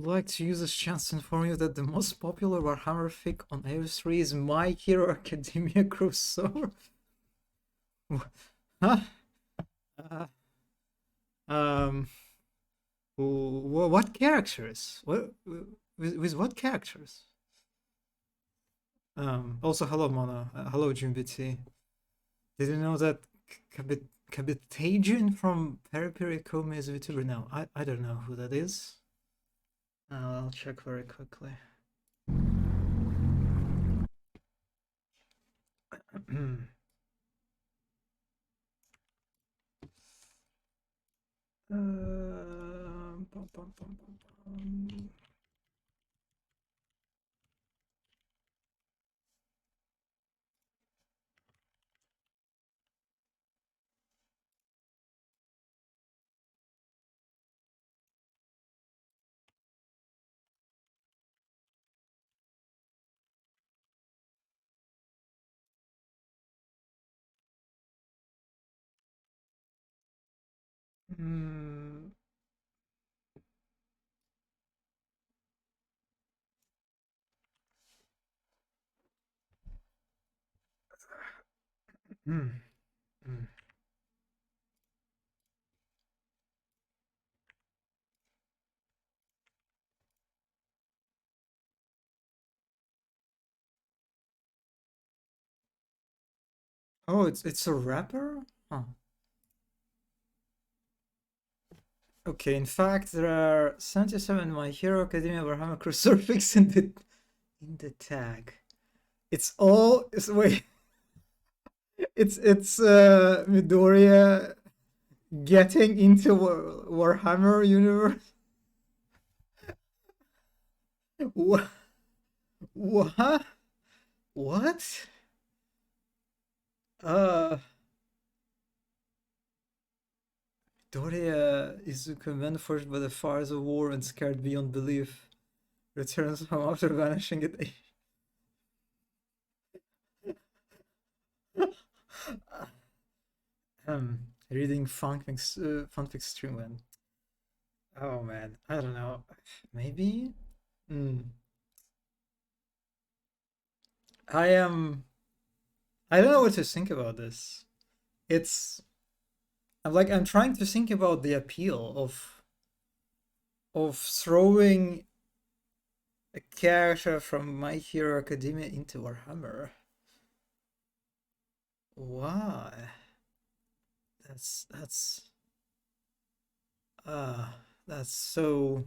would like to use this chance to inform you that the most popular Warhammer fic on AO3 is My Hero Academia crossover. Huh? Uh, um, what characters? What with what characters? Also, hello, Mona. Hello, JimBT. Did you know that Kabitagian from Periperi Kome is a VTuber? No, I don't know who that is. I'll check very quickly. Pum, pum, pum, pum, pum. Mm. Mm. Mm. Oh, it's a rapper? Huh. Okay, in fact, there are 77 My Hero Academia Warhammer crucifix in the tag. It's all wait. It's Midoriya getting into Warhammer universe. What? What? What? Uh, Midoriya is a command forged by the fires of war and scared beyond belief. Returns from after vanishing at reading fanfic stream when. Oh man, I don't know. Maybe. Hmm. I am. I don't know what to think about this. It's. I'm trying to think about the appeal of throwing a character from My Hero Academia into Warhammer. Why? That's uh that's so,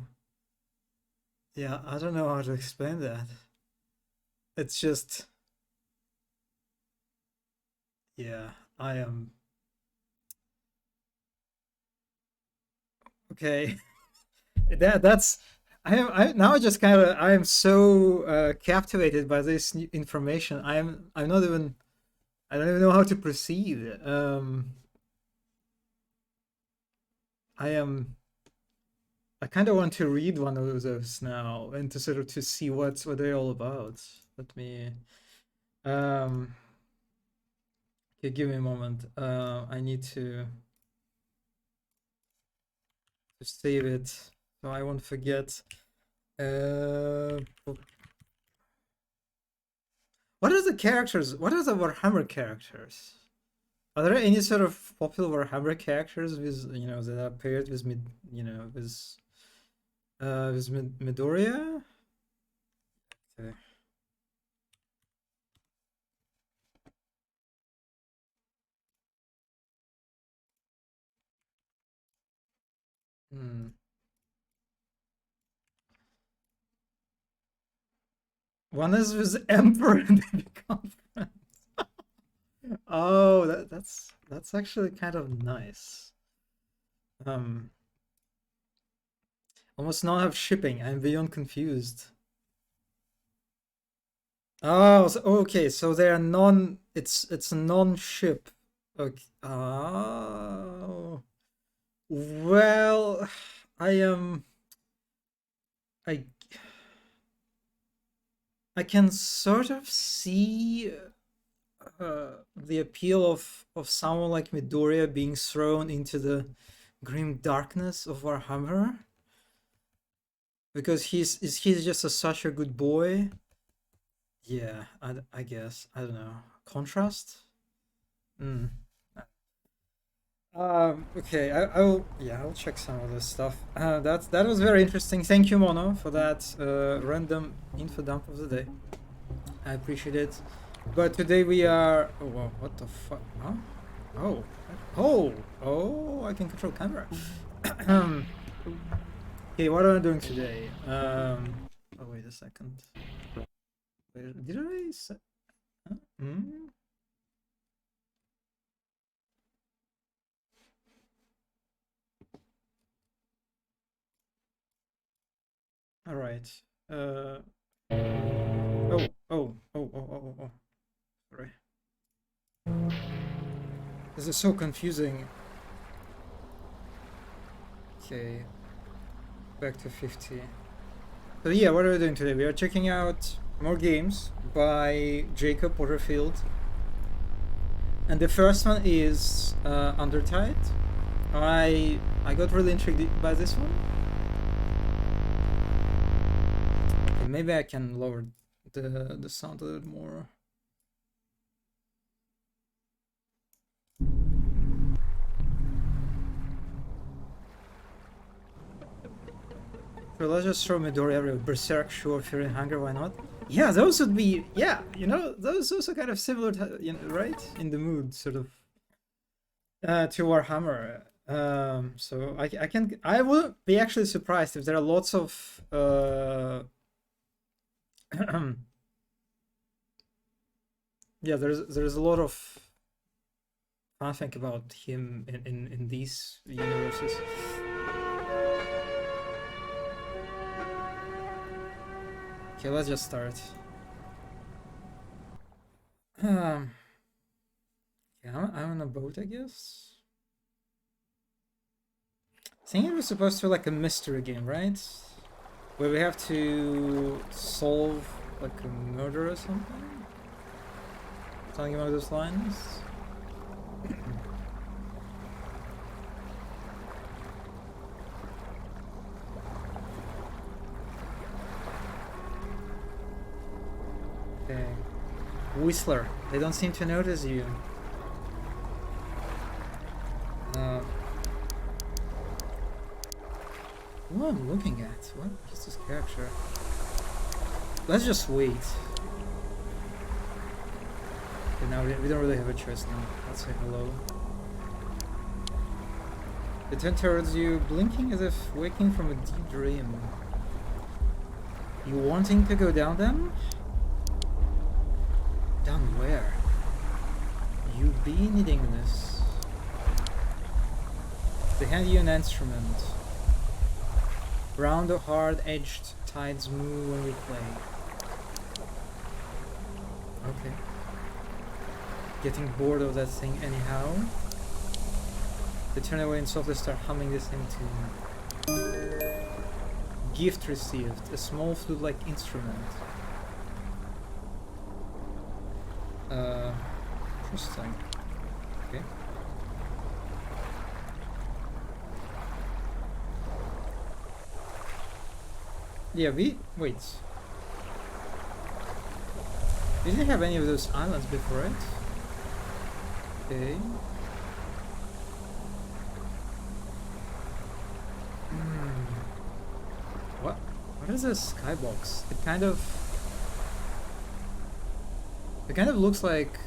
yeah, I don't know how to explain that. It's just, yeah, I am okay. That's I now just kind of I am so captivated by this new information. I'm not even, I don't even know how to proceed. I am, I kind of want to read one of those now and to sort of to see what they're all about. Let me okay, give me a moment. I need to save it so I won't forget. Uh, what are the characters? What are the Warhammer characters? Are there any sort of popular Warhammer characters with, you know, that are paired with Midoriya? Okay. Hmm. One is with Emperor and they become friends. Oh, that's actually kind of nice. Um, almost now have shipping. I'm beyond confused. Oh, okay. So they are non. It's a non-ship. Okay. Oh. Well, I am. I I can sort of see the appeal of someone like Midoriya being thrown into the grim darkness of Warhammer. Because he's just such a good boy. Yeah, I guess. I don't know. Contrast? Hmm. Okay, I will, yeah, I'll check some of this stuff. That was very interesting. Thank you, Mono, for that random info dump of the day. I appreciate it. But today we are. Oh wow! What the fuck? Huh? Oh, oh! I can control camera. Okay, what am I doing today? Oh wait a second. Wait, did I say? Huh? Hmm? All right. Uh. Oh. Sorry. This is so confusing. Okay, back to 50. So yeah, what are we doing today? We are checking out more games by Jacob Porterfield. And the first one is Undertide. I got really intrigued by this one. Okay, maybe I can lower the sound a little more. So let's just throw Midori everywhere. Berserk, sure, Fear and Hunger, why not? Yeah, those would be, yeah, you know, those are kind of similar, to, you know, right? In the mood, sort of, to Warhammer. So I would be actually surprised if there are lots of, yeah, there's a lot of fun thing about him in these universes. Okay, let's just start. Yeah, I'm on a boat, I guess. I think it was supposed to be like a mystery game, right? Where we have to solve like a murder or something? Something along those lines? Okay. Whistler, they don't seem to notice you. What am I looking at? What is this character? Let's just wait. Okay, now we don't really have a choice now. Let's say hello. They turn towards you, blinking as if waking from a deep dream. You wanting to go down them? Down where? You be needing this. They hand you an instrument. Round or hard-edged tides move when we play. Okay. Getting bored of that thing anyhow. They turn away and softly start humming the same tune. Gift received. A small flute-like instrument. Interesting. Okay. Yeah, wait. We didn't have any of those islands before, right? Okay. What is this skybox? It kind of looks like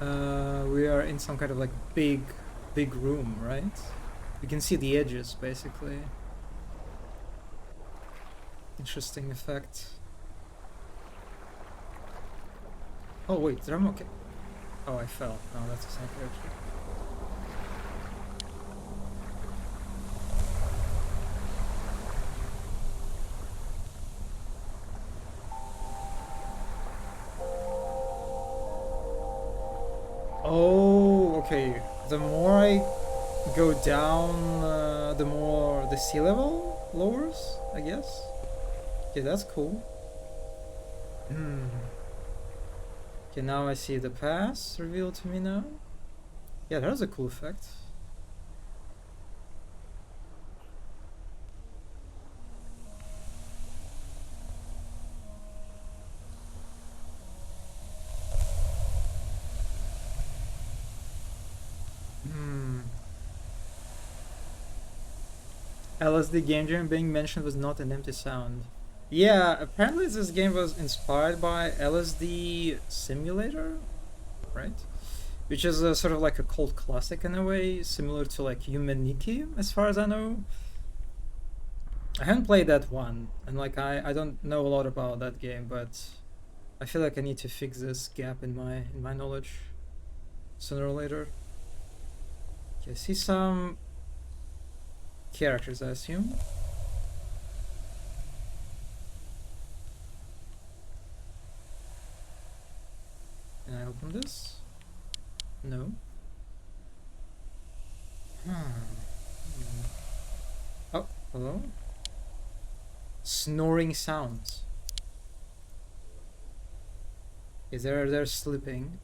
we are in some kind of like big room, right? You can see the edges basically. Interesting effect. Oh wait, drum okay. Oh, I fell. No, that's the same character. Oh, okay. The more I go down, the more the sea level lowers, I guess. Okay, that's cool. Okay, now I see the pass revealed to me now. Yeah, that was a cool effect. LSD game jam being mentioned was not an empty sound. Yeah, apparently this game was inspired by LSD Simulator, right? Which is a sort of like a cult classic in a way, similar to like Humanity, as far as I know. I haven't played that one, and like I don't know a lot about that game, but I feel like I need to fix this gap in my knowledge sooner or later. Okay, I see some characters, I assume. Can I open this? No. Oh, hello? Snoring sounds. Is they're sleeping.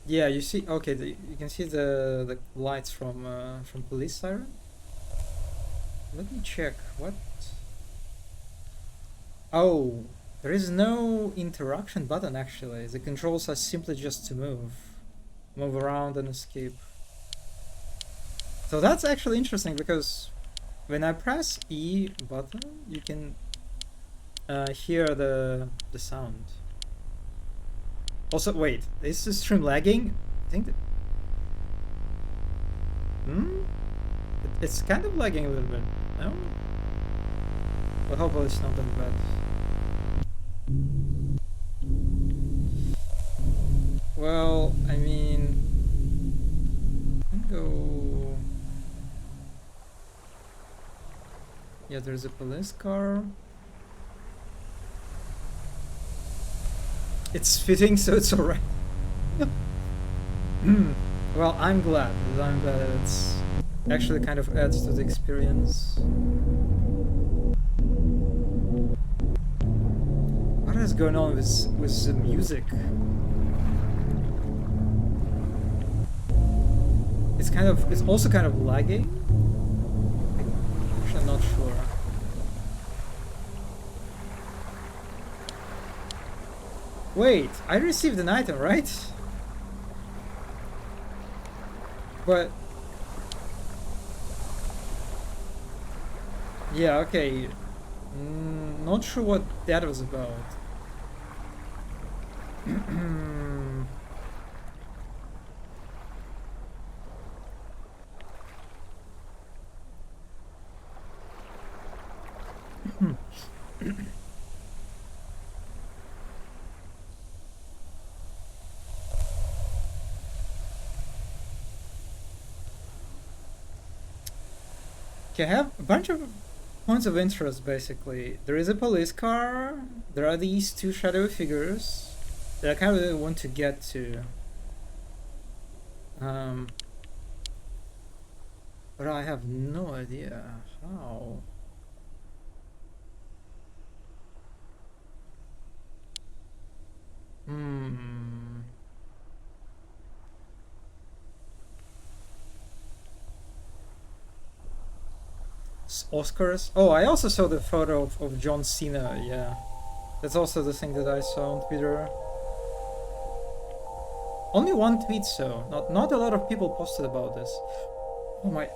Yeah, you see. Okay, you can see the lights from police siren. Let me check. What? Oh, there is no interaction button actually. The controls are simply just to move around and escape. So that's actually interesting because when I press E button, you can hear the sound. Also, wait, is the stream lagging? I think that. It's kind of lagging a little bit. No? But hopefully it's not that bad. Well, I mean, I can go. Yeah, there's a police car. It's fitting, so it's alright. Well, I'm glad. I'm glad it's actually kind of adds to the experience. What is going on with the music? It's also kind of lagging. Actually, I'm not sure. Wait, I received an item, right? But yeah, okay. Not sure what that was about. Okay, I have a bunch of points of interest basically. There is a police car, there are these two shadowy figures that I kind of really want to get to. But I have no idea how. Oscars? Oh, I also saw the photo of John Cena, yeah. That's also the thing that I saw on Twitter. Only one tweet, so not a lot of people posted about this. Oh my.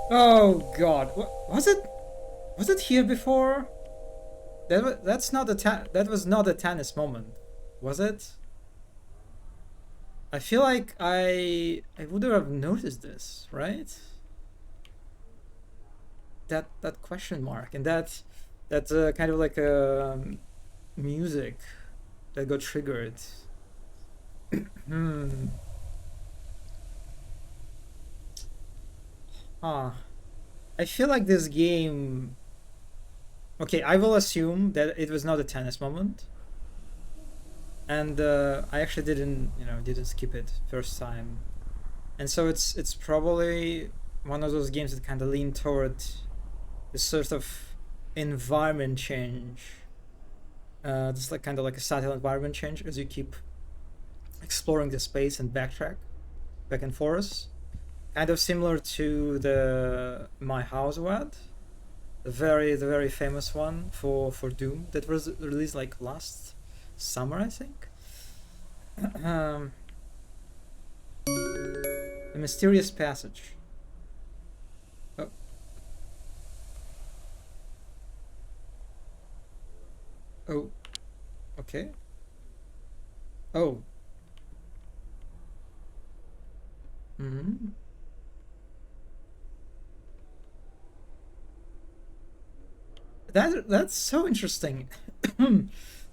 Oh god. Was it here before? That's not that was not a tennis moment. Was it? I feel like I would have noticed this, right? That question mark and that kind of like music that got triggered. I feel like this game. Okay, I will assume that it was not a tennis moment, and I actually didn't skip it first time, and so it's probably one of those games that kind of lean toward this sort of environment change. Just like kind of like a subtle environment change as you keep exploring the space and backtrack back and forth. Kind of similar to the My House WAD, the very famous one for Doom that was released like last summer, I think. um, the mysterious passage. Oh, oh, okay. Oh, mm-hmm. That's so interesting.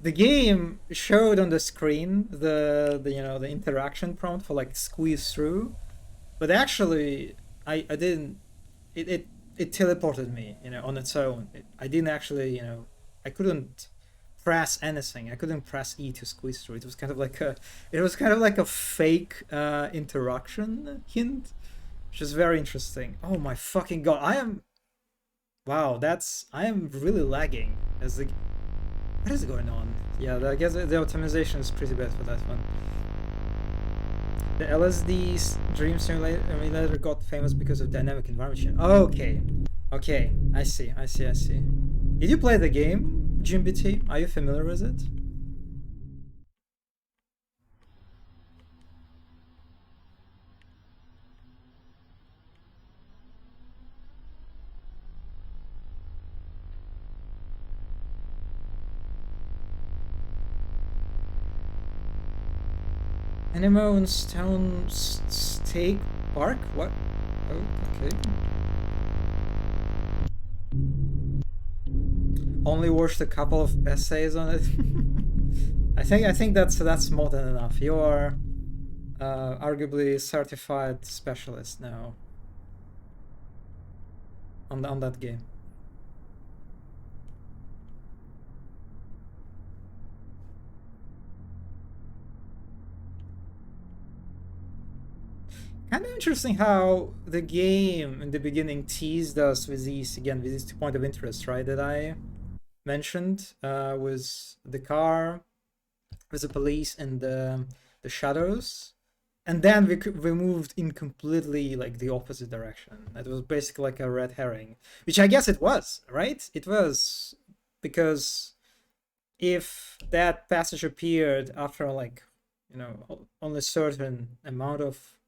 The game showed on the screen the you know the interaction prompt for like squeeze through, but actually I didn't. It teleported me, you know, on its own. I didn't actually, you know, I couldn't press anything. I couldn't press E to squeeze through. It was kind of like a fake interaction hint, which is very interesting. Oh my fucking god! Wow, I am really lagging as the. What is going on? Yeah, I guess the optimization is pretty bad for that one. The LSD's Dream Simulator got famous because of dynamic environment. Okay, okay, I see, I see, I see. Did you play the game, GMBT? Are you familiar with it? Anemone Stone Steak Park? What? Oh, okay. Only watched a couple of essays on it. I think that's more than enough. You are arguably certified specialist now on that game. Kind of interesting how the game in the beginning teased us with these 2 points of interest, right? That I mentioned was the car, with the police, and the shadows, and then we moved in completely like the opposite direction. It was basically like a red herring, which I guess it was, right? It was because if that passage appeared after like you know only a certain amount of,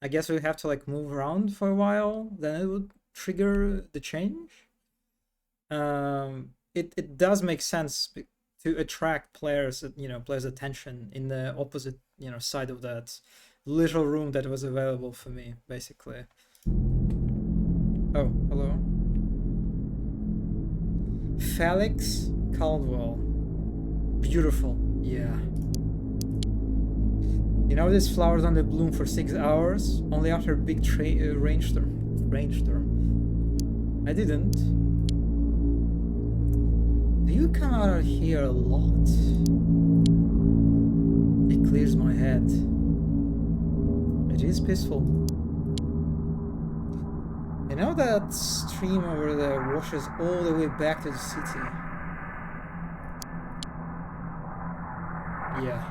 I guess we have to like move around for a while, then it would trigger the change. It does make sense to attract players, you know, players' attention in the opposite, you know, side of that little room that was available for me, basically. Oh, hello. Felix Caldwell. Beautiful. Yeah. You know these flowers only bloom for 6 hours, only after a big rainstorm. I didn't. Do you come out of here a lot? It clears my head. It is peaceful. You know that stream over there washes all the way back to the city? Yeah.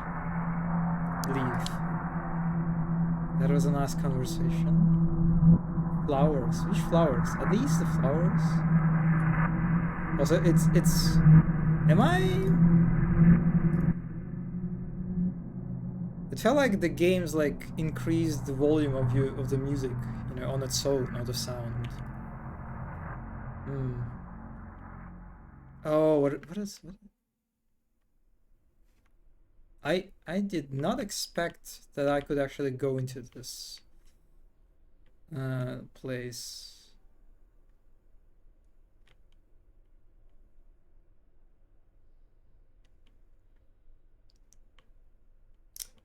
Leave. That was a nice conversation. Flowers. Which flowers? Are these the flowers? Also, it's. Am I? It felt like the game's like increased the volume of the music, you know, on its own, not the sound. Hmm. Oh, what is? What? I did not expect that I could actually go into this place.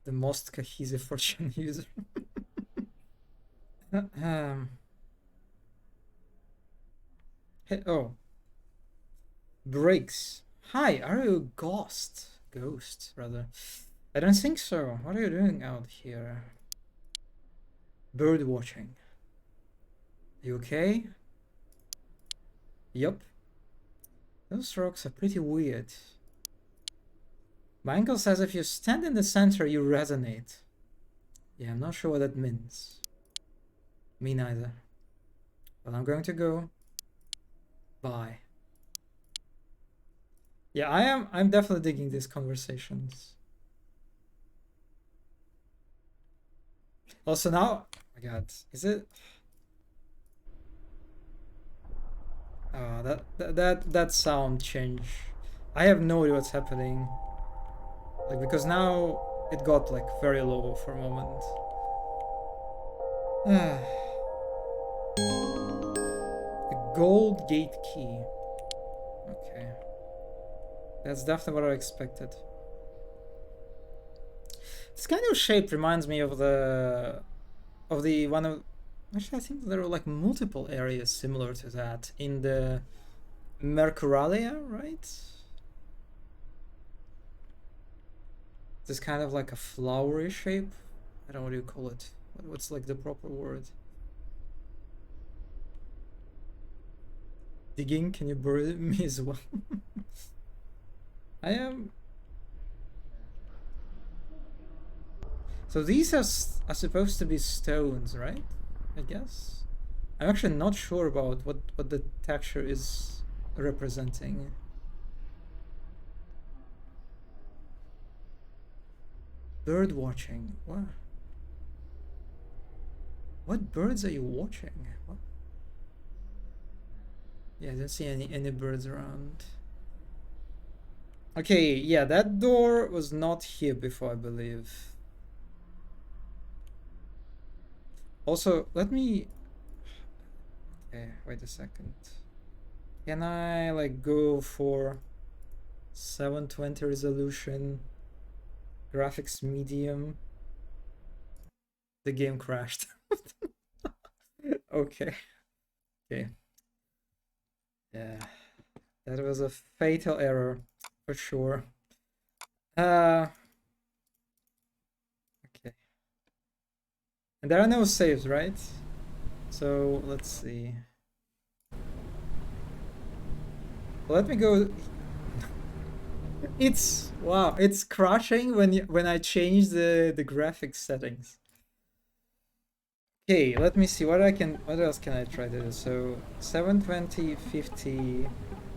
The most cohesive fortune user. um, hey, oh, Briggs. Hi, are you a ghost? Ghost, rather. I don't think so. What are you doing out here? Bird watching. You okay? Yup. Those rocks are pretty weird. My uncle says if you stand in the center, you resonate. Yeah, I'm not sure what that means. Me neither. But I'm going to go. Bye. Yeah, I'm definitely digging these conversations. Also now, oh my god, is it? That sound change. I have no idea what's happening. Like, because now it got like very low for a moment. A gold gate key. Okay. That's definitely what I expected. This kind of shape reminds me of the one of, actually I think there are like multiple areas similar to that in the Mercuralia, right? This kind of like a flowery shape. I don't know what you call it. What's like the proper word? Digging? Can you bury me as well? I am. So these are supposed to be stones, right? I guess. I'm actually not sure about what the texture is representing. Bird watching. What? What birds are you watching? What? Yeah, I don't see any birds around. Okay, yeah, that door was not here before, I believe. Also, let me. Okay, wait a second. Can I like go for 720 resolution, graphics medium? The game crashed. Okay. Okay. Yeah. That was a fatal error for sure. Okay. And there are no saves, right? So let's see. Let me go. It's wow, it's crashing when I change the graphics settings. Okay, let me see what else can I try to do? So 720 50,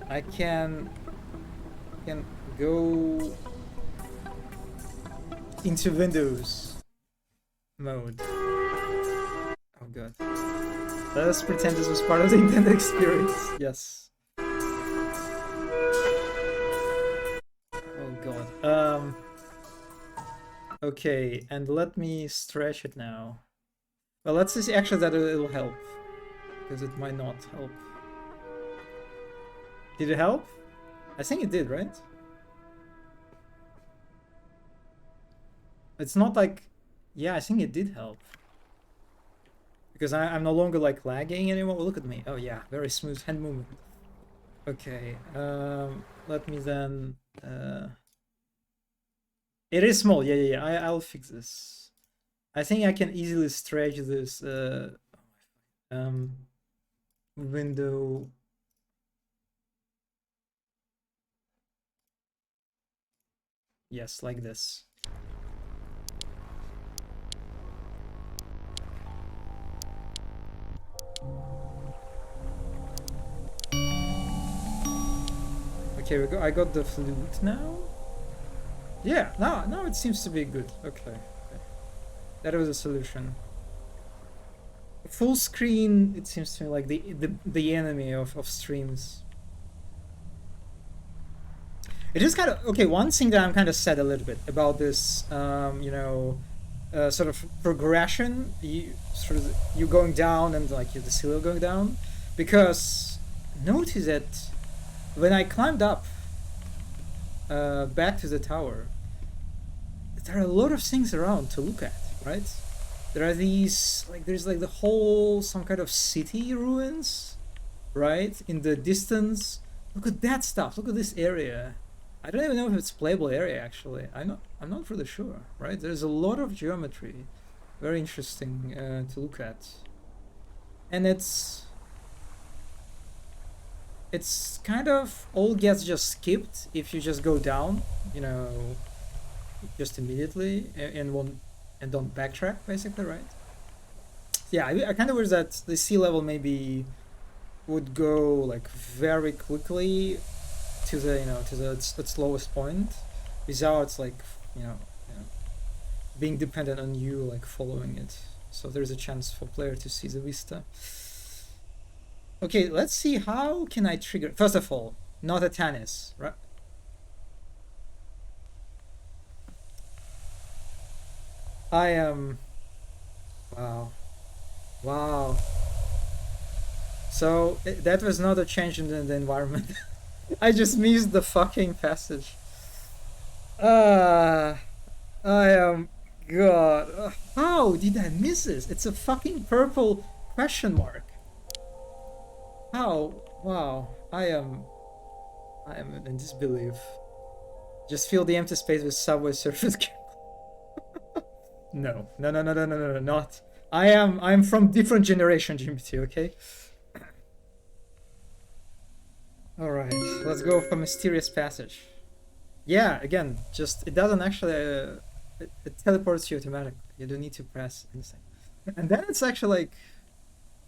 I can go into Windows mode. Oh god. Let us pretend this was part of the intended experience. Yes. Oh god. Okay, and let me stretch it now. Well, let's see actually that it'll help. Because it might not help. Did it help? I think it did, right? It's not like... Yeah, I think it did help. Because I'm no longer like lagging anymore. Look at me. Oh yeah, very smooth hand movement. Okay, let me then... It is small, yeah. I'll fix this. I think I can easily stretch this window. Yes, like this. Okay, I got the flute now. Yeah, now it seems to be good. Okay. That was a solution. Full screen, it seems to me like the enemy of streams. It is kind of okay. One thing that I'm kind of sad a little bit about this, sort of progression. You going down and like the ceiling going down, because notice that when I climbed up back to the tower, there are a lot of things around to look at, right? There are these there's like the whole some kind of city ruins, right? In the distance. Look at that stuff. Look at this area. I don't even know if it's playable area actually. I'm not really sure, right? There's a lot of geometry. Very interesting to look at. And it's kind of all gets just skipped if you just go down, just immediately and don't backtrack basically, right? Yeah, I kind of wish that the sea level maybe would go like very quickly to the its lowest point without like you know being dependent on you like following it. So there's a chance for player to see the vista. Okay, let's see how can I trigger. First of all, not a tennis, right? I am. Wow. Wow. So that was not a change in the environment. I just missed the fucking passage. I am. God. How did I miss this? It's a fucking purple question mark. How? Wow. I am in disbelief. Just fill the empty space with Subway Surfers. No. No, no, no, no, no, no, no, not. I'm from different generation, Jimmy, okay? Alright, let's go for Mysterious Passage. Yeah, again, just, it doesn't actually, it teleports you automatically. You don't need to press anything. And then it's actually like,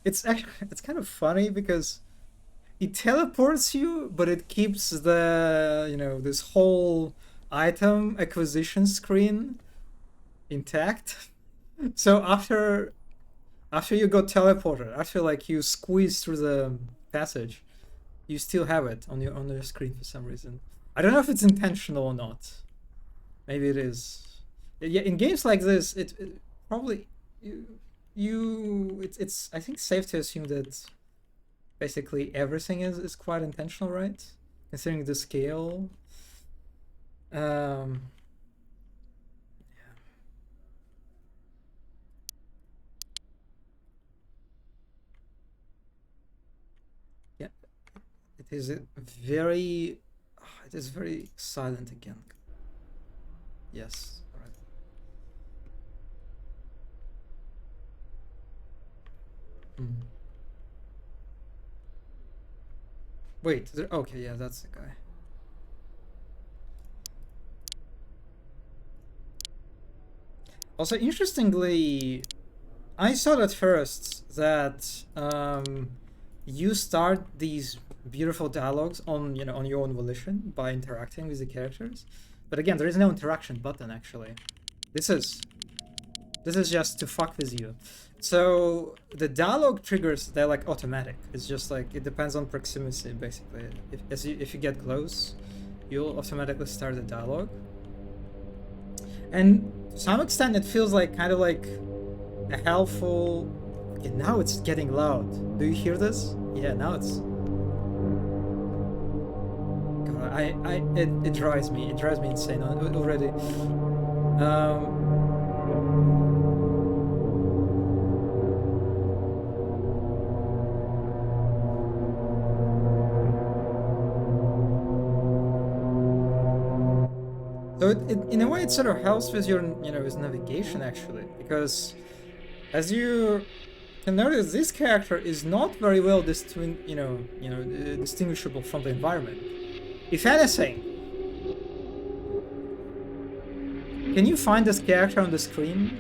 it's kind of funny because it teleports you, but it keeps the, this whole item acquisition screen intact. So after you got teleported, after like you squeeze through the passage, you still have it on your screen for some reason. I don't know if it's intentional or not. Maybe it is. Yeah, in games like this, it probably it's I think safe to assume that basically everything is quite intentional, right? Considering the scale. Yeah, it is very silent again. Yes. All right. Wait. Okay. Yeah, that's the guy. Also, interestingly, I thought at first that you start these beautiful dialogues on your own volition by interacting with the characters, but again, there is no interaction button actually. This is just to fuck with you. So the dialogue triggers, they're like automatic. It's just like it depends on proximity basically. If you get close, you'll automatically start the dialogue. And to some extent, it feels like kind of like a helpful. Okay, now it's getting loud. Do you hear this? Yeah, now it's. God, it drives me insane already. So in a way, it sort of helps with your, with navigation actually, because as you can notice, this character is not very well distinguishable from the environment. If anything, can you find this character on the screen?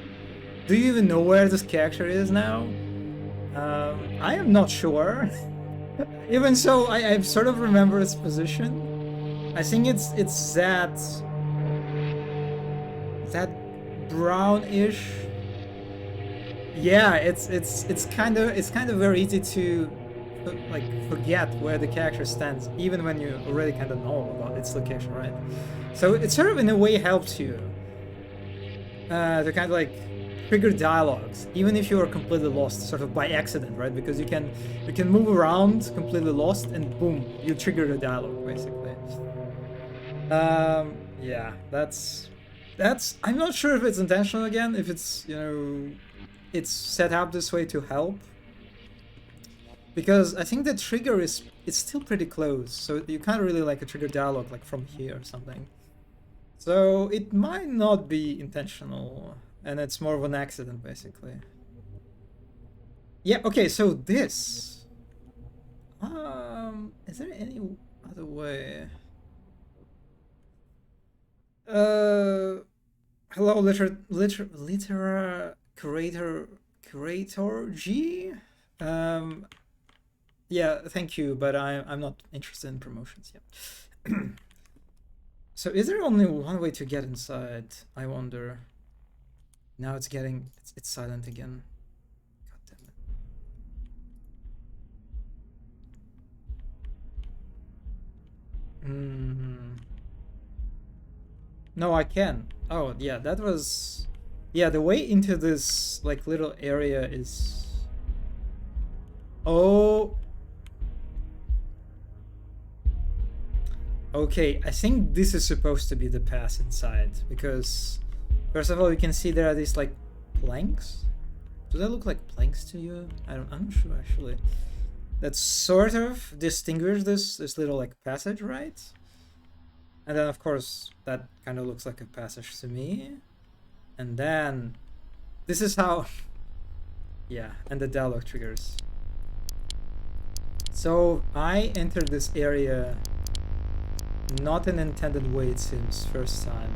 Do you even know where this character is now? I am not sure. Even so, I sort of remember its position. I think it's that brownish. Yeah, it's kind of very easy to like forget where the character stands, even when you already kind of know about its location, right? So it sort of in a way helps you to kind of like trigger dialogues, even if you are completely lost, sort of by accident, right? Because you can move around completely lost, and boom, you trigger the dialogue basically. Yeah, that's. I'm not sure if it's intentional again, if it's it's set up this way to help. Because I think the trigger it's still pretty close, so you can't really like a trigger dialogue like from here or something. So it might not be intentional, and it's more of an accident basically. Yeah, okay, so this. Is there any other way? Hello, curator G. Yeah, thank you, but I'm not interested in promotions yet. So is there only one way to get inside? I wonder. Now it's getting... It's silent again. God damn it. No, I can. Oh, yeah, that was... Yeah, the way into this, like, little area is... Oh... Okay, I think this is supposed to be the pass inside, because... First of all, you can see there are these, like, planks. Do they look like planks to you? I'm not sure, actually. That sort of distinguish this little, like, passage, right? And then, of course, that kind of looks like a passage to me. And then... This is how... Yeah, and the dialogue triggers. So, I entered this area not in intended way, it seems, first time.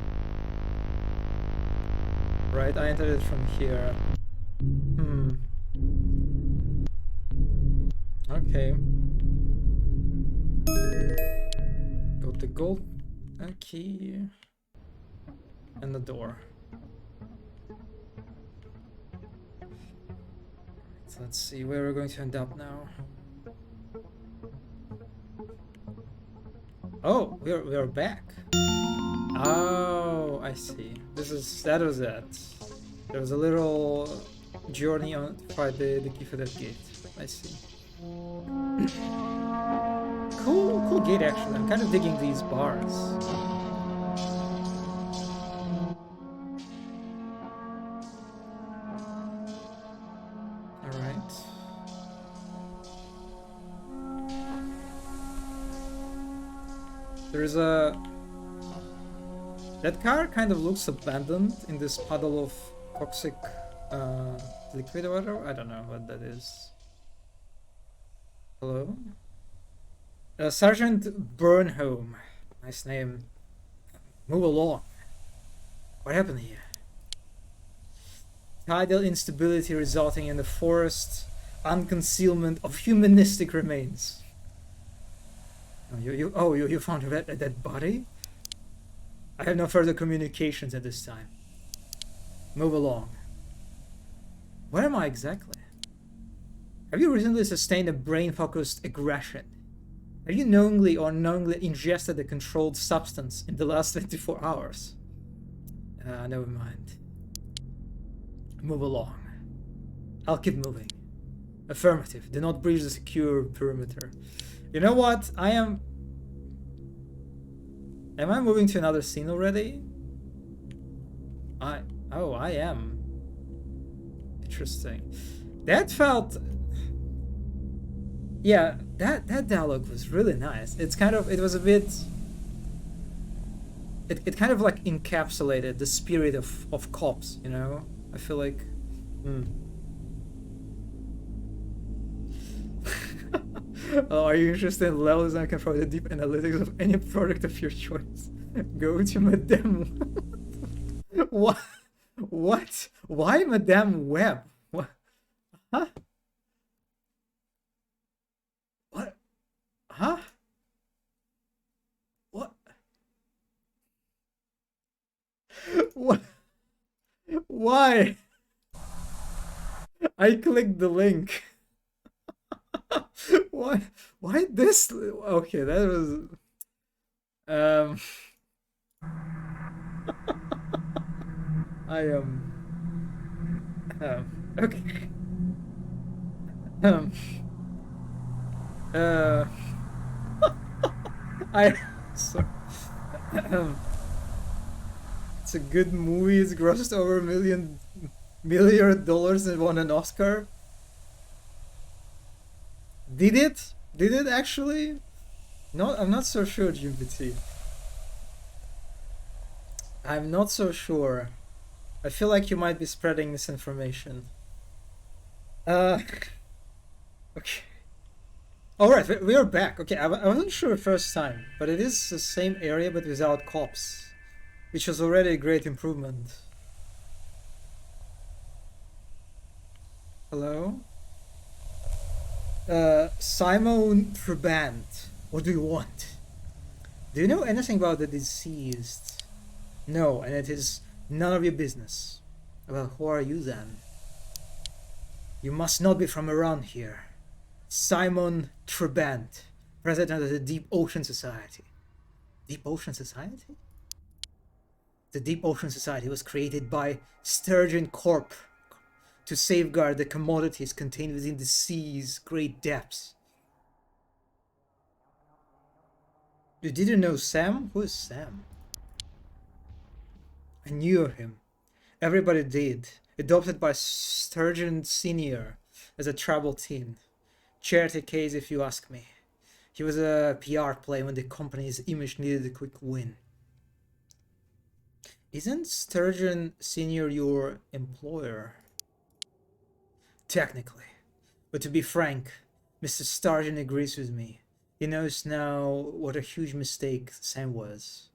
Right, I entered it from here. Okay. Got the gold key and the door. So let's see where we're going to end up now. Oh, we're back. Oh, I see. That was it. There was a little journey on to find the key for that gate. I see. Cool gate actually. I'm kind of digging these bars. Alright. There's a... That car kind of looks abandoned in this puddle of toxic liquid or whatever. I don't know what that is. Hello? Sergeant Burnholm. Nice name. Move along. What happened here? Tidal instability resulting in the forced unconcealment of humanistic remains. Oh, you found a dead body? I have no further communications at this time. Move along. Where am I exactly? Have you recently sustained a brain-focused aggression? Have you knowingly or unknowingly ingested a controlled substance in the last 24 hours? Never mind. Move along. I'll keep moving. Affirmative. Do not breach the secure perimeter. You know what? Am I moving to another scene already? I am. Interesting. That felt... Yeah, that dialogue was really nice. It was a bit... It kind of like encapsulated the spirit of cops, you know? I feel like... Oh, are you interested in levels and can provide the deep analytics of any product of your choice? Go to Madame... What? What? Why Madame Web? What? Huh? What? Huh? What? What? Why? I clicked the link. Why? Why this? Okay, that was... I am... okay. I... So, it's a good movie. It's grossed over $1 million and won an Oscar. Did it? Did it actually? No, I'm not so sure, GPT. I'm not so sure. I feel like you might be spreading misinformation. Okay. Alright, we are back. Okay, I wasn't sure first time, but it is the same area but without cops, which was already a great improvement. Hello? Simon Trabant, what do you want? Do you know anything about the deceased? No, and it is none of your business. Well, who are you then? You must not be from around here. Simon Trebant, president of the Deep Ocean Society. Deep Ocean Society? The Deep Ocean Society was created by Sturgeon Corp to safeguard the commodities contained within the sea's great depths. You didn't know Sam? Who is Sam? I knew him. Everybody did. Adopted by Sturgeon Sr. as a troubled teen. Charity case if you ask me. He was a PR play when the company's image needed a quick win. Isn't Sturgeon Sr. your employer? Technically. But to be frank, Mr. Sturgeon agrees with me. He knows now what a huge mistake Sam was.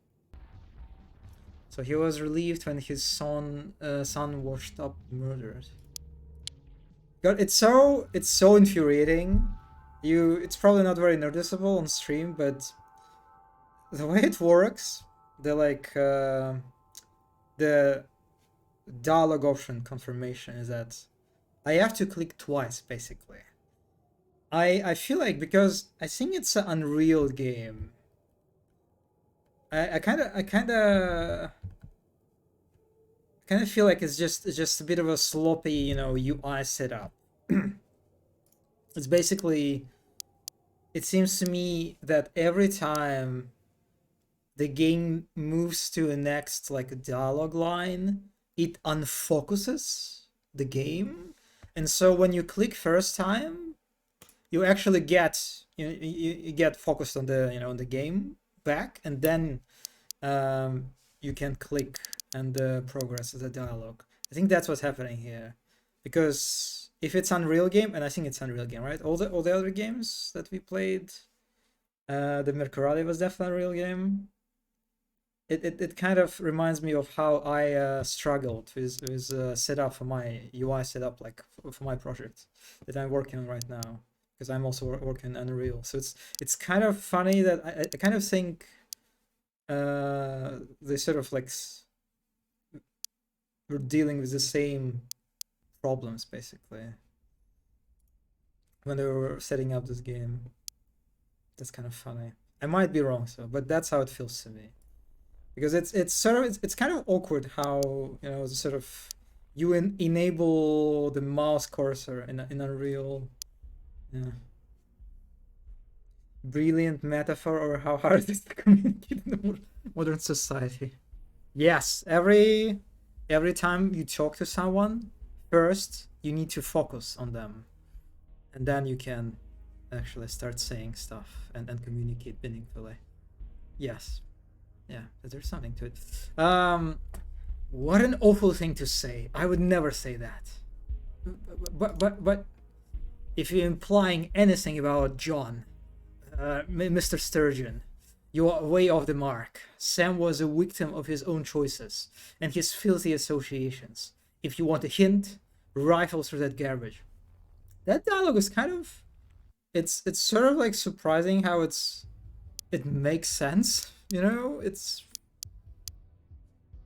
So he was relieved when his son washed up murdered. God, it's so infuriating. It's probably not very noticeable on stream, but the way it works, the dialogue option confirmation is that I have to click twice basically. I feel like because I think it's an Unreal game. I kind of feel like it's just a bit of a sloppy, you know, UI setup. It's basically, it seems to me that every time the game moves to a next like dialogue line, it unfocuses the game, and so when you click first time, you actually get you get focused on the on the game back, and then you can click and progress the dialogue. I think that's what's happening here, because if it's Unreal game, and I think it's Unreal game, right? All the other games that we played, the Mercurale was definitely Unreal game. It kind of reminds me of how I struggled with setup for my UI setup, like for my project that I'm working on right now, because I'm also working on Unreal. So it's kind of funny that I kind of think they sort of like we're dealing with the same problems basically when they were setting up this game. That's kind of funny. I might be wrong, so, but that's how it feels to me, because it's sort of it's kind of awkward how sort of you enable the mouse cursor in Unreal. Yeah. Brilliant metaphor, or how hard it is to communicate in the modern society. Yes, every time you talk to someone, first you need to focus on them, and then you can actually start saying stuff and communicate meaningfully. Yes. Yeah, there's something to it. What an awful thing to say. I would never say that. But if you're implying anything about John, Mr. Sturgeon, you are way off the mark. Sam was a victim of his own choices and his filthy associations. If you want a hint, rifle through that garbage. That dialogue is kind of, it's sort of like surprising how it makes sense. It's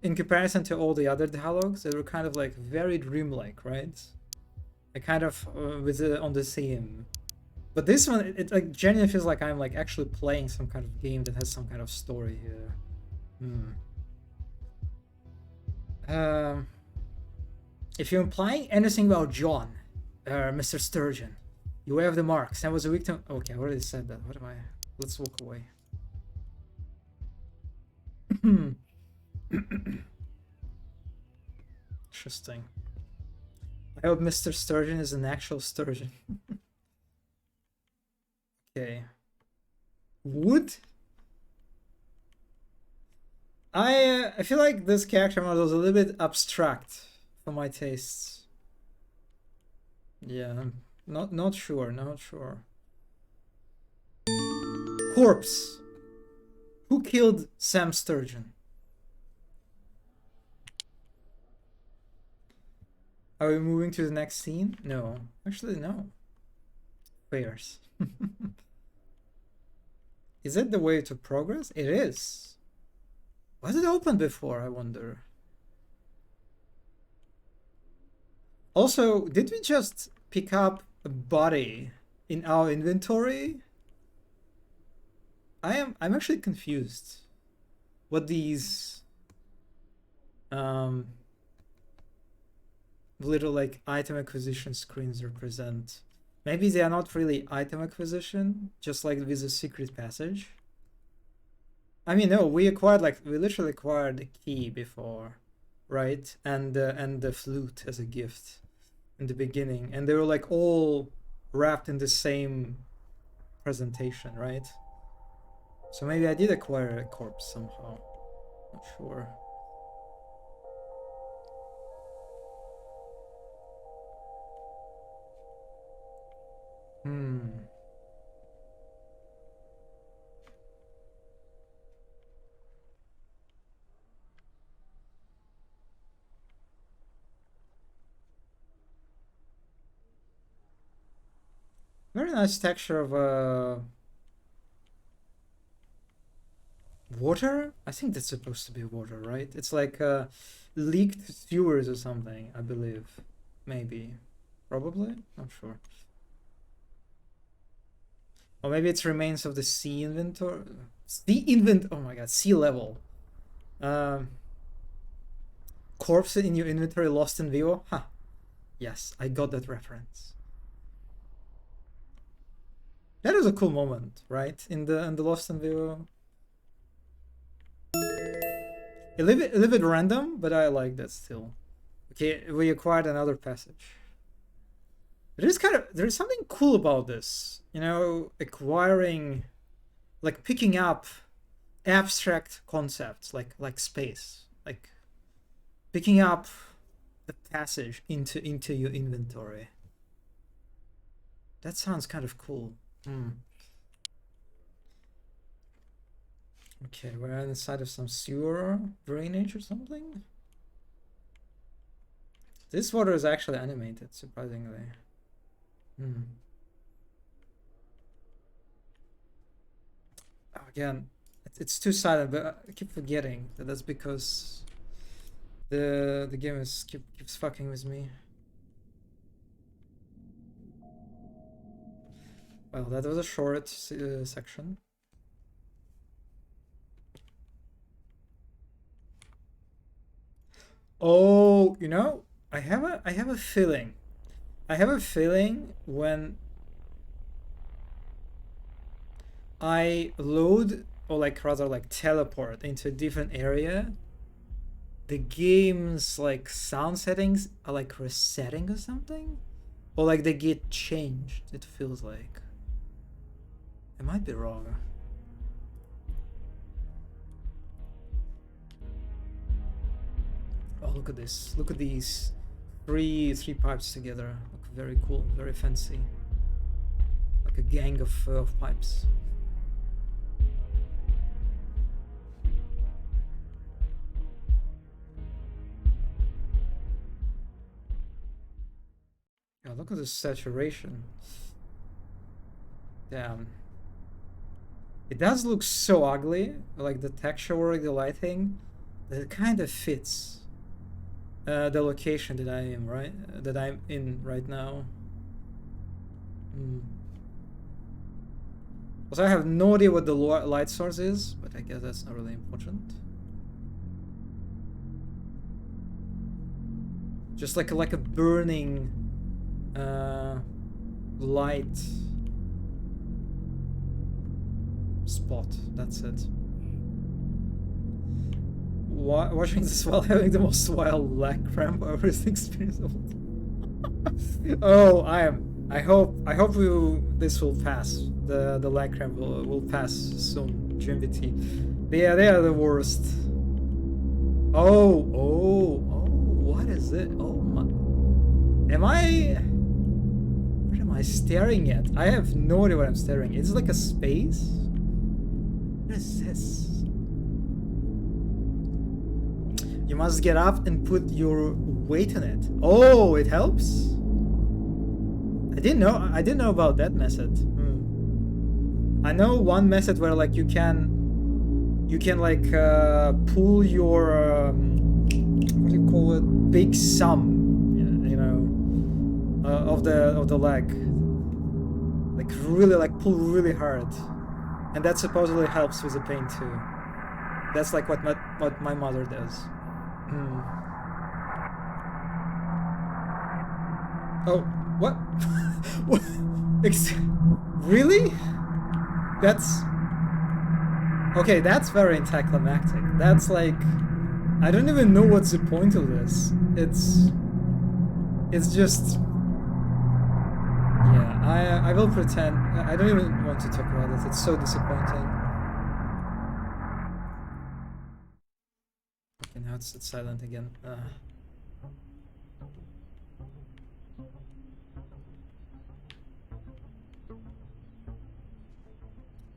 in comparison to all the other dialogues that were kind of like very dreamlike, right? I kind of with on the theme. But this one, it like genuinely feels like I'm like actually playing some kind of game that has some kind of story here. If you're implying anything about John, Mr. Sturgeon, you have the marks. Sam was a victim. Okay, I already said that. What am I? Let's walk away. Interesting. I hope Mr. Sturgeon is an actual sturgeon. Okay. Wood? I feel like this character model is a little bit abstract for my tastes. Yeah, I'm not sure, not sure. Corpse. Who killed Sam Sturgeon? Are we moving to the next scene? No. Actually, no. Bears. Is it the way to progress? It is. Why did it open before, I wonder? Also, did we just pick up a body in our inventory? I'm actually confused what these little like item acquisition screens represent. Maybe they are not really item acquisition, just like with a secret passage. I mean, no, we literally acquired the key before, right? And the flute as a gift in the beginning, and they were like all wrapped in the same presentation, right? So maybe I did acquire a corpse somehow. Not sure. Very nice texture of water. I think that's supposed to be water, right? It's like leaked sewers or something, I believe. Maybe. Probably? Not sure. Or maybe it's remains of the sea inventory. Oh my god, sea level. Corpse in your inventory lost in vivo? Huh. Yes, I got that reference. That was a cool moment, right? In the Lost in Vivo. A little bit random, but I like that still. Okay, we acquired another passage. There's something cool about this, you know, acquiring, like picking up abstract concepts like space, like picking up the passage into your inventory. That sounds kind of cool. Okay, we're inside of some sewer drainage or something. This water is actually animated, surprisingly. Again, it's too silent, but I keep forgetting that that's because the game keeps fucking with me. Well, that was a short section. Oh, you know, I have a feeling. I have a feeling when I load, or like rather like teleport into a different area, the game's like sound settings are like resetting or something, or like they get changed. It feels like. I might be wrong. Oh, look at this! Look at these three pipes together. Look very cool, very fancy. Like a gang of pipes. Yeah, look at the saturation. Damn. It does look so ugly, like the texture work, the lighting, but it kind of fits the location that I'm in right now. Also, I have no idea what the light source is, but I guess that's not really important. Just like a burning light spot. That's it. Watching this while having the most wild lag cramp I've ever experienced. Oh, I hope this will pass. The lag cramp will pass soon. GMVT. They are the worst. Oh, what is it? Oh my. What am I staring at? I have no idea what I'm staring at. Is it like a space? What is this? You must get up and put your weight on it. Oh, it helps? I didn't know about that method. I know one method where like you can like pull your what do you call it, big sum, you know, of the leg, like really like pull really hard, and that supposedly helps with the pain too. That's like what my mother does. Oh, what? What? Really? That's okay. That's very anticlimactic. That's like, I don't even know what's the point of this. It's just, yeah. I will pretend. I don't even want to talk about it. It's so disappointing. Okay, now it's silent again.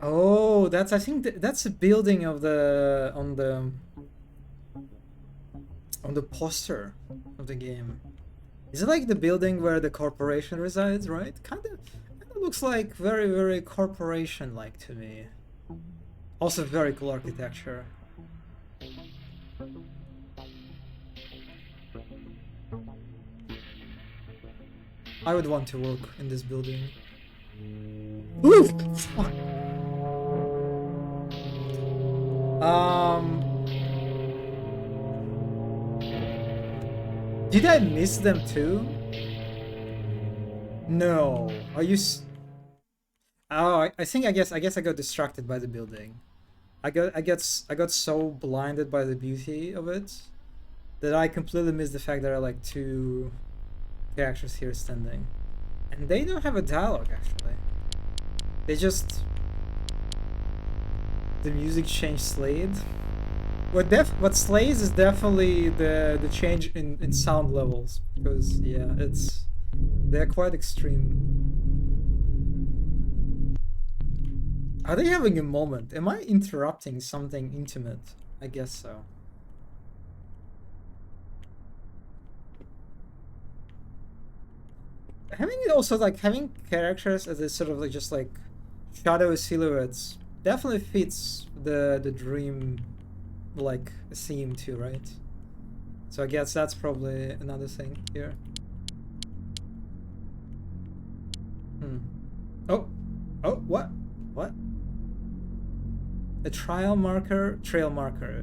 Oh, that's, I think that's a building of the on the poster of the game. Is it like the building where the corporation resides, right? Kinda looks like very corporation-like to me. Also very cool architecture. I would want to work in this building. Ooh! Fuck. Did I miss them too? No. Are you? Oh, I guess I got distracted by the building. I got so blinded by the beauty of it that I completely missed the fact there are like two characters here standing, and they don't have a dialogue actually. They just, the music changed Slade. What slays is definitely the change in sound levels, because yeah, they're quite extreme. Are they having a moment? Am I interrupting something intimate? I guess so. Having it also like having characters as a sort of like just like shadowy silhouettes definitely fits the dream like theme too, right? So I guess that's probably another thing here. Oh, what? A trail marker,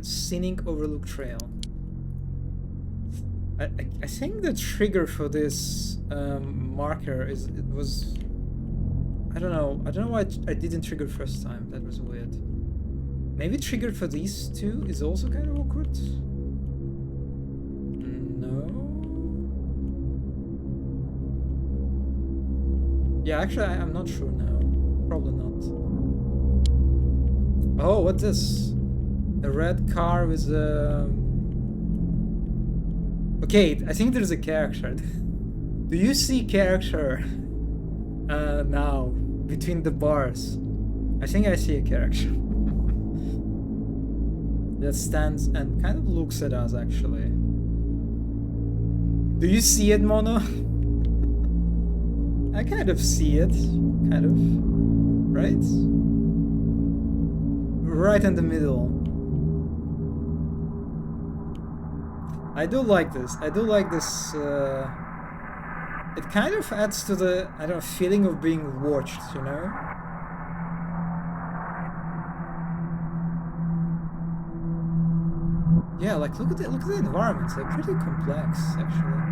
scenic overlook trail. I think the trigger for this marker was I don't know why I didn't trigger first time. That was weird. Maybe triggered for these two is also kind of awkward. No. Yeah, actually I'm not sure now. Probably not. Oh, what's this? A red car with a... Okay, I think there's a character. Do you see character now between the bars? I think I see a character that stands and kind of looks at us actually. Do you see it, Mono? I kind of see it, kind of, right? Right in the middle. I do like this. I do like this. It kind of adds to the, I don't know, feeling of being watched, you know? Yeah, like look at the environments. They're pretty complex, actually.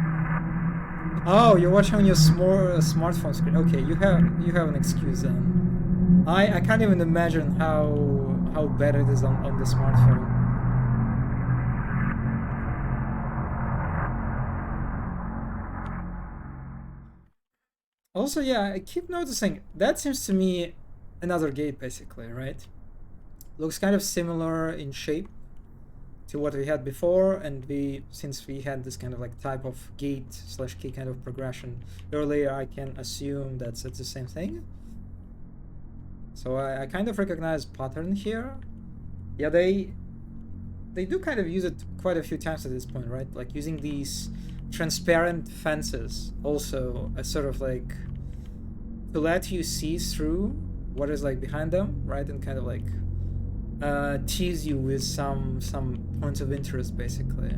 Oh, you're watching on your smartphone screen. Okay, you have an excuse then. I can't even imagine how bad it is on the smartphone. Also, yeah, I keep noticing that seems to me another gate basically, right? Looks kind of similar in shape to what we had before, and since we had this kind of like type of gate / key kind of progression earlier, I can assume that's the same thing. So I kind of recognize pattern here. Yeah, they do kind of use it quite a few times at this point, right? Like using these transparent fences also as sort of like to let you see through what is like behind them, right? And kind of like tease you with some points of interest, basically.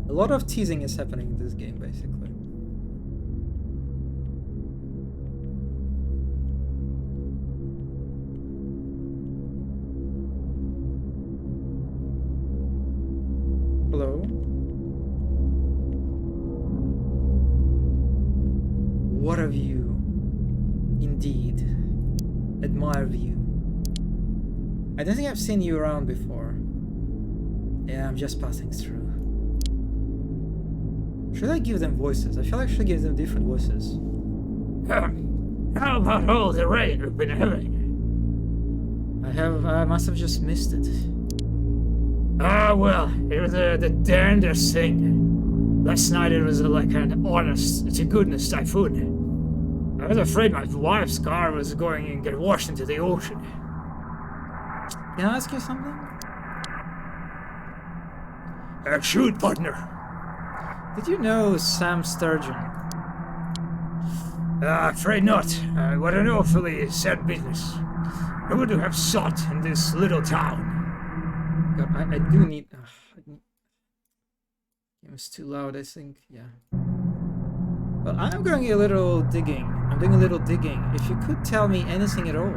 A lot of teasing is happening in this game, basically. Hello? What a view. Indeed. Admire view. I don't think I've seen you around before. Yeah, I'm just passing through. Should I give them voices? I feel like I should give them different voices. How about all the rain we've been having? I must have just missed it. Ah, well, it was the darndest thing. Last night it was like an honest-to-goodness typhoon. I was afraid my wife's car was going and get washed into the ocean. Can I ask you something? Shoot, partner. Did you know Sam Sturgeon? Afraid not. What an awfully sad business. Who would you have sought in this little town? God, I do need... It was too loud, I think. Yeah. But I'm going a little digging. I'm doing a little digging. If you could tell me anything at all.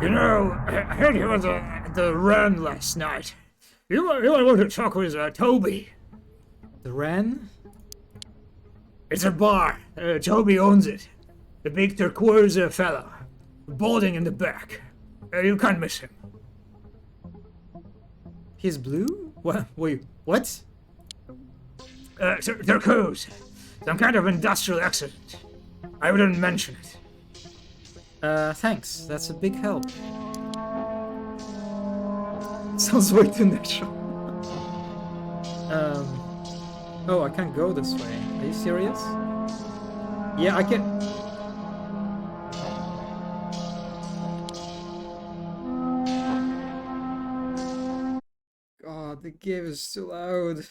You know, I heard you was at the run last night. You might want to talk with Toby. The Wren? It's a bar. Toby owns it. The big turquoise fellow. Balding in the back. You can't miss him. He's blue? What? Wait, what? Turquoise. Some kind of industrial accident. I wouldn't mention it. Thanks. That's a big help. Sounds way too natural. Oh, I can't go this way. Are you serious? Yeah, I can... God, the game is too loud.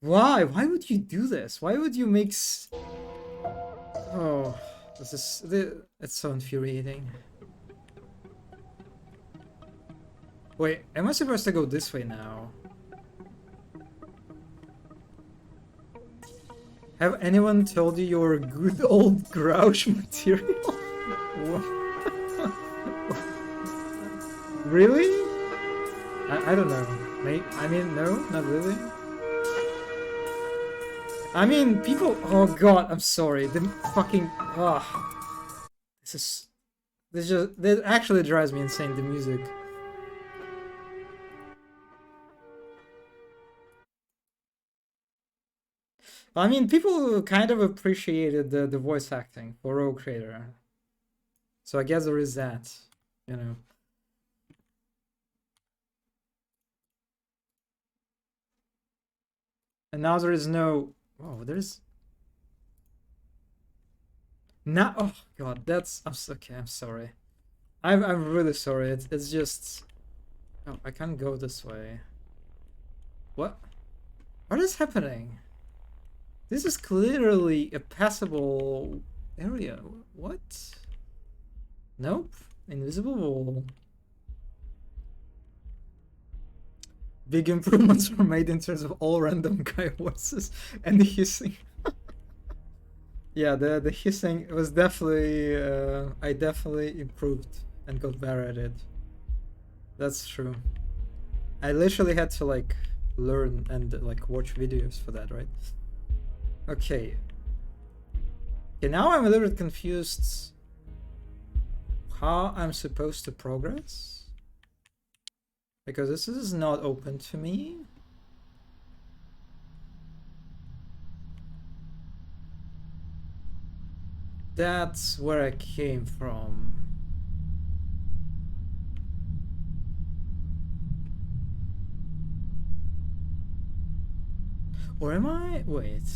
Why? Why would you do this? Why would you make... Oh, it's so infuriating. Wait, am I supposed to go this way now? Have anyone told you you're good old grouch material? Really? I don't know. I mean, no, not really. I mean, people... Oh god, I'm sorry. The fucking... This actually drives me insane, the music. I mean, people kind of appreciated the voice acting for Rogue Trader. So I guess there is that, you know. And now there is no... Oh, there's... Now... Oh, God, that's... Okay, I'm sorry. I'm really sorry. It's just... Oh, I can't go this way. What? What is happening? This is clearly a passable area. What? Nope. Invisible wall. Big improvements were made in terms of all random guy voices and the hissing. Yeah, the hissing was definitely... I definitely improved and got better at it. That's true. I literally had to like learn and like watch videos for that, right? Okay. Okay, now I'm a little bit confused how I'm supposed to progress. Because this is not open to me. That's where I came from. Or am I? Wait.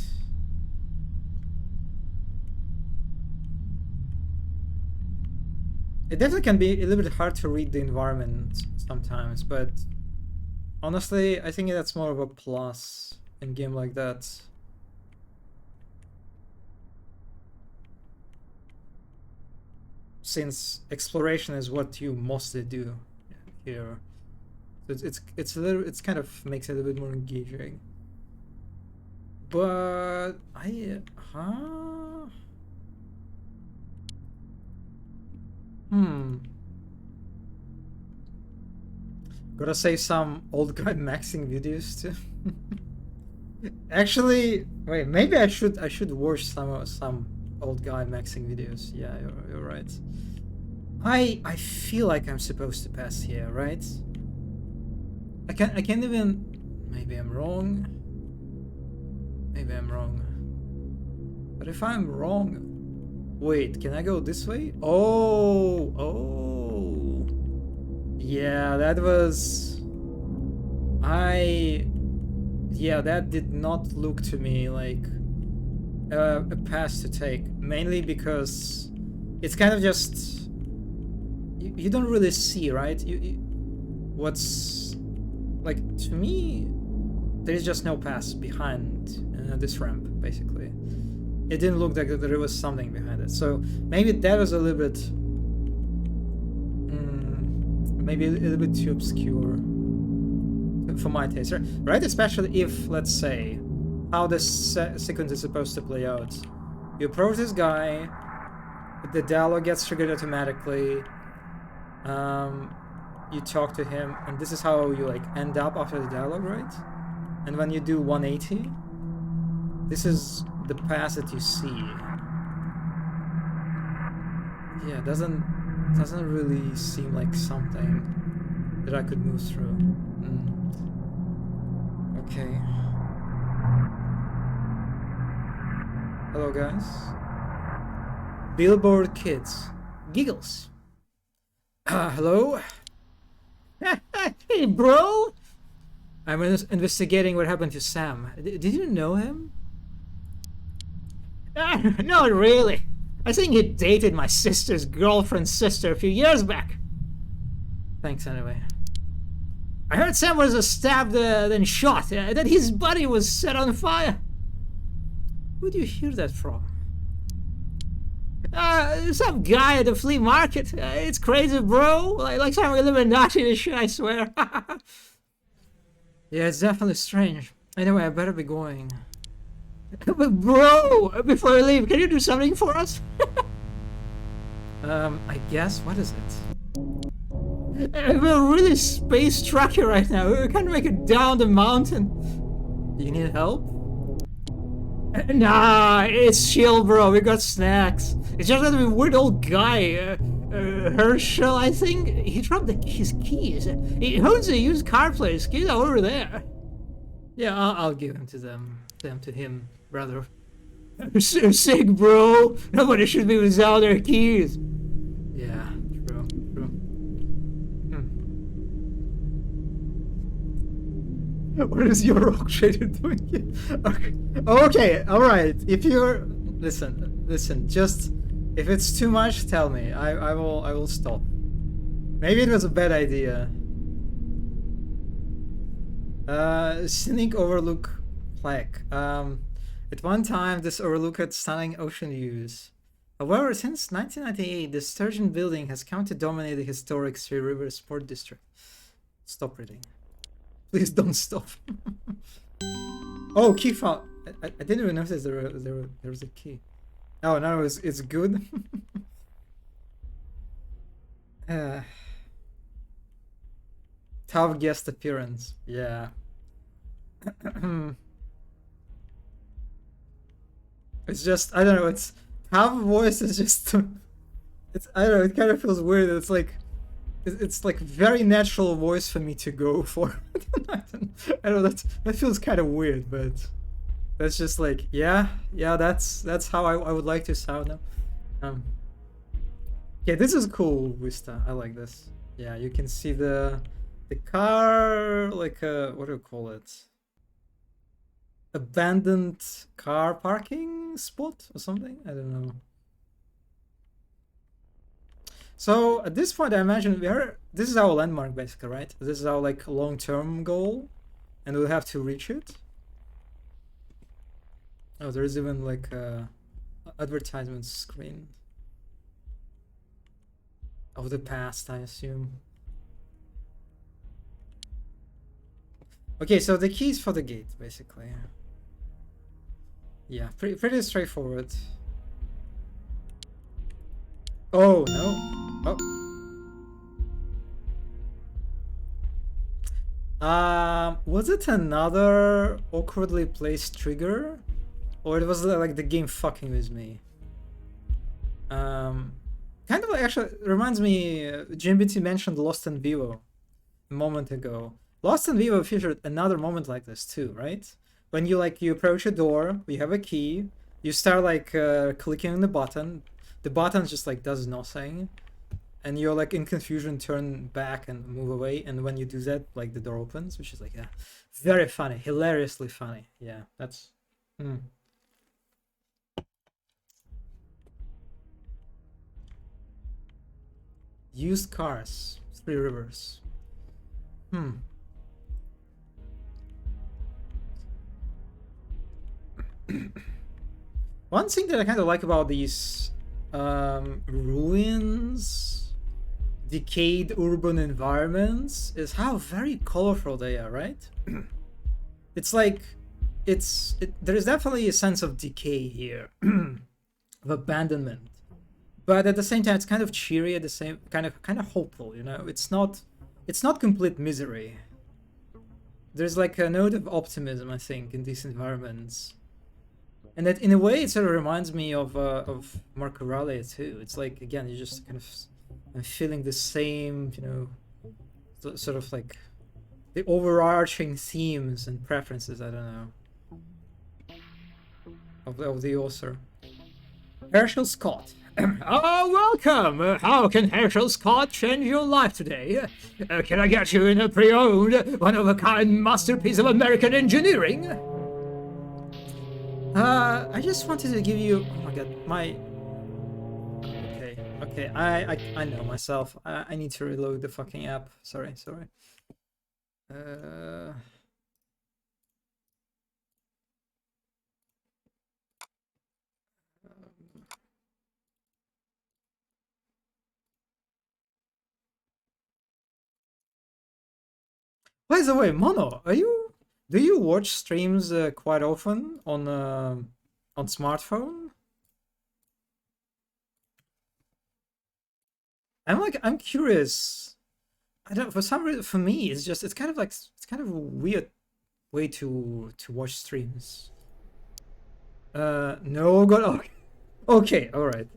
It definitely can be a little bit hard to read the environment sometimes, but honestly, I think that's more of a plus in a game like that. since exploration is what you mostly do here. So it's a little, it's kind of makes it a bit more engaging. But gotta save some old guy maxing videos too. Actually, wait, maybe I should watch some old guy maxing videos. Yeah, you're right. I feel like I'm supposed to pass here, right? I can't even. Maybe I'm wrong. Maybe I'm wrong. But if I'm wrong, wait, can I go this way? Oh, yeah, that was. Yeah, that did not look to me like a pass to take. Mainly because it's kind of just you don't really see, right? What's like to me. There is just no pass behind this ramp, basically. It didn't look like there was something behind it. So maybe that was a little bit... maybe a little bit too obscure for my taste, right? Especially if, let's say, how this sequence is supposed to play out. You approach this guy, the dialogue gets triggered automatically, you talk to him, and this is how you like end up after the dialogue, right? And when you do 180, this is the pass that you see. Yeah, doesn't really seem like something that I could move through. Okay. Hello, guys. Billboard Kids. Giggles. Hello? Hey, bro! I'm investigating what happened to Sam. Did you know him? Not really. I think he dated my sister's girlfriend's sister a few years back. Thanks anyway. I heard Sam was stabbed then shot, that his body was set on fire. Who do you hear that from? Some guy at the flea market. It's crazy, bro. Like some Illuminati shit, I swear. Yeah, it's definitely strange. Anyway, I better be going. But bro, before you leave, can you do something for us? I guess, what is it? We're really space trucky right now. We can't make it down the mountain. You need help? Nah, it's chill, bro. We got snacks. It's just that a weird old guy, Herschel, I think. He dropped his keys. He owns a used car place. Keys are over there. Yeah, I'll give him to them. Them to him, brother. Sick, bro. Nobody should be without their keys. Yeah, true. What is your rock shader doing here? Okay, alright. If you're... Listen, just... If it's too much, tell me. I will stop. Maybe it was a bad idea. Scenic overlook plaque. At one time, this overlook had stunning ocean views. However, since 1998, the Sturgeon building has come to dominate the historic Three Rivers Sport District. Stop reading. Please don't stop. Oh, key found. I didn't even notice there was a key. Oh, no, it's good. Tough guest appearance. Yeah. It's just, I don't know, it's half voice is just it's, I don't know, it kind of feels weird. It's like very natural voice for me to go for. I don't know, that feels kind of weird, but that's just like, yeah, that's how I would like to sound now. Yeah, this is cool, Vista. I like this. Yeah, you can see the car, like what do you call it? Abandoned car parking spot or something? I don't know. So at this point, I imagine this is our landmark basically, right? This is our like long-term goal, and we'll have to reach it. Oh, there is even like a advertisement screen. of the past, I assume. Okay, so the keys for the gate, basically. Yeah, pretty straightforward. Oh, no. Was it another awkwardly placed trigger? Or it was like the game fucking with me? Kind of actually reminds me, GMBT mentioned Lost in Vivo a moment ago. Lost in Vivo featured another moment like this too, right? When you approach a door, you have a key, you start like clicking on the button just like does nothing, and you're like in confusion, turn back and move away, and when you do that, like the door opens, which is like very funny, hilariously funny. Yeah, that's. Used cars, Three Rivers. One thing that I kind of like about these ruins, decayed urban environments is how very colorful they are, right? It's like there is definitely a sense of decay here, of abandonment, but at the same time it's kind of cheery, at the same kind of hopeful. You know, it's not complete misery. There's like a note of optimism, I think, in these environments. And that in a way it sort of reminds me of Marco Aurelio too. It's like again you just kind of I'm feeling the same, sort of like the overarching themes and preferences. I don't know of the author. Herschel Scott. Oh, welcome! How can Herschel Scott change your life today? Can I get you in a pre-owned, one-of-a-kind masterpiece of American engineering? I just wanted to give you. Oh my god, my. Okay. I know myself. I need to reload the fucking app. Sorry. Uh. By the way, Mono, do you watch streams quite often on smartphone? I'm curious. I don't for some reason for me it's kind of like it's kind of a weird way to watch streams. No, God, okay, all right.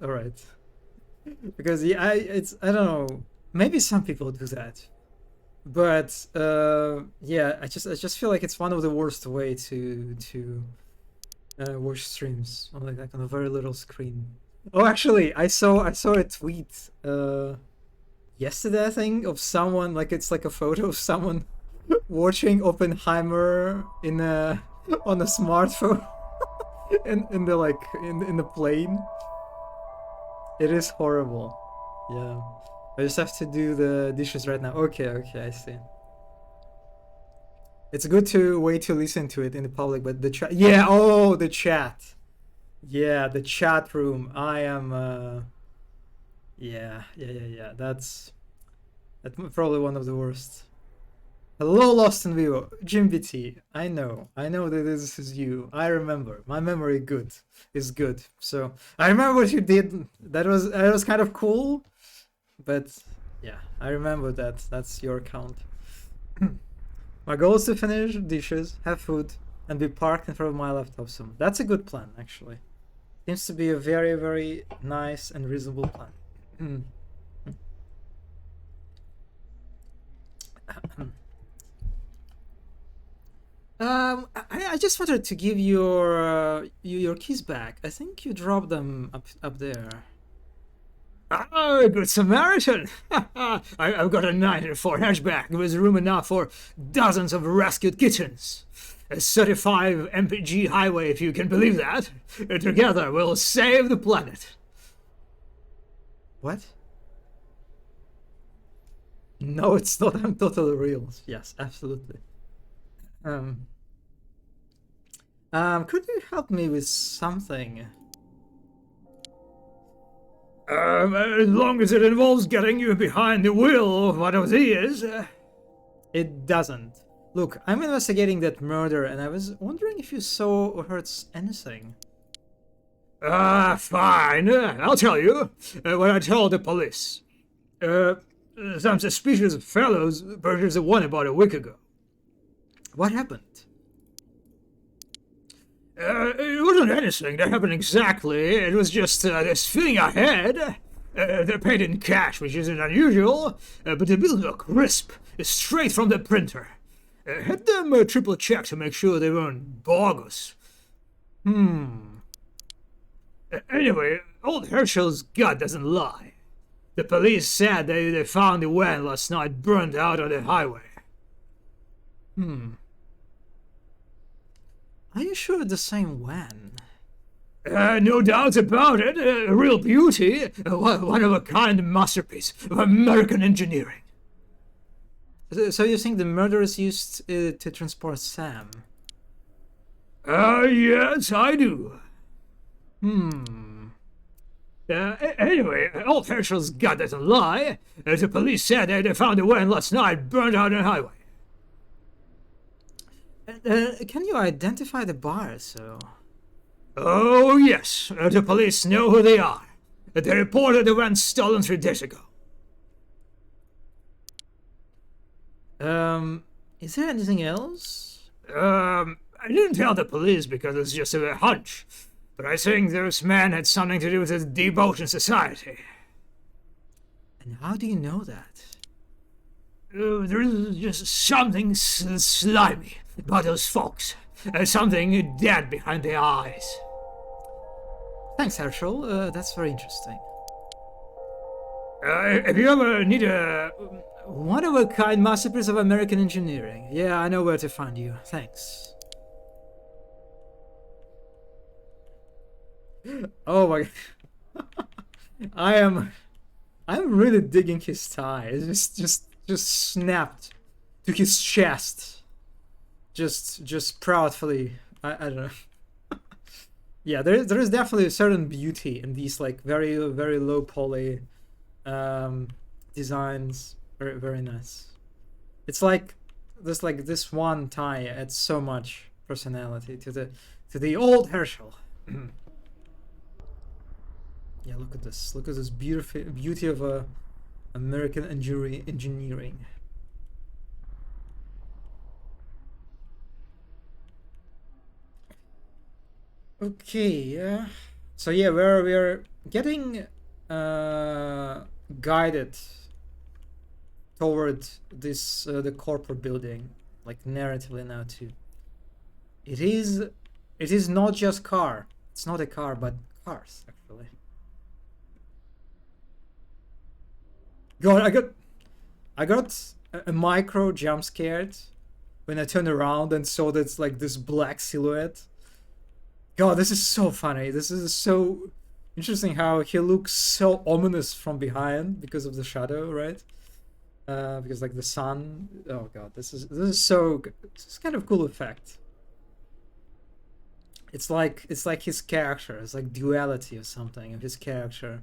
Because yeah, I don't know. Maybe some people do that, but yeah, I just feel like it's one of the worst way to watch streams on like on a very little screen. Oh, actually, I saw a tweet yesterday, I think, of someone like it's like a photo of someone watching Oppenheimer in a on a smartphone in the like in the plane. It is horrible. Yeah. I just have to do the dishes right now. Okay, I see. It's good to wait to listen to it in the public, but the chat. Yeah, oh, the chat. Yeah, the chat room. I am. Yeah. That's probably one of the worst. Hello, Lost in Vivo, Jim BT. I know that this is you. I remember. My memory is good. So I remember what you did. That was kind of cool, but yeah, I remember that. That's your account. My goal is to finish dishes, have food, and be parked in front of my laptop soon. That's a good plan, actually. Seems to be a very, very nice and reasonable plan. I just wanted to give your keys back. I think you dropped them up there. Oh, good Samaritan! I've got a 904 hatchback with room enough for dozens of rescued kittens. A 35 MPG highway, if you can believe that. Together, we'll save the planet. What? No, it's not. I'm totally real. Yes, absolutely. Um, could you help me with something? As long as it involves getting you behind the wheel of one of these. It doesn't. Look, I'm investigating that murder, and I was wondering if you saw or heard anything. Fine. I'll tell you. When I told the police. Some suspicious fellows purchased one about a week ago. What happened? It wasn't anything that happened exactly. It was just this thing I had. They paid in cash, which isn't unusual, but the bills were crisp, straight from the printer. Had them triple check to make sure they weren't bogus. Anyway, old Herschel's gut doesn't lie. The police said they found the van last night burned out on the highway. Are you sure the same van? No doubt about it. A real beauty. One of a kind masterpiece of American engineering. So you think the murderers used to transport Sam? Yes, I do. Anyway, old Herschel's gut doesn't lie. The police said they found the van last night burned out on the highway. Can you identify the buyers, so? Oh, yes. The police know who they are. They reported the van stolen 3 days ago. Is there anything else? I didn't tell the police because it's just a hunch. But I think this man had something to do with the Devotion Society. And how do you know that? There's just something slimy about those folks. Something dead behind their eyes. Thanks, Herschel. That's very interesting. If you ever need a... One-of-a-kind masterpiece of American engineering. Yeah, I know where to find you. Thanks. Oh my... I'm really digging his tie. It's just snapped to his chest. Just proudly. I don't know. Yeah, there is definitely a certain beauty in these like very low poly designs. Very very nice. It's like this one tie adds so much personality to the old Herschel. Yeah, look at this. Look at this beauty of American engineering. Okay, so yeah, we're getting guided toward this the corporate building, like narratively now too. It is not just car. It's not a car, but cars actually. God, I got a micro jump scared when I turned around and saw that's like this black silhouette. God, this is so funny. This is so interesting how he looks so ominous from behind because of the shadow, right? Because like the sun. Oh God, this is so good. This is kind of cool effect. It's like his character. It's like duality or something of his character.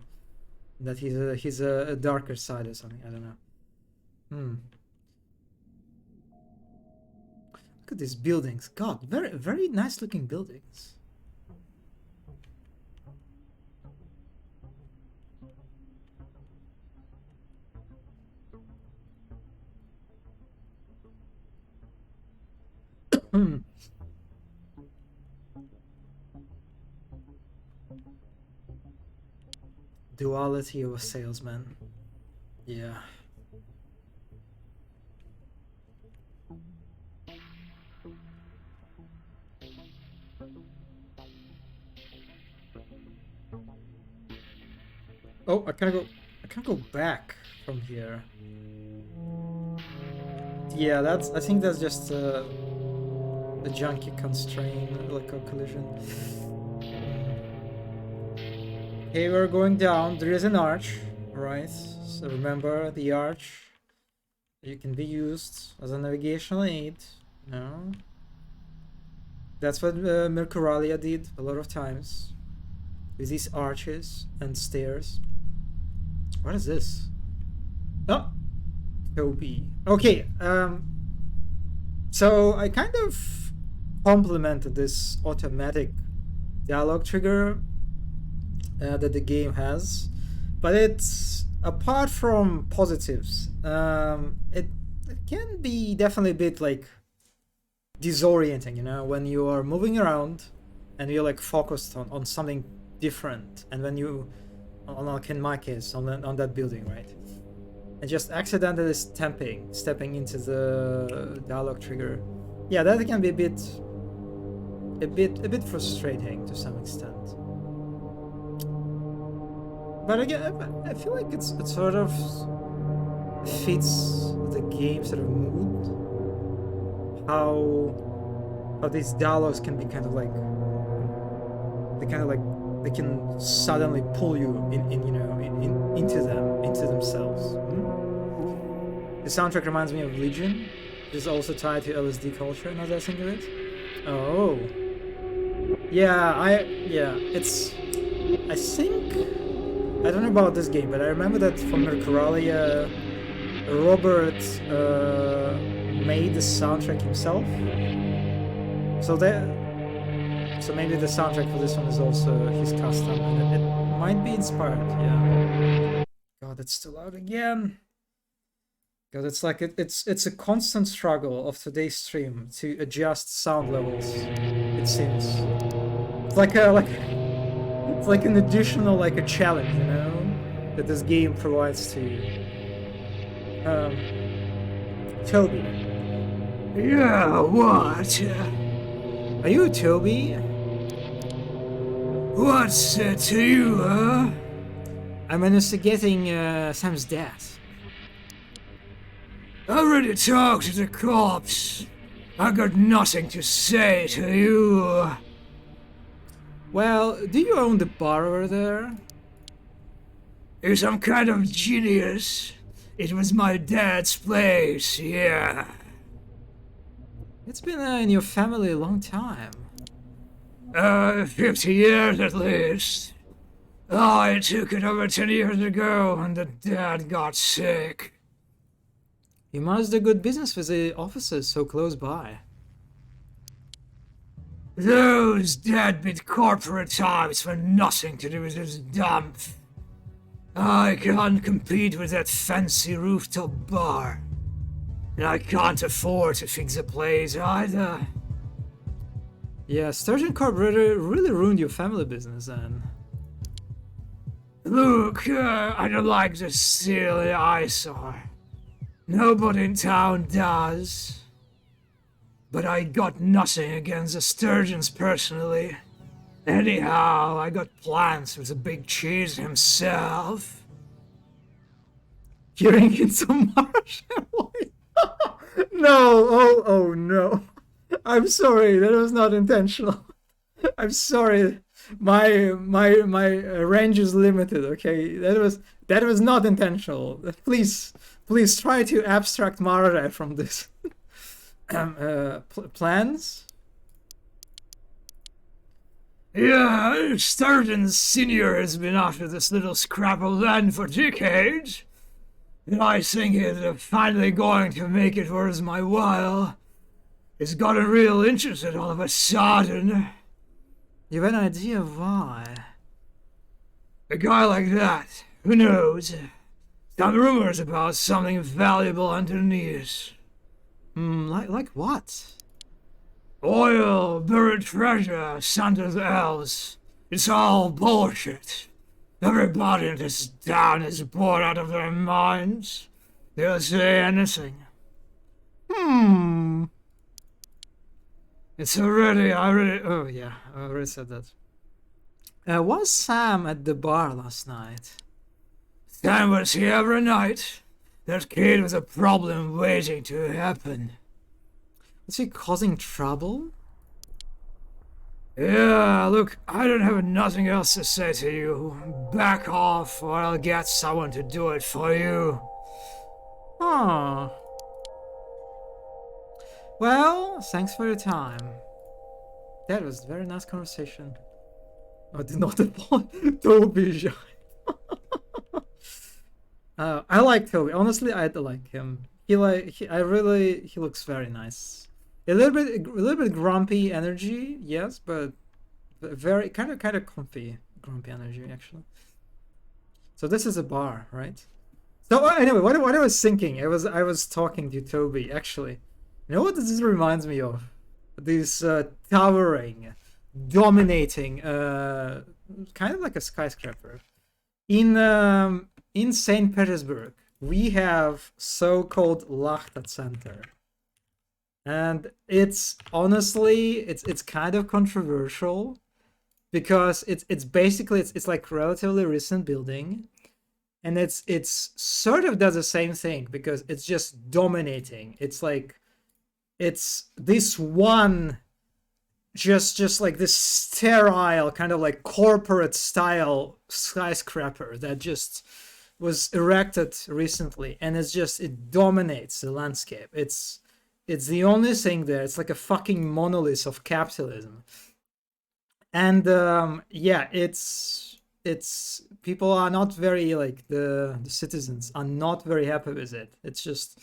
That he's a darker side or something. I don't know. Look at these buildings. God, very very nice looking buildings. Duality of a salesman. Yeah. Oh, I can't go back from here. Yeah, I think that's just a junkie constraint, like a collision. Okay, we're going down. There is an arch, right? So remember the arch. It can be used as a navigational aid. No. That's what Mercuralia did a lot of times. With these arches and stairs. What is this? Oh, Toby. Okay. So I kind of complimented this automatic dialogue trigger that the game has, but it's apart from positives, it can be definitely a bit like disorienting, you know, when you are moving around and you're like focused on something different, and when you, like in my case, on that building, right, and just accidentally stepping into the dialogue trigger, yeah, that can be a bit frustrating to some extent. But again, I feel like it sort of fits the game sort of mood. How these dialogues can be kind of like they can suddenly pull you into themselves. The soundtrack reminds me of Legion. It is also tied to LSD culture. Now that I think of it. Oh, yeah. It's. I think I don't know about this game, but I remember that from Mercuralia, Robert made the soundtrack himself. So maybe the soundtrack for this one is also his custom, and it might be inspired. Yeah. God, it's too loud again. God, it's like it's a constant struggle of today's stream to adjust sound levels. It seems it's like an additional like a challenge, you know, that this game provides to you. Toby. Yeah, what? Are you Toby? What's to you, huh? I'm investigating Sam's death. I already talked to the cops. I got nothing to say to you. Well, do you own the bar over there? You're some kind of genius. It was my dad's place, yeah. It's been in your family a long time. 50 years at least. I took it over 10 years ago when the dad got sick. You must do good business with the offices so close by. Those deadbeat corporate types want nothing to do with this dump. I can't compete with that fancy rooftop bar. And I can't afford to fix the place either. Yeah, Sturgeon Corp really ruined your family business then. Look, I don't like this silly eyesore. Nobody in town does. But I got nothing against the Sturgeons personally. Anyhow, I got plans with the big cheese himself. Hearing in some Martian voice. No, oh no. I'm sorry, that was not intentional. I'm sorry. My range is limited, okay? That was not intentional. Please try to abstract Mara from this. Plans? Yeah, Sturgeon Senior has been after this little scrap of land for decades. And I think he's finally going to make it worth my while. He's gotten real interested all of a sudden. You have an idea why? A guy like that, who knows? Some rumors about something valuable underneath. Like what? Oil, buried treasure, Santa's elves. It's all bullshit. Everybody in this town is bored out of their minds. They'll say anything. It's already, Oh yeah, I already said that. Was Sam at the bar last night? Sam was here every night. That kid was a problem waiting to happen. Was he causing trouble? Yeah, look, I don't have nothing else to say to you. Back off, or I'll get someone to do it for you. Huh. Well, thanks for your time. That was a very nice conversation. I did not apologize. Don't be shy. I like Toby. Honestly, I like him. He looks very nice. A little bit grumpy energy, yes, but very kind of comfy grumpy energy actually. So this is a bar, right? So anyway, what I was thinking, I was talking to Toby actually. You know what this reminds me of? This towering, dominating, kind of like a skyscraper in Saint Petersburg. We have so-called Lachta Center, and it's honestly it's kind of controversial because it's basically it's like relatively recent building, and it's sort of does the same thing because it's just dominating. It's like it's this one just like this sterile kind of like corporate style skyscraper that just was erected recently, and it dominates the landscape. It's the only thing there. It's like a fucking monolith of capitalism. And yeah, it's people are not very like the citizens are not very happy with it. It's just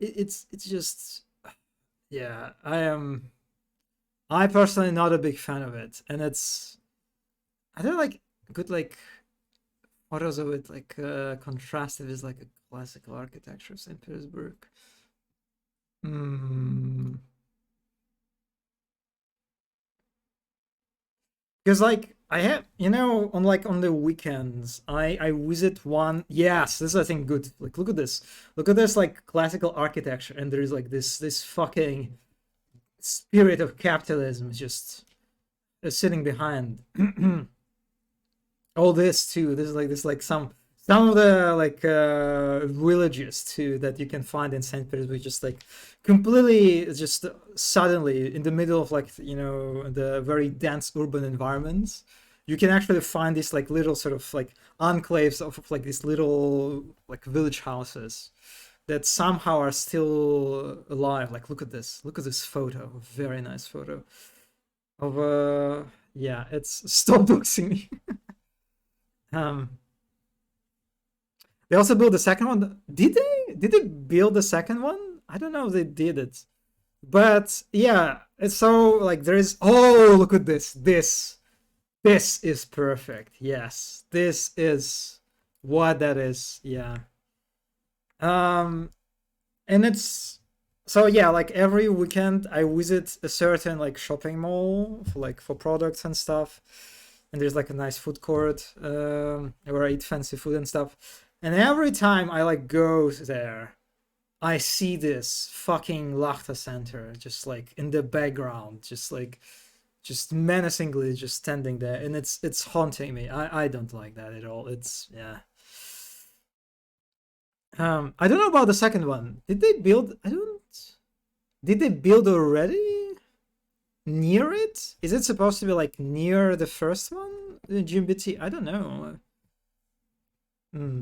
it's just yeah, I personally not a big fan of it, and I don't like good like photos of it like contrasted with like a classical architecture of St. Petersburg. Hmm. Because like I have, you know, on like on the weekends, I visit one. Yes, this is I think good. Like look at this like classical architecture, and there's like this fucking spirit of capitalism just sitting behind all this too. This like some of the like villages too that you can find in Saint Petersburg, just like completely just suddenly in the middle of like you know the very dense urban environments. You can actually find these like little sort of like enclaves of like these little like village houses that somehow are still alive. Like look at this photo, very nice photo of yeah, it's stop doxing me. um they also built the second one. Did they build the second one? I don't know if they did it. But yeah, it's so like there is oh look at this is perfect. Yes. This is what that is. Yeah. Um and it's so yeah, like every weekend I visit a certain like shopping mall for like for products and stuff, and there's like a nice food court where I eat fancy food and stuff, and every time I like go there I see this fucking Lachta Center just like in the background, just like just menacingly just standing there, and it's haunting me. I don't like that at all. It's yeah. I don't know about the second one. Did they build? I don't. Did they build already near it? Is it supposed to be like near the first one, the GMBT? I don't know. Hmm.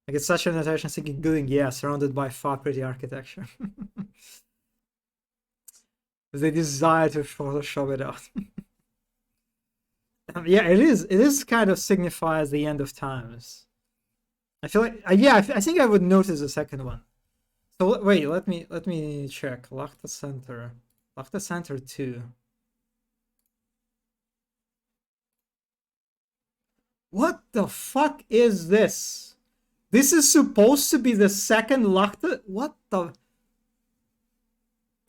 Like it's such an attention seeking building, yeah, surrounded by far pretty architecture. They desire to Photoshop it out. Yeah, it is. It is kind of signifies the end of times. I feel like, yeah, I think I would notice the second one. So wait, let me check. Lock the center 2. What the fuck is this? This is supposed to be the second Lachta. What the?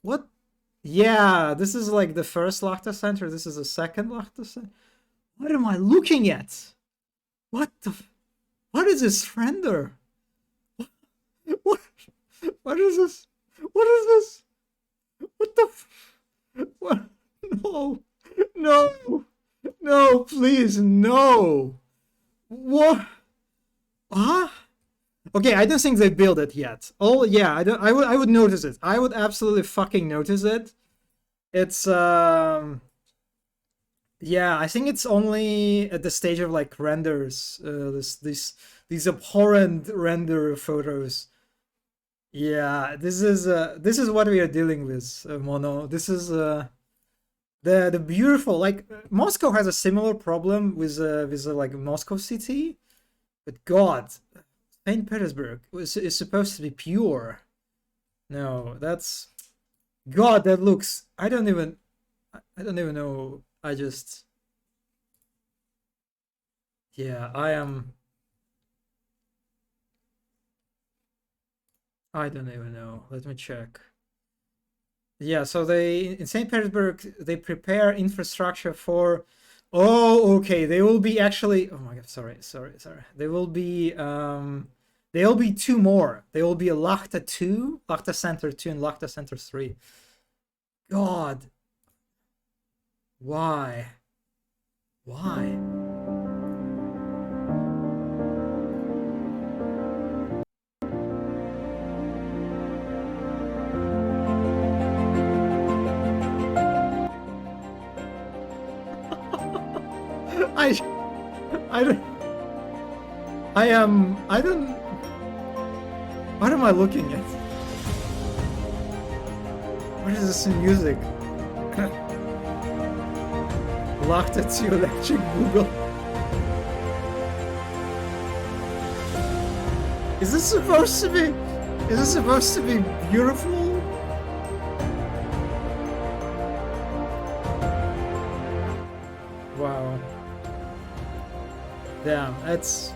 What? Yeah, this is like the first Lachta Center. This is the second Lachta Center. What am I looking at? What the? What is this render? What? What is this? What is this? What the? What? No, no, no! Please, no! What? Huh? Okay, I don't think they built it yet. Oh yeah, I would notice it. I would absolutely fucking notice it. It's yeah, I think it's only at the stage of like renders. These abhorrent render photos. Yeah, this is what we are dealing with, Mono. This is The beautiful, like Moscow has a similar problem with like Moscow city, but God, Saint Petersburg is supposed to be pure. No, that's God. That looks. I don't even know. I just. Yeah, I am. I don't even know. Let me check. Yeah, so they in St. Petersburg they prepare infrastructure for. Oh, okay. They will be actually. Oh my God. Sorry. There will be two more. There will be a Lachta 2, Lachta Center 2, and Lachta Center 3. God, why? Why? I I don't I am I don't what am I looking at? What is this in music? Locked at you electric Google. Is this supposed to be is this supposed to be beautiful? Wow. Damn, that's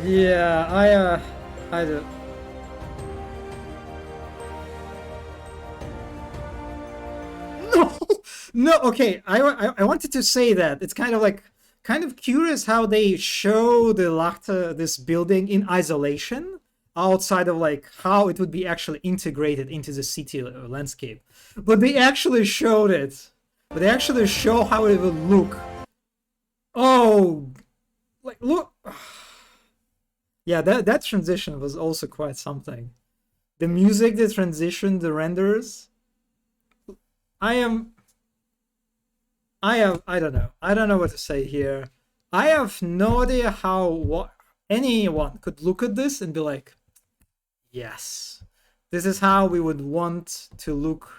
yeah, I don't no, no. Okay, I wanted to say that it's kind of like kind of curious how they show the Lachta this building in isolation outside of like how it would be actually integrated into the city landscape, but they actually showed it. But they actually show how it would look. Oh, like look. Yeah, that transition was also quite something. The music, the transition, the renders. I am I don't know. I don't know what to say here. I have no idea how what anyone could look at this and be like, yes, this is how we would want to look.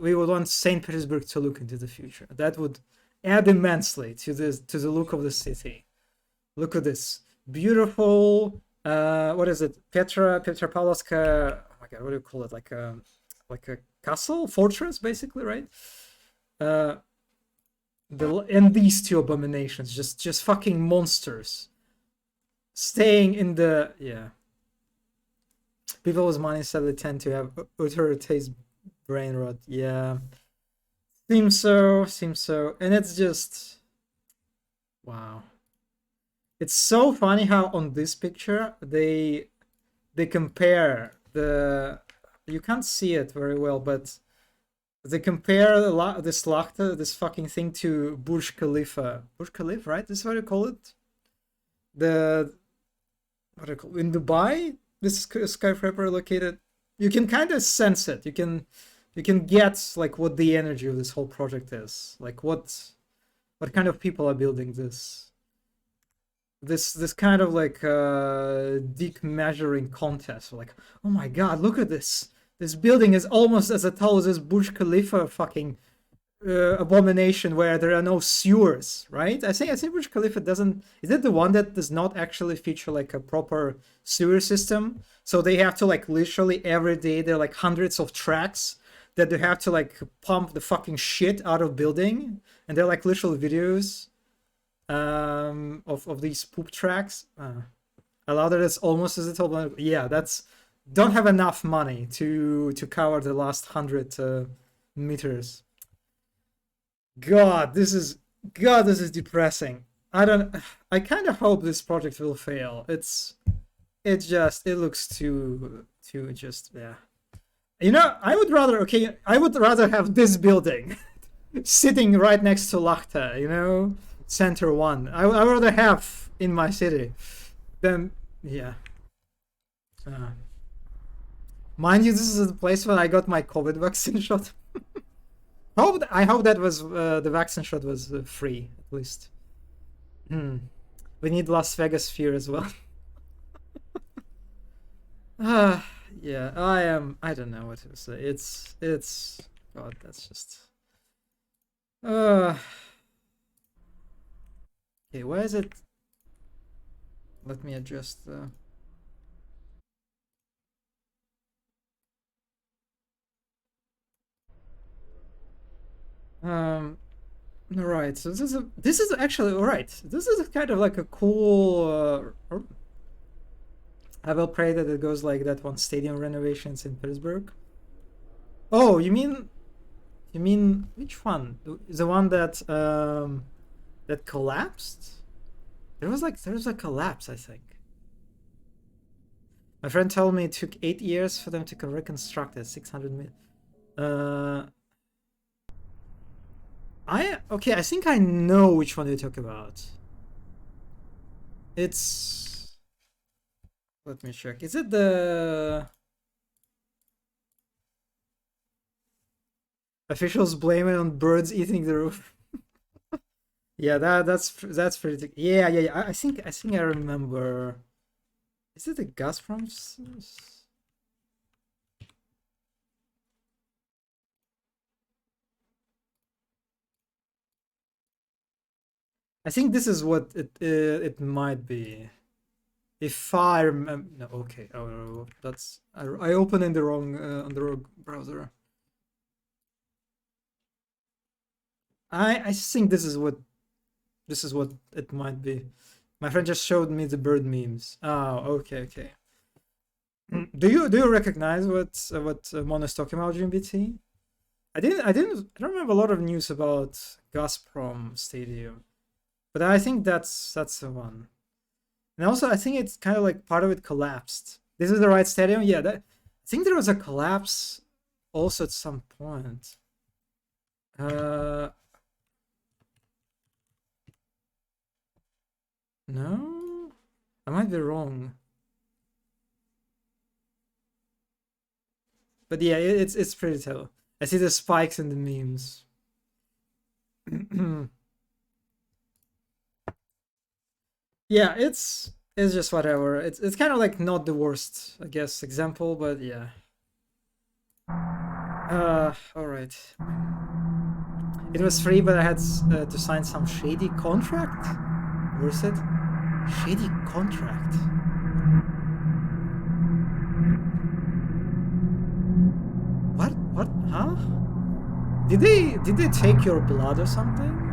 We would want Saint Petersburg to look into the future. That would add immensely to the look of the city. Look at this beautiful. What is it? Petropavlovska. Oh my God, what do you call it? Like a castle, fortress, basically, right? Uh, and these two abominations, just fucking monsters, staying in the yeah. People with money sadly tend to have utter taste brain rot. Yeah, seems so, and it's just wow. It's so funny how on this picture they compare the you can't see it very well, but they compare this Lachta, this fucking thing to Burj Khalifa. Burj Khalifa, right? This is what you call it. The what do you call it? In Dubai, this skyscraper located. You can kind of sense it. You can get like what the energy of this whole project is. Like what kind of people are building this kind of like dick measuring contest. Like, oh my God, look at this. This building is almost as tall as this Burj Khalifa fucking abomination where there are no sewers, right? I think Burj Khalifa doesn't. Is it the one that does not actually feature like a proper sewer system? So they have to like literally every day there are like hundreds of tracks that they have to like pump the fucking shit out of building, and they're like literal videos of these poop tracks. I love that it's almost as tall, but yeah, that's don't have enough money to cover the last 100 meters. God, this is depressing. I don't. I kind of hope this project will fail. It looks too just yeah. You know, I would rather have this building sitting right next to Lachta. You know, Center One. I would rather have in my city than yeah. Mind you, this is the place where I got my COVID vaccine shot. I hope that was the vaccine shot was free at least. We need Las Vegas Sphere as well. Uh, yeah, I don't know what to say. It's. God, that's just. Uh. Okay, why is it? Let me adjust the. Um. Right. So this is actually all right. This is kind of like a cool. I will pray that it goes like that one stadium renovations in Pittsburgh. Oh, you mean which one? The one that collapsed? There was a collapse, I think. My friend told me it took 8 years for them to reconstruct it. 600 million. Uh, okay. I think I know which one you talk about. It's. Let me check. Is it the officials blame it on birds eating the roof? Yeah, that's pretty. Yeah, yeah, yeah. I think I remember. Is it the Gazprom? I think this is what it might be. If I remember, no, okay. Oh, that's I opened in the wrong on the wrong browser. I think this is what it might be. My friend just showed me the bird memes. Oh, okay, okay. Do you recognize what Mon is talking about, GMBT? I don't remember a lot of news about Gazprom Stadium, but I think that's the one. And also, I think it's kind of like part of it collapsed. This is the right stadium. Yeah, I think there was a collapse also at some point. Uh, no, I might be wrong. But yeah, it's pretty tell. I see the spikes in the memes. Yeah, it's just whatever. It's kind of like not the worst, I guess, example, but yeah. All right. It was free, but I had to sign some shady contract. Where is it? Shady contract. What? What? Huh? Did they take your blood or something?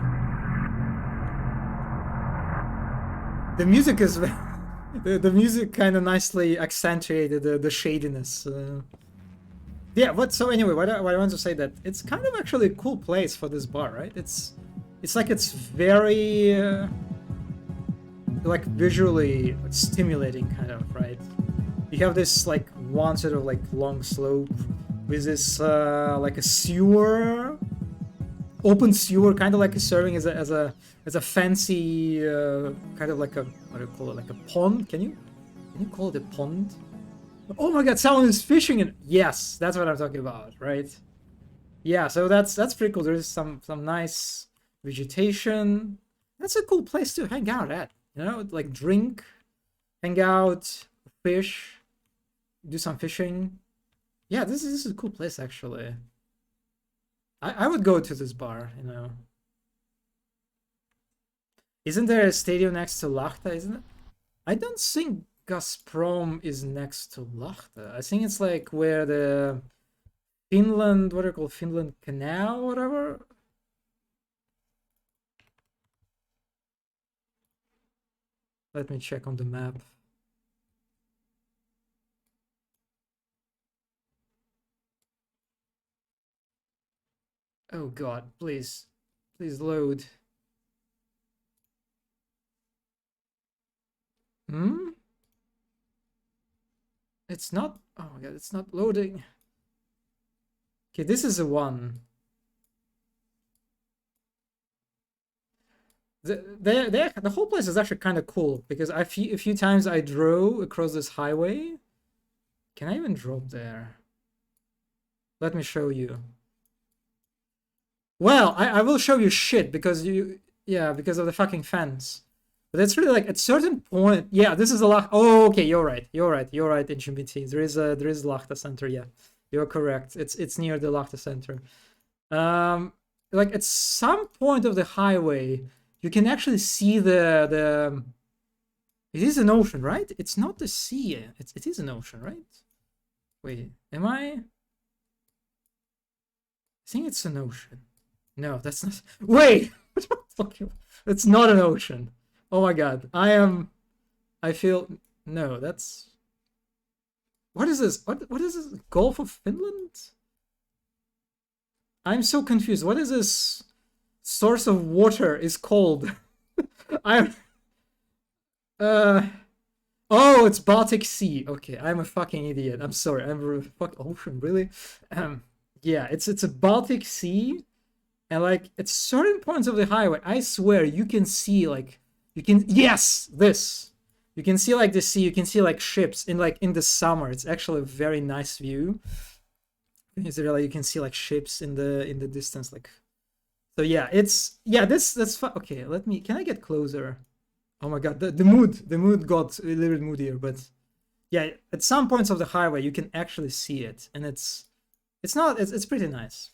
The music is the music kind of nicely accentuated the shadiness. Yeah. But so anyway, what I want to say that it's kind of actually a cool place for this bar, right? It's like it's very like visually stimulating, kind of, right? You have this like one sort of like long slope with this like a sewer, open sewer, kind of like serving as a fancy kind of like a, what do you call it, like a pond. Can you call it a pond? Oh my god, someone is fishing in. Yes, that's what I'm talking about, right? Yeah, so that's pretty cool. There's some nice vegetation. That's a cool place to hang out at. Like drink, hang out, fish, do some fishing. Yeah, this is a cool place actually. I would go to this bar. Isn't there a stadium next to Lachta, isn't it? I don't think Gazprom is next to Lachta. I think it's like where the Finland, what do you call Finland Canal, whatever. Let me check on the map. Oh god, please. Please load. Hmm? It's not. Oh my god, it's not loading. Okay, this is the one. The whole place is actually kind of cool because a few times I drove across this highway. Can I even drop there? Let me show you. Well, I will show you shit because you, yeah, because of the fucking fence. But it's really like at certain point. Yeah, this is a Lachta. Oh, okay, you're right. You're right. You're right. In GBT, there is Lachta Center. Yeah, you're correct. It's near the Lachta Center. Like at some point of the highway, you can actually see the. It is an ocean, right? It's not the sea. It is an ocean, right? Wait, am I think it's an ocean. No, that's not. Wait, it's not an ocean. Oh my god, I feel no. That's what is this? What is this? Gulf of Finland? I'm so confused. What is this source of water is called? I oh, it's Baltic Sea. Okay, I'm a fucking idiot. I'm sorry. I'm a fuck ocean, really? Yeah, it's a Baltic Sea, and like at certain points of the highway, I swear you can see like yes, this. You can see like the sea, you can see like ships in the summer. It's actually a very nice view. Is it really you can see like ships in the distance like so yeah, that's fun. Okay, can I get closer? Oh my god, the mood got a little bit moodier, but yeah, at some points of the highway you can actually see it, and it's pretty nice.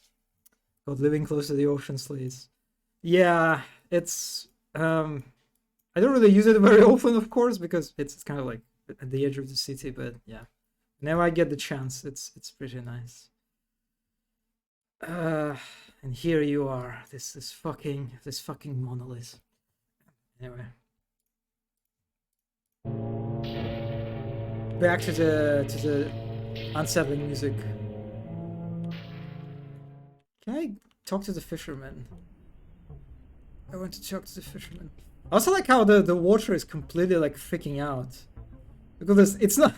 God, living close to the ocean slays. Yeah, it's I don't really use it very often, of course, because it's kind of like at the edge of the city, but yeah. Whenever I get the chance, it's pretty nice. And here you are, this fucking monolith. Anyway. Back to the unsettling music. Can I talk to the fisherman? I want to talk to the fisherman. I also like how the water is completely like freaking out. Because it's not.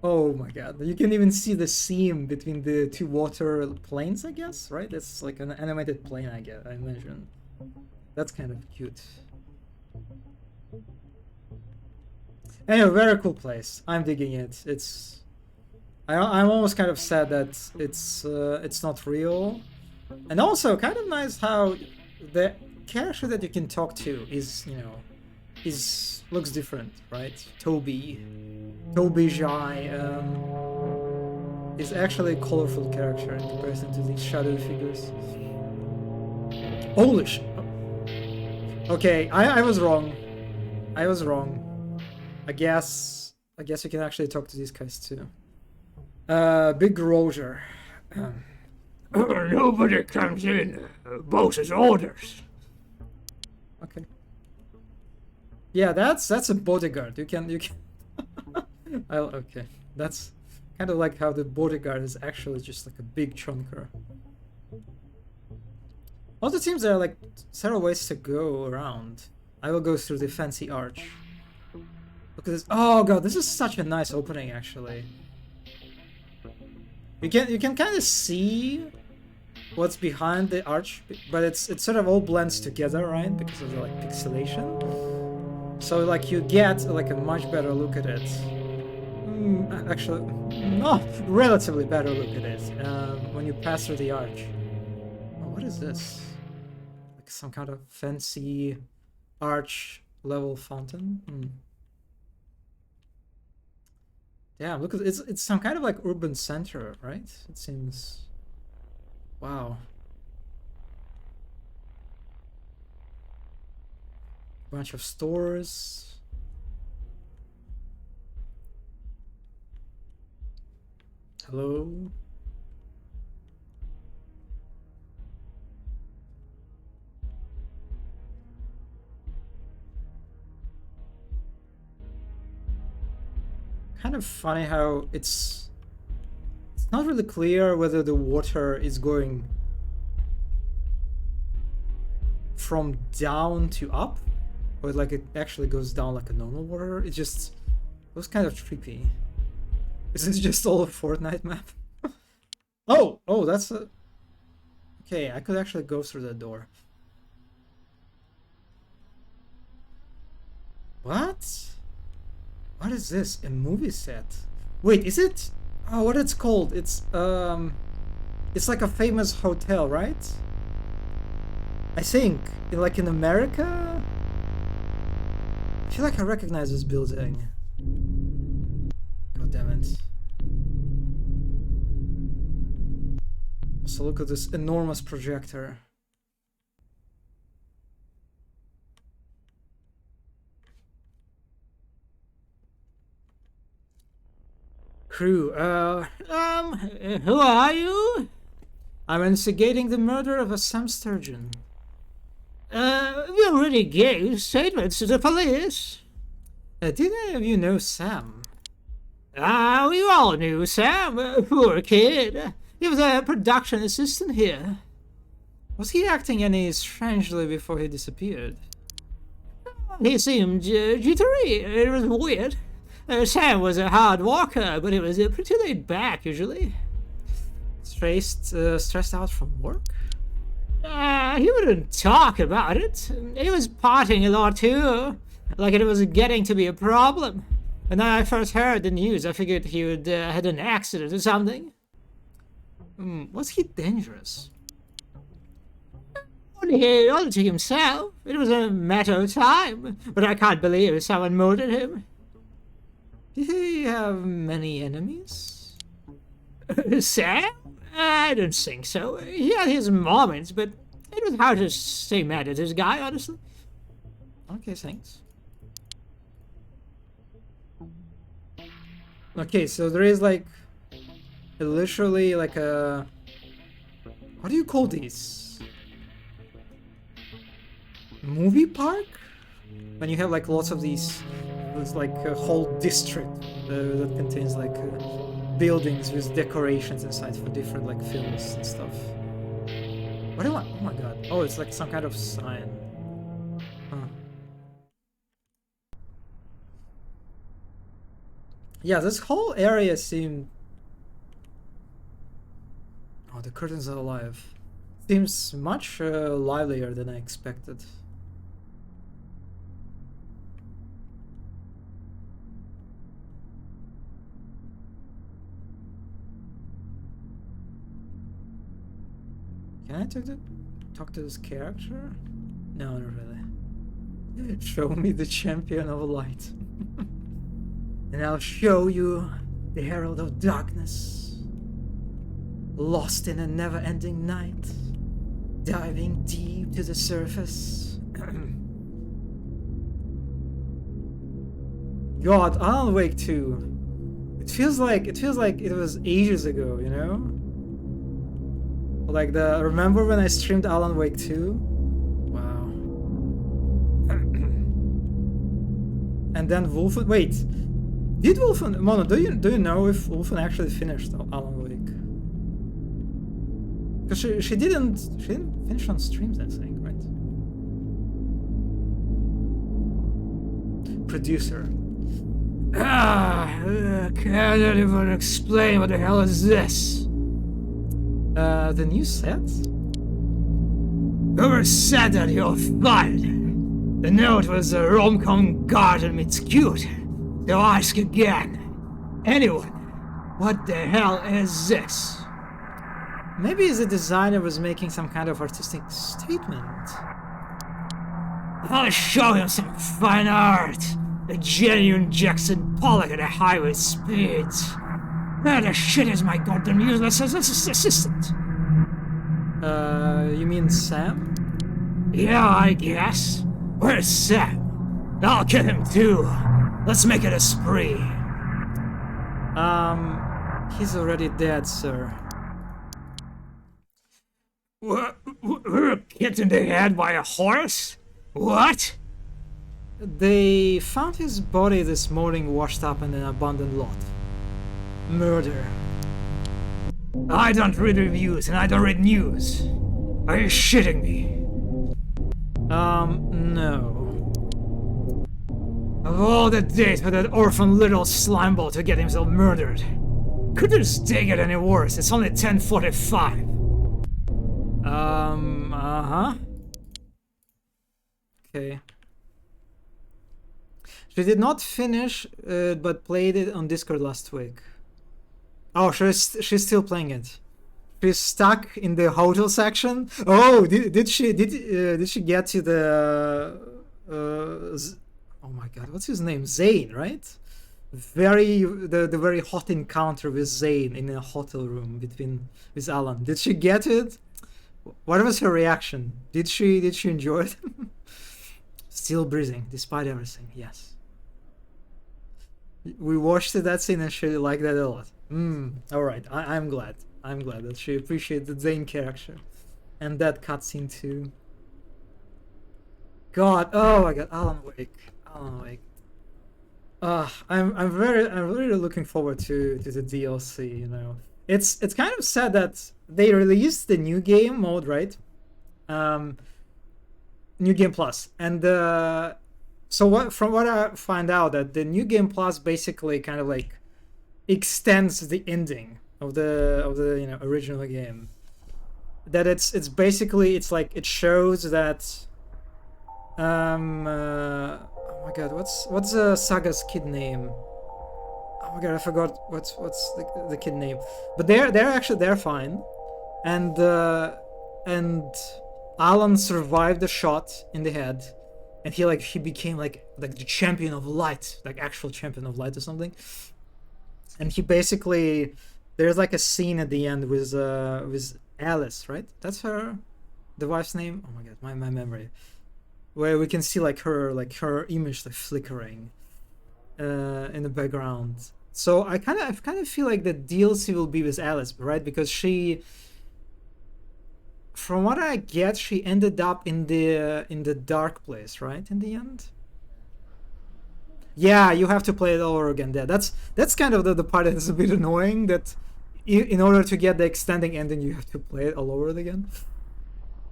Oh my god, you can even see the seam between the two water planes, I guess, right? That's like an animated plane, I imagine. That's kind of cute. Anyway, very cool place. I'm digging it. I'm almost kind of sad that it's not real. And also kind of nice how the character that you can talk to is, looks different, right? Toby Jai is actually a colorful character in comparison to these shadow figures. Holy shit. Okay, I was wrong. I guess you can actually talk to these guys too. Big Roger. Nobody comes in. Boss's orders. Okay. Yeah, that's a bodyguard. You can. Okay. That's kind of like how the bodyguard is actually just like a big chunker. Also, it seems there are like several ways to go around. I will go through the fancy arch. Look at this. Oh god, this is such a nice opening actually. You can kind of see what's behind the arch, but it sort of all blends together, right? Because of the like pixelation. So like you get like a much better look at it. Actually, no, relatively better look at it when you pass through the arch. Oh, what is this? Like some kind of fancy arch level fountain. Yeah, look at it's some kind of like urban center, right? It seems. Wow. Bunch of stores. Hello. Kind of funny how it's not really clear whether the water is going from down to up, or like it actually goes down like a normal water. It was kind of trippy. Is this just all a Fortnite map? oh, that's a... Okay, I could actually go through the door. What? What is this? A movie set? Wait, is it? Oh, what it's called? It's like a famous hotel, right? I think, like in America. feel like I recognize this building. God damn it. Also, look at this enormous projector. Crew, who are you? I'm investigating the murder of a Sam Sturgeon. We already gave statements to the police. Did any of you know Sam? We all knew Sam, poor kid. He was a production assistant here. Was he acting any strangely before he disappeared? He seemed jittery. It was weird. Sam was a hard worker, but he was pretty laid back usually. Stressed out from work? He wouldn't talk about it. He was partying a lot too, like it was getting to be a problem. When I first heard the news, I figured he would had an accident or something. Was he dangerous? Only to himself. It was a matter of time, but I can't believe someone murdered him. Did he have many enemies? Sam? I don't think so. He had his moments, but it was hard to stay mad at this guy, honestly. Okay, thanks. Okay, so there is like literally like a, what do you call these? Movie park? When you have like lots of these, there's like a whole district that contains like buildings with decorations inside for different like films and stuff. What do I? Oh my god! Oh, it's like some kind of sign. Huh. Yeah, this whole area seemed. Oh, the curtains are alive. Seems much livelier than I expected. Can I talk to this character? No, not really. Show me the champion of light. And I'll show you the herald of darkness. Lost in a never-ending night. Diving deep to the surface. God, Alan Wake 2. It feels like it was ages ago, you know? Like remember when I streamed Alan Wake 2? Wow. And then Wolfen. Wait, did Wolfen? Mono, do you know if Wolfen actually finished Alan Wake? Because she didn't finish on streams, I think, right? Producer. Can't even explain what the hell is this. The new set? Whoever said that, you're fired. The note was a rom-com garden meets cute. So ask again. Anyone, what the hell is this? Maybe the designer was making some kind of artistic statement. I'll show him some fine art. A genuine Jackson Pollock at a highway speed. Where the shit is my goddamn useless assistant? You mean Sam? Yeah, I guess. Where's Sam? I'll kill him too. Let's make it a spree. He's already dead, sir. We're kicked in the head by a horse? What? They found his body this morning washed up in an abandoned lot. Murder. I don't read reviews and I don't read news. Are you shitting me? No. Of all the days for that orphan little slimeball to get himself murdered. Couldn't this day get any worse? It's only 10:45. Uh-huh. Okay. She did not finish, but played it on Discord last week. Oh, she's still playing it. She's stuck in the hotel section. Oh, did she get to the Oh my god, what's his name? Zane, right? The very hot encounter with Zane in a hotel room between with Alan. Did she get it? What was her reaction? Did she enjoy it? Still breathing despite everything. Yes. We watched that scene and she liked that a lot. All right. I'm glad. I'm glad that she appreciated the Zane character and that cutscene too. God. Oh my God. Alan Wake. Alan Wake. I'm really looking forward to the DLC. You know, it's kind of sad that they released the new game mode, right? Um, New Game Plus, and so what from what I find out that the New Game Plus basically kind of like extends the ending of the original game. That it's basically it's like it shows that oh my god, what's Saga's kid name? Oh my god, I forgot what's the kid name. But they're fine, and and Alan survived the shot in the head, and he became like the champion of light, like actual champion of light or something. And he basically there's like a scene at the end with Alice, right? That's her, the wife's name. Oh my god, my memory. Where we can see like her image like flickering in the background. So I kind of feel like the DLC will be with Alice, right? Because she, from what I get, she ended up in the dark place, right? In the end. Yeah, you have to play it all over again. There, that's kind of the part that is a bit annoying. That in order to get the extending ending, you have to play it all over again.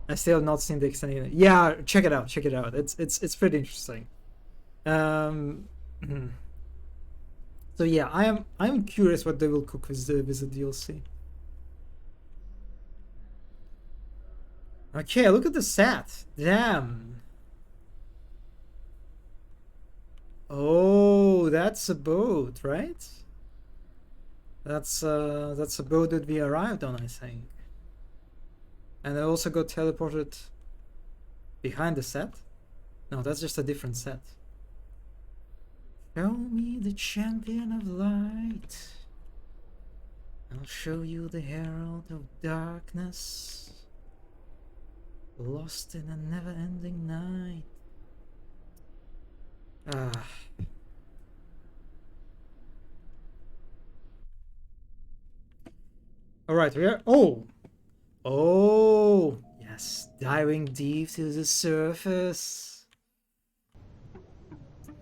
I still have not seen the extending ending. Yeah, check it out. Check it out. It's pretty interesting. Um, so yeah, I'm curious what they will cook with the DLC. Okay, look at the set. Damn. Oh, that's a boat, right? That's a boat that we arrived on, I think. And I also got teleported behind the set. No, that's just a different set. Show me the champion of light. I'll show you the herald of darkness. Lost in a never-ending night. Ah. Alright, we are... Oh! Oh! Yes, diving deep to the surface.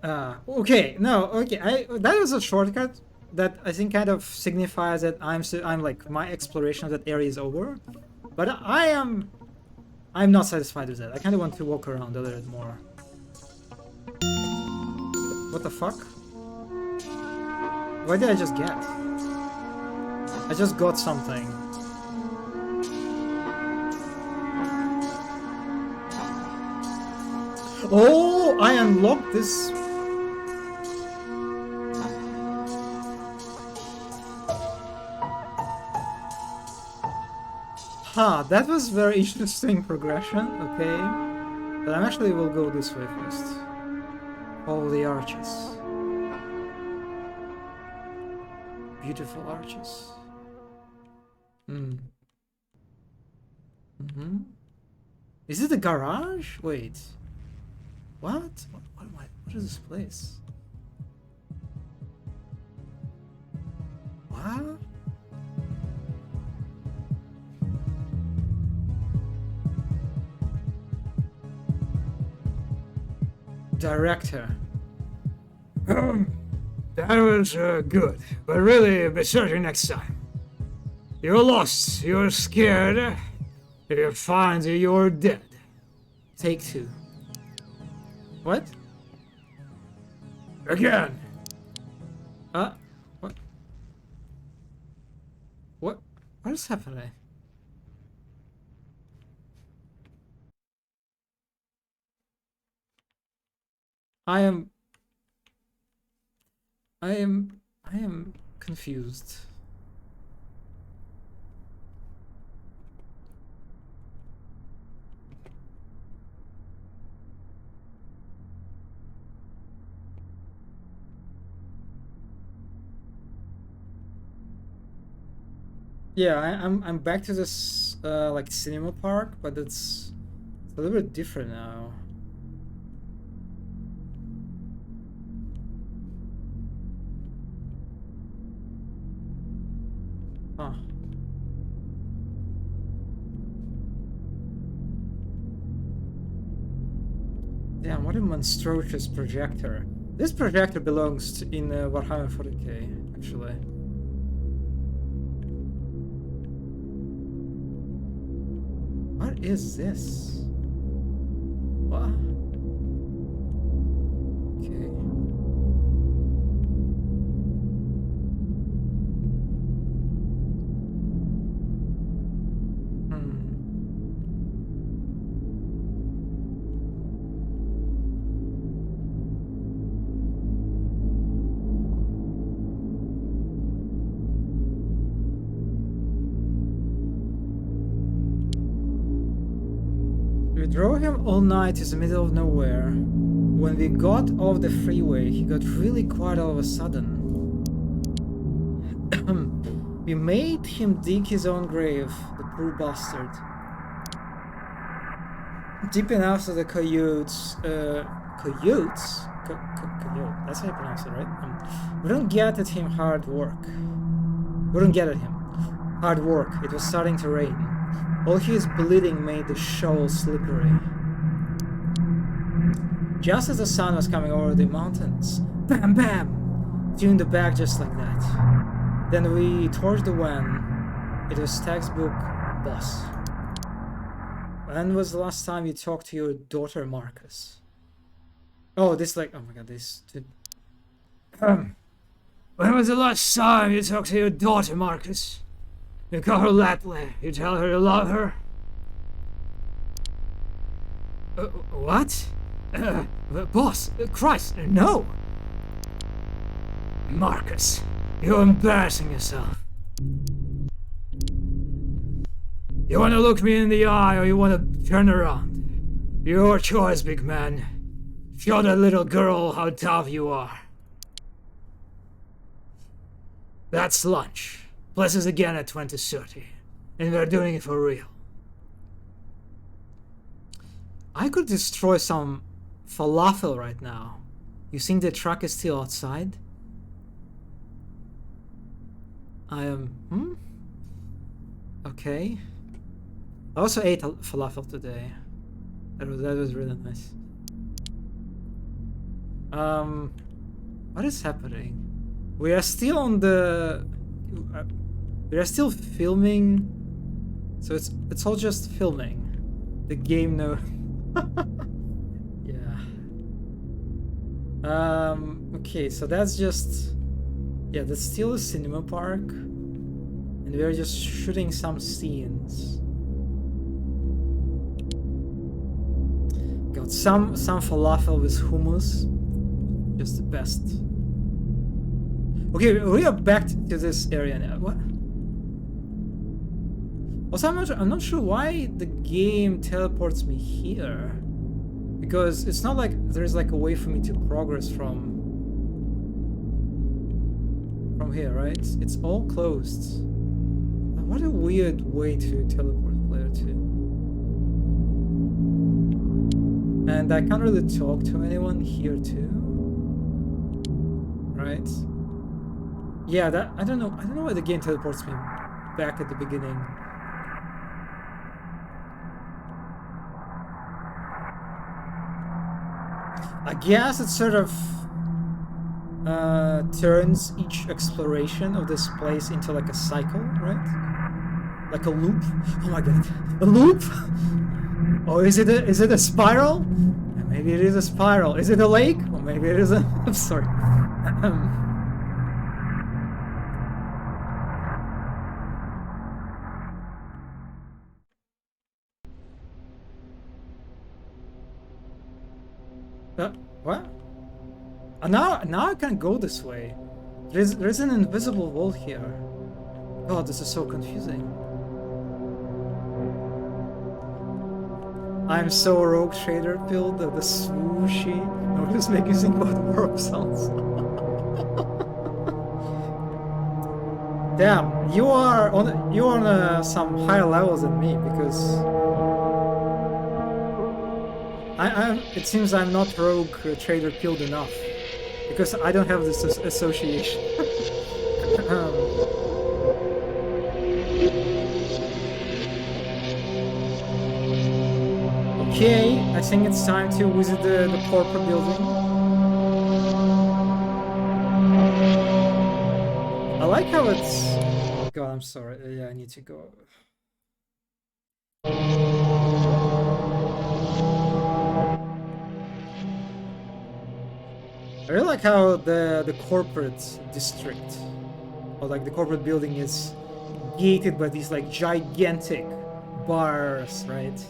Okay, no, okay, that was a shortcut that I think kind of signifies that I'm like, my exploration of that area is over. But I'm not satisfied with that. I kind of want to walk around a little bit more. What the fuck? What did I just get? I just got something. Oh, I unlocked this. Huh, that was very interesting progression, okay. But I actually will go this way first. Follow the arches. Beautiful arches. Is it a garage? Wait. What? What is this place? What? Director. That was good, but really be certain next time. You're lost, you're scared, you find you're dead. Take two. What? Again. What? What? What is happening? I am... I am confused. Yeah, I'm back to this like cinema park, but it's a little bit different now. Huh. Damn, what a monstrous projector. This projector belongs to, in Warhammer 40k, actually. What is this? What? Okay. Hmm. We drove him all night to the middle of nowhere. When we got off the freeway, he got really quiet all of a sudden. We made him dig his own grave, the poor bastard. Deep enough so the coyotes, coyotes? Coyote, that's how you pronounce it, right? Wouldn't get at him hard work. Wouldn't get at him. Hard work, it was starting to rain. All his bleeding made the shovel slippery. Just as the sun was coming over the mountains, bam bam! Tuned the back just like that. Then we torched the van. It was textbook boss. When was the last time you talked to your daughter, Marcus? Oh, this like, oh my god, this... When was the last time you talked to your daughter, Marcus? You call her Latley. You tell her you love her? What? Boss, Christ, no! Marcus, you're embarrassing yourself. You wanna look me in the eye or you wanna turn around? Your choice, big man. Show that little girl how tough you are. That's lunch. Plus us again at 20:30. And we're doing it for real. I could destroy some falafel right now. You think the truck is still outside? I am... Okay. I also ate falafel today. That was really nice. What is happening? We are still on the... we are still filming. So it's all just filming. The game no... Yeah. Okay, so that's just... Yeah, that's still a cinema park. And we're just shooting some scenes. Got some falafel with hummus. Just the best. Okay, we are back to this area now. What? Also, I'm not sure why the game teleports me here. Because it's not like there's like a way for me to progress from here, right? It's all closed. What a weird way to teleport the player to. And I can't really talk to anyone here too. Right? Yeah, that I don't know why the game teleports me back at the beginning. I guess it sort of turns each exploration of this place into like a cycle, right? Like a loop. Oh my god, a loop! Oh, is it a spiral? Maybe it is a spiral. Is it a lake? Or maybe it is a... I'm sorry. What? Now I can't go this way. There's an invisible wall here. God, this is so confusing. I'm so rogue shader filled that the swooshy. No, just make you think about warp sounds. Damn, you're on some higher levels than me because it seems I'm not rogue trader killed enough because I don't have this association. Okay, I think it's time to visit the corporate building. I like how it's. Oh God, I'm sorry. Yeah, I need to go. I really like how the corporate district or like the corporate building is gated by these like gigantic bars, right?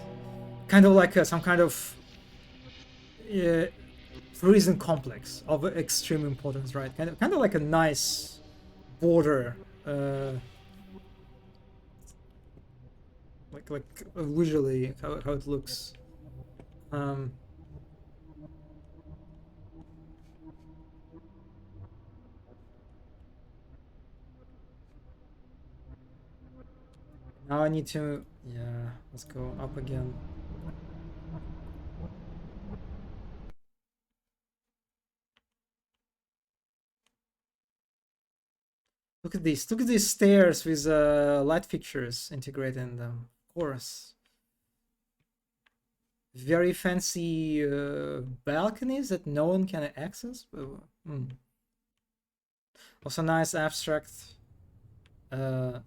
Kind of like some kind of uh, prison complex of extreme importance, right? Kind of like a nice border, like visually how it looks. Um, Now I need to, yeah, let's go up again. Look at these stairs with light fixtures integrated in them. Of course. Very fancy balconies that no one can access. Also nice abstract uh,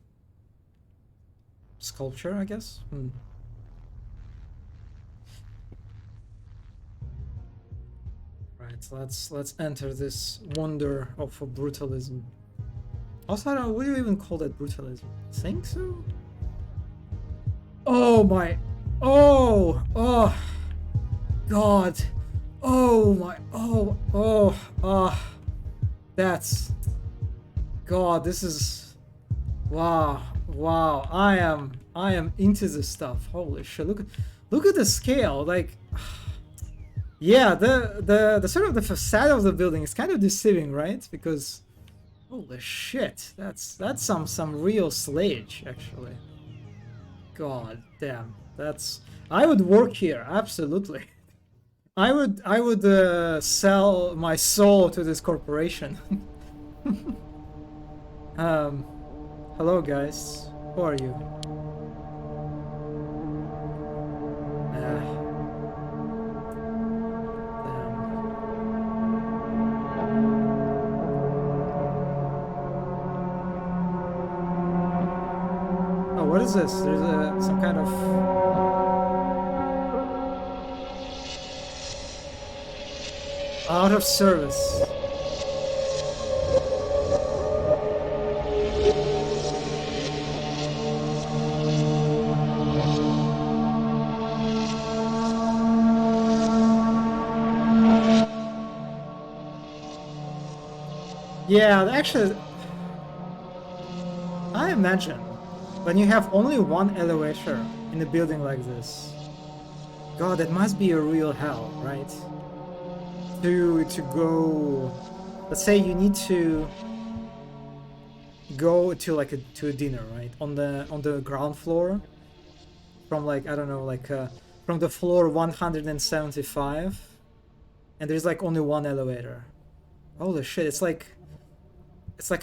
sculpture, I guess. Right, let's enter this wonder of brutalism. Also, I don't know, what do you even call that brutalism? I think so? Oh my, oh, God. Oh my, that's, God, this is, wow, I am into this stuff. Holy shit, look at the scale, like, yeah, the sort of the facade of the building is kind of deceiving, right? Because, holy shit, that's some real slayage, actually. God damn, I would work here, absolutely. I would sell my soul to this corporation. um, hello guys, who are you? Oh, what is this? There's some kind of out of service. Yeah, actually, I imagine when you have only one elevator in a building like this, God, it must be a real hell, right? To go, let's say you need to go to like to a dinner, right? On the ground floor, from like I don't know, like from the floor 175, and there's like only one elevator. Holy shit! It's like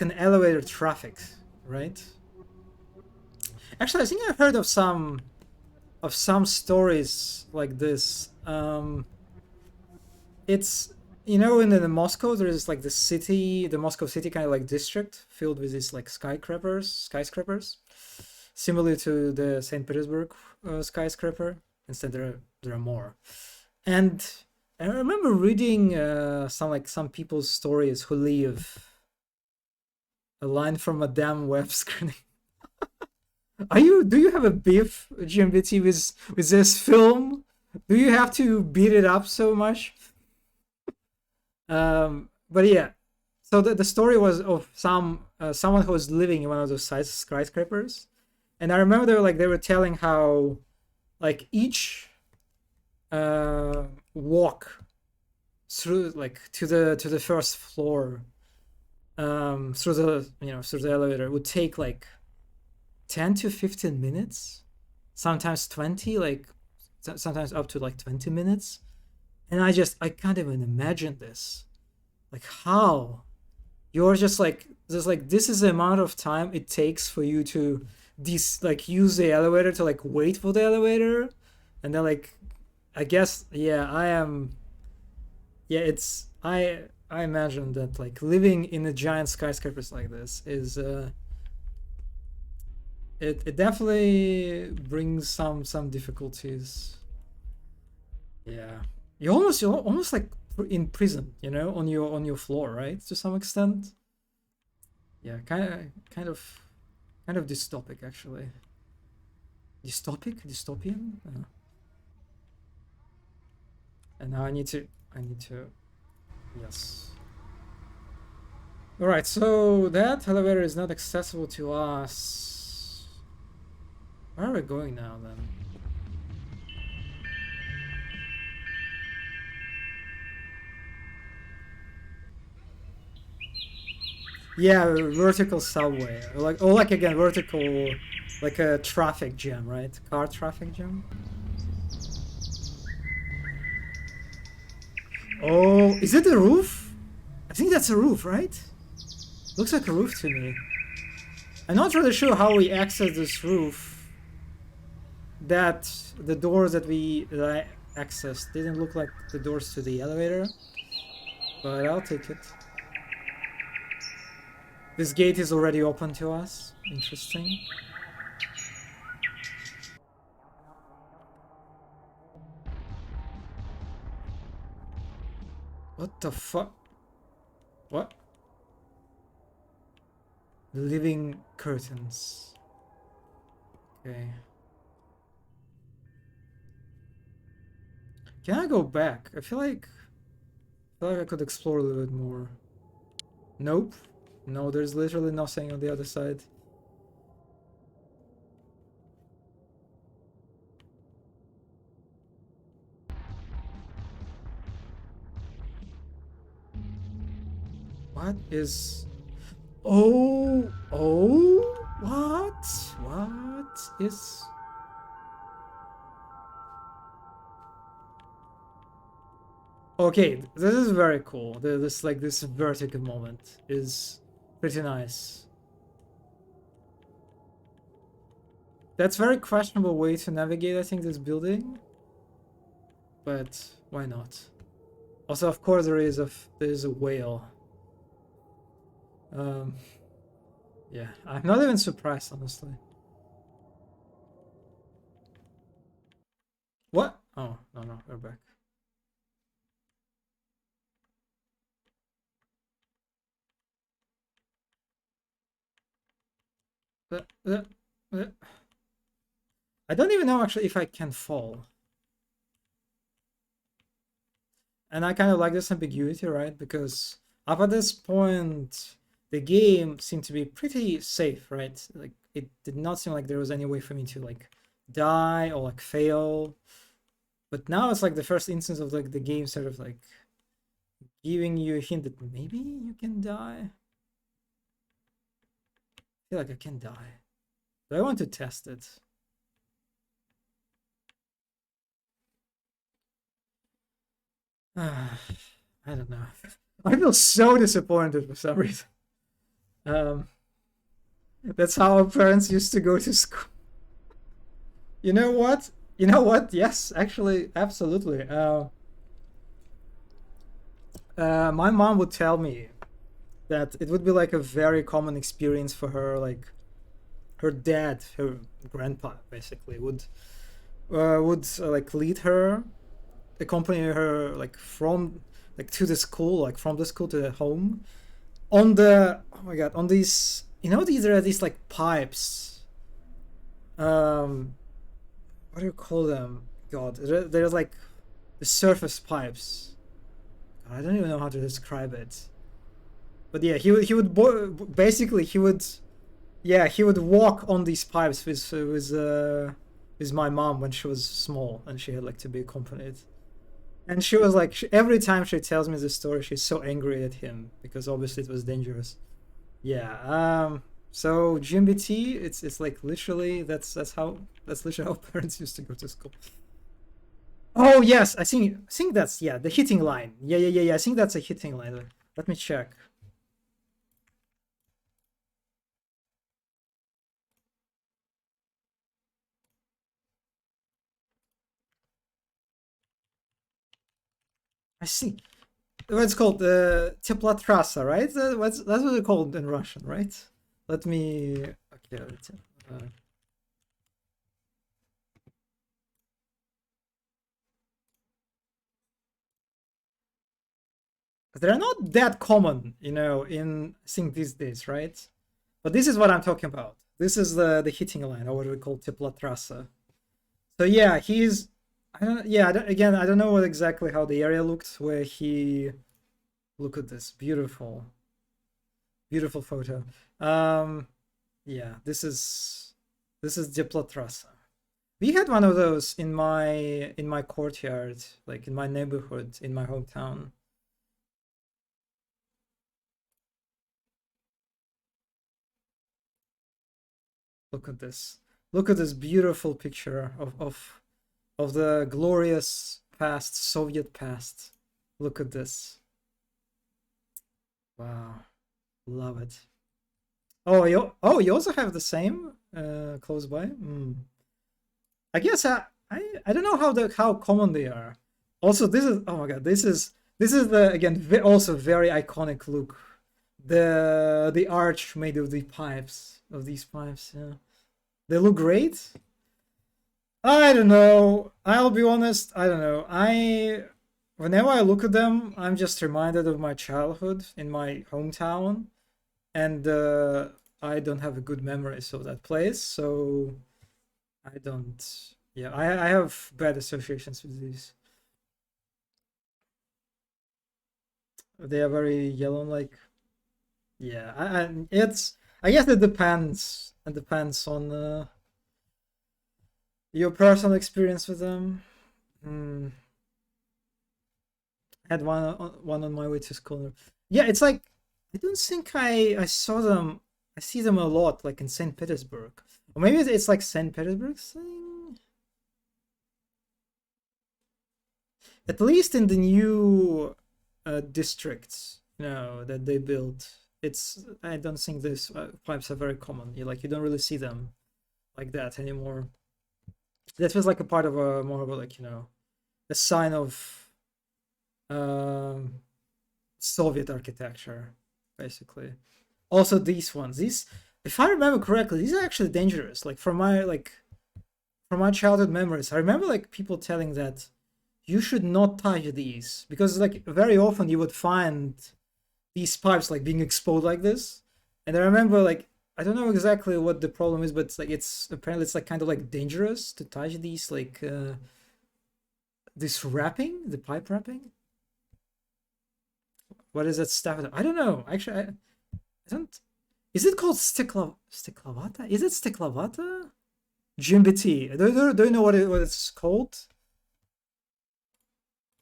an elevator traffic, right? Actually, I think I've heard of some stories like this. It's in the Moscow there's like the Moscow city kind of like district filled with these like skyscrapers, similar to the St. Petersburg skyscraper. Instead, there are more, and I remember reading some people's stories who leave a line from a damn web screening. Do you have a beef, GMBT, with this film? Do you have to beat it up so much? But yeah, so the story was of someone who was living in one of those skyscrapers, and I remember they were telling how like each walk through like to the first floor through the through the elevator would take like 10 to 15 minutes, sometimes 20, like sometimes up to like 20 minutes. And I can't even imagine this. Like how you're just like this is the amount of time it takes for you to use the elevator to like wait for the elevator, and then like I guess yeah I am yeah it's I imagine that like living in a giant skyscrapers like this is it definitely brings some difficulties. Yeah, you're almost like in prison, on your floor, right? To some extent. Yeah, kind of dystopic actually. Dystopian. And now I need to yes. All right, so that elevator is not accessible to us. Where are we going now then? Yeah, vertical subway, like again vertical, like a traffic jam, right? Car traffic jam. Oh, is it the roof? I think that's a roof, right? Looks like a roof to me. I'm not really sure how we access this roof. That the doors that I accessed didn't look like the doors to the elevator, but I'll take it. This gate is already open to us. Interesting. What the fuck? What? Living curtains. Okay. Can I go back? I feel like I could explore a little bit more. Nope. No, there's literally nothing on the other side. What is... Oh, what is... Okay, this is very cool. This vertical moment is pretty nice. That's very questionable way to navigate, I think, this building. But why not? Also, of course, there is a whale. Yeah, I'm not even surprised, honestly. What? Oh, no, we're back. I don't even know actually if I can fall. And I kind of like this ambiguity, right? Because up at this point, the game seemed to be pretty safe, right? Like it did not seem like there was any way for me to like die or like fail. But now it's like the first instance of like the game sort of like giving you a hint that maybe you can die. I feel like I can die. Do I want to test it? I don't know. I feel so disappointed for some reason. That's how our parents used to go to school. You know what? You know what? Yes, actually, absolutely. My mom would tell me that it would be like a very common experience for her, like her dad, her grandpa, basically would like lead her, accompany her like from like to the school, like from the school to the home, on the oh my god, on these there are these like pipes. What do you call them? God, there's like the surface pipes. I don't even know how to describe it. But yeah, basically he would walk on these pipes with my mom when she was small and she had like to be accompanied. And she was like every time she tells me this story, she's so angry at him because obviously it was dangerous. Yeah. So GMBT, it's like literally that's literally how parents used to go to school. Oh yes, I think that's yeah the hitting line. Yeah. I think that's a hitting line. Let me check. I see. What's called the Teplatrasa, right? That's what it's called in Russian, right? Let me. Okay. They're not that common, in I think these days, right? But this is what I'm talking about. This is the hitting line, or what we call Teplatrasa. So yeah, he's. I don't. Yeah. Again, I don't know what exactly how the area looked where he. Look at this beautiful, beautiful photo. Um, yeah, this is Teplatrasa. We had one of those in my courtyard, like in my neighborhood, in my hometown. Look at this. Look at this beautiful picture of the glorious past, Soviet past. Look at this. Wow, love it. Oh, you also have the same close by. I guess I don't know how common they are. Also, this is oh my god, this is the again also very iconic look. The arch made of these pipes. Yeah, they look great. I don't know. I'll be honest. I don't know. Whenever I look at them, I'm just reminded of my childhood in my hometown, and I don't have a good memories of that place. So I don't. Yeah, I have bad associations with these. They are very yellow, like yeah. I guess it depends. It depends on your personal experience with them. Mm, had one on my way to school. Yeah, it's like I don't think I saw them. I see them a lot, like in Saint Petersburg, or maybe it's like Saint Petersburg thing. At least in the new districts, that they built. It's I don't think these pipes are very common. You don't really see them like that anymore. That was like a part of a more of a like a sign of um, Soviet architecture, basically. Also, these ones, if I remember correctly, these are actually dangerous. Like from my childhood memories, I remember like people telling that you should not touch these because like very often you would find these pipes like being exposed like this. And I remember like I don't know exactly what the problem is, but it's apparently it's like kind of like dangerous to touch these like this wrapping, the pipe wrapping. What is that stuff? I don't know. Actually, I don't. Is it called stiklavata? Is it stiklavata? GMBT. Do you know what it's called?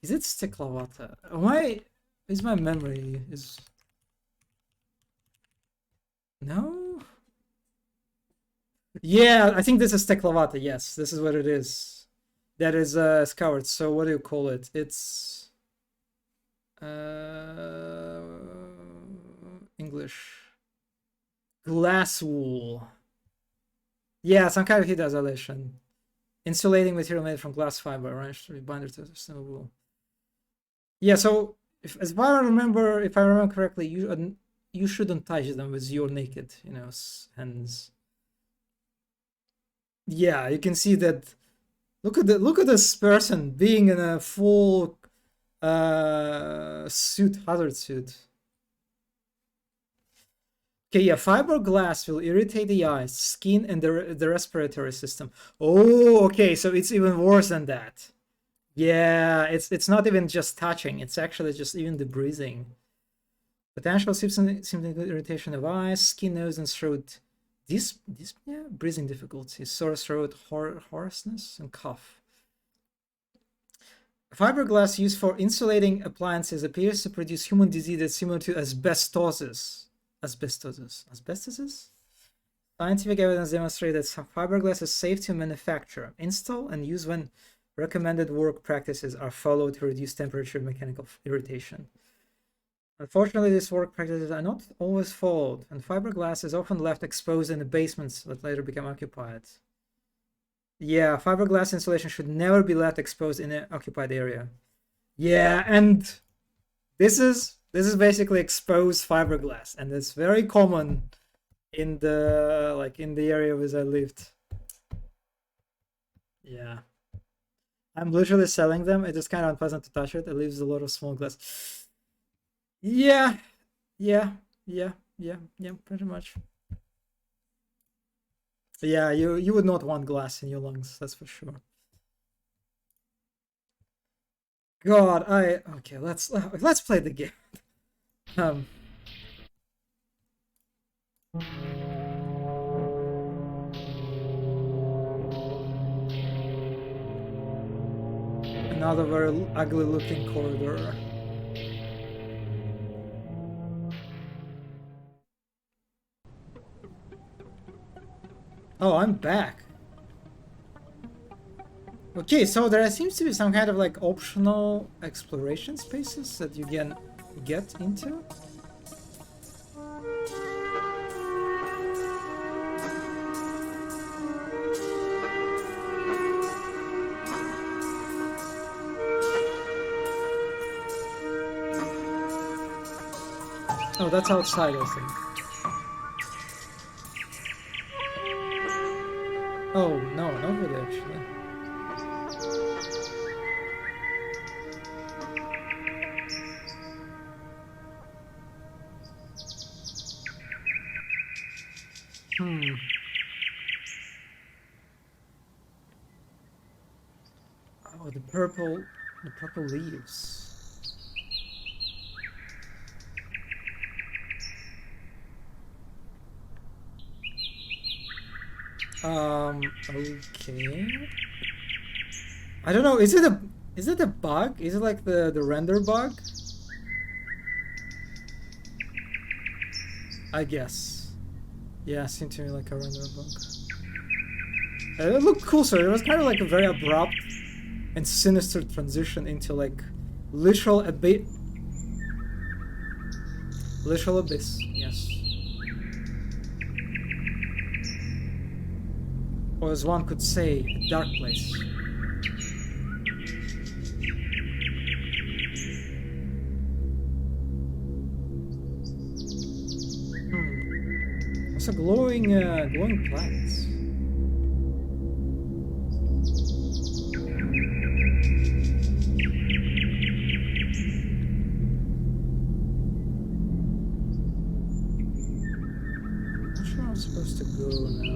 Is it stiklavata? Why is my memory is no? Yeah, I think this is stiklavata. Yes, this is what it is. That is scoured. So what do you call it? It's uh English glass wool. Yeah, some kind of heat isolation. Insulating material made from glass fiber arranged to be binder to snow wool. Yeah, so if I remember correctly, you shouldn't touch them with your naked, hands. Yeah, you can see that. Look at this person being in a full suit, hazard suit. Okay, yeah, fiberglass will irritate the eyes, skin, and the respiratory system. Oh, okay, so it's even worse than that. Yeah, it's not even just touching; it's actually just even the breathing. Potential symptom irritation of eyes, skin, nose, and throat. Dyspnea, breathing difficulties, sore throat, hoarseness, and cough. Fiberglass used for insulating appliances appears to produce human diseases similar to asbestosis. Asbestosis? Scientific evidence demonstrates that fiberglass is safe to manufacture, install, and use when recommended work practices are followed to reduce temperature and mechanical irritation. Unfortunately, these work practices are not always followed, and fiberglass is often left exposed in the basements that later become occupied. Yeah, fiberglass insulation should never be left exposed in an occupied area. Yeah, and this is basically exposed fiberglass, and it's very common in the area where I lived. Yeah. I'm literally selling them. It is kind of unpleasant to touch it. It leaves a lot of small glass. Yeah. Yeah. Pretty much. Yeah, you would not want glass in your lungs, that's for sure. God, okay, let's play the game. Another very ugly looking corridor. Oh, I'm back. Okay, so there seems to be some kind of like optional exploration spaces that you can get into. Oh, that's outside, I think. Oh, no, not really, actually. Oh, the purple leaves. Okay. I don't know, is it a bug? Is it like the render bug? I guess. Yeah, seemed to me like a render bug. It looked cool, so it was kind of like a very abrupt and sinister transition into like literal abyss, yes. Or as one could say, a dark place. It's a glowing plants. Not sure I'm supposed to go now.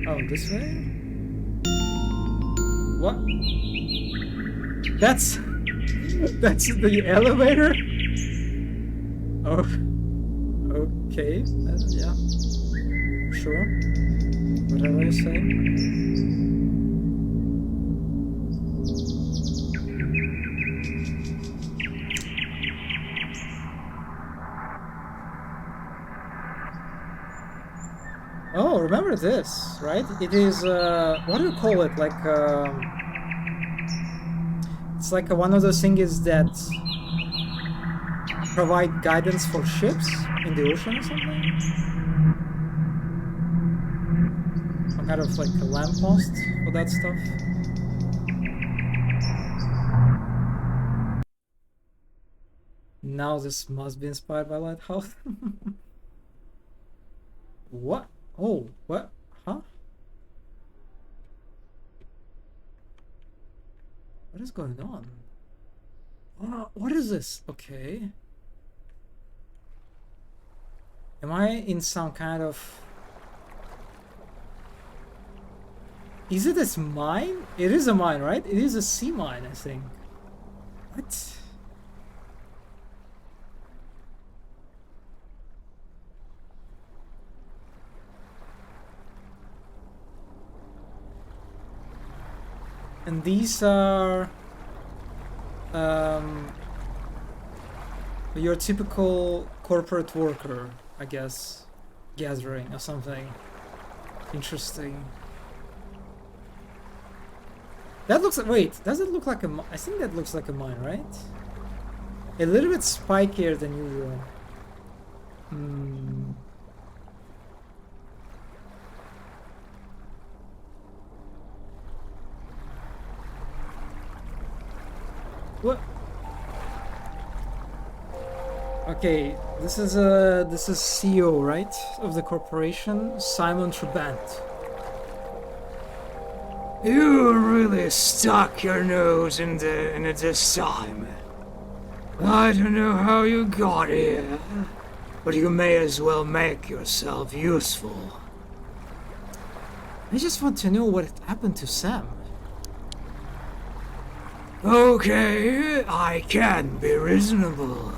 Oh, this way? What? That's the elevator? Oh, okay. Yeah. Sure. Whatever you say. Oh, remember this, right? It is, what do you call it? Like, it's like one of those things that provide guidance for ships in the ocean or something? Some kind of like a lamppost for that stuff. Now this must be inspired by Lighthouse. What? Oh, what? Huh? What is going on? What is this? Okay. Am I in some kind of... Is it a mine? It is a mine, right? It is a sea mine, I think. What? And these are... Your typical corporate worker, I guess, gathering or something. Interesting. That looks like, wait, does it look like a I think that looks like a mine, right? A little bit spikier than usual. Hmm. What? Okay, this is CEO, right, of the corporation, Simon Trebant. You really stuck your nose in it this time. I don't know how you got here, but you may as well make yourself useful. I just want to know what happened to Sam. Okay, I can be reasonable.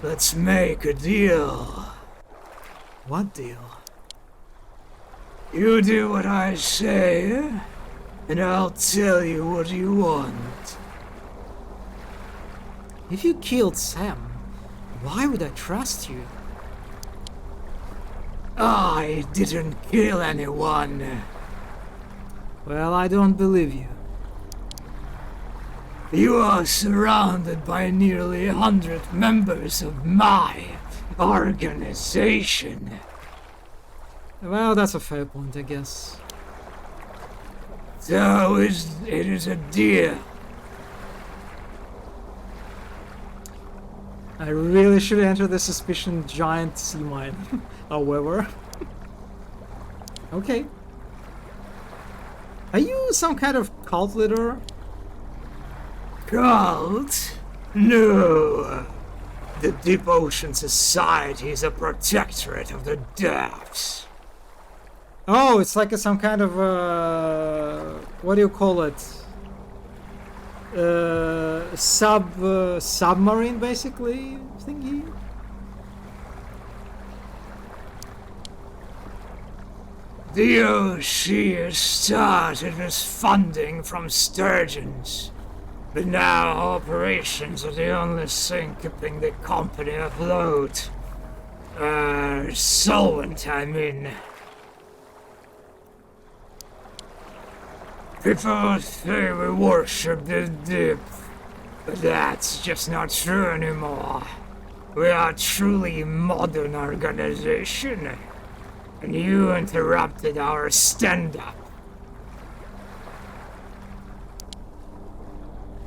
Let's make a deal. What deal? You do what I say, and I'll tell you what you want. If you killed Sam, why would I trust you? I didn't kill anyone. Well, I don't believe you. You are surrounded by nearly 100 members of my organization. Well, that's a fair point, I guess. So it is a deal. I really should enter the suspicion giant sea mine. However. Okay. Are you some kind of cult leader? Cult? No. The Deep Ocean Society is a protectorate of the depths. Oh, it's like some kind of what do you call it? Submarine, basically, thingy. The OC started as funding from sturgeons, but now operations are the only thing keeping the company afloat. Solvent, I mean. People say we worship the deep, but that's just not true anymore. We are a truly modern organization, and you interrupted our stand-up.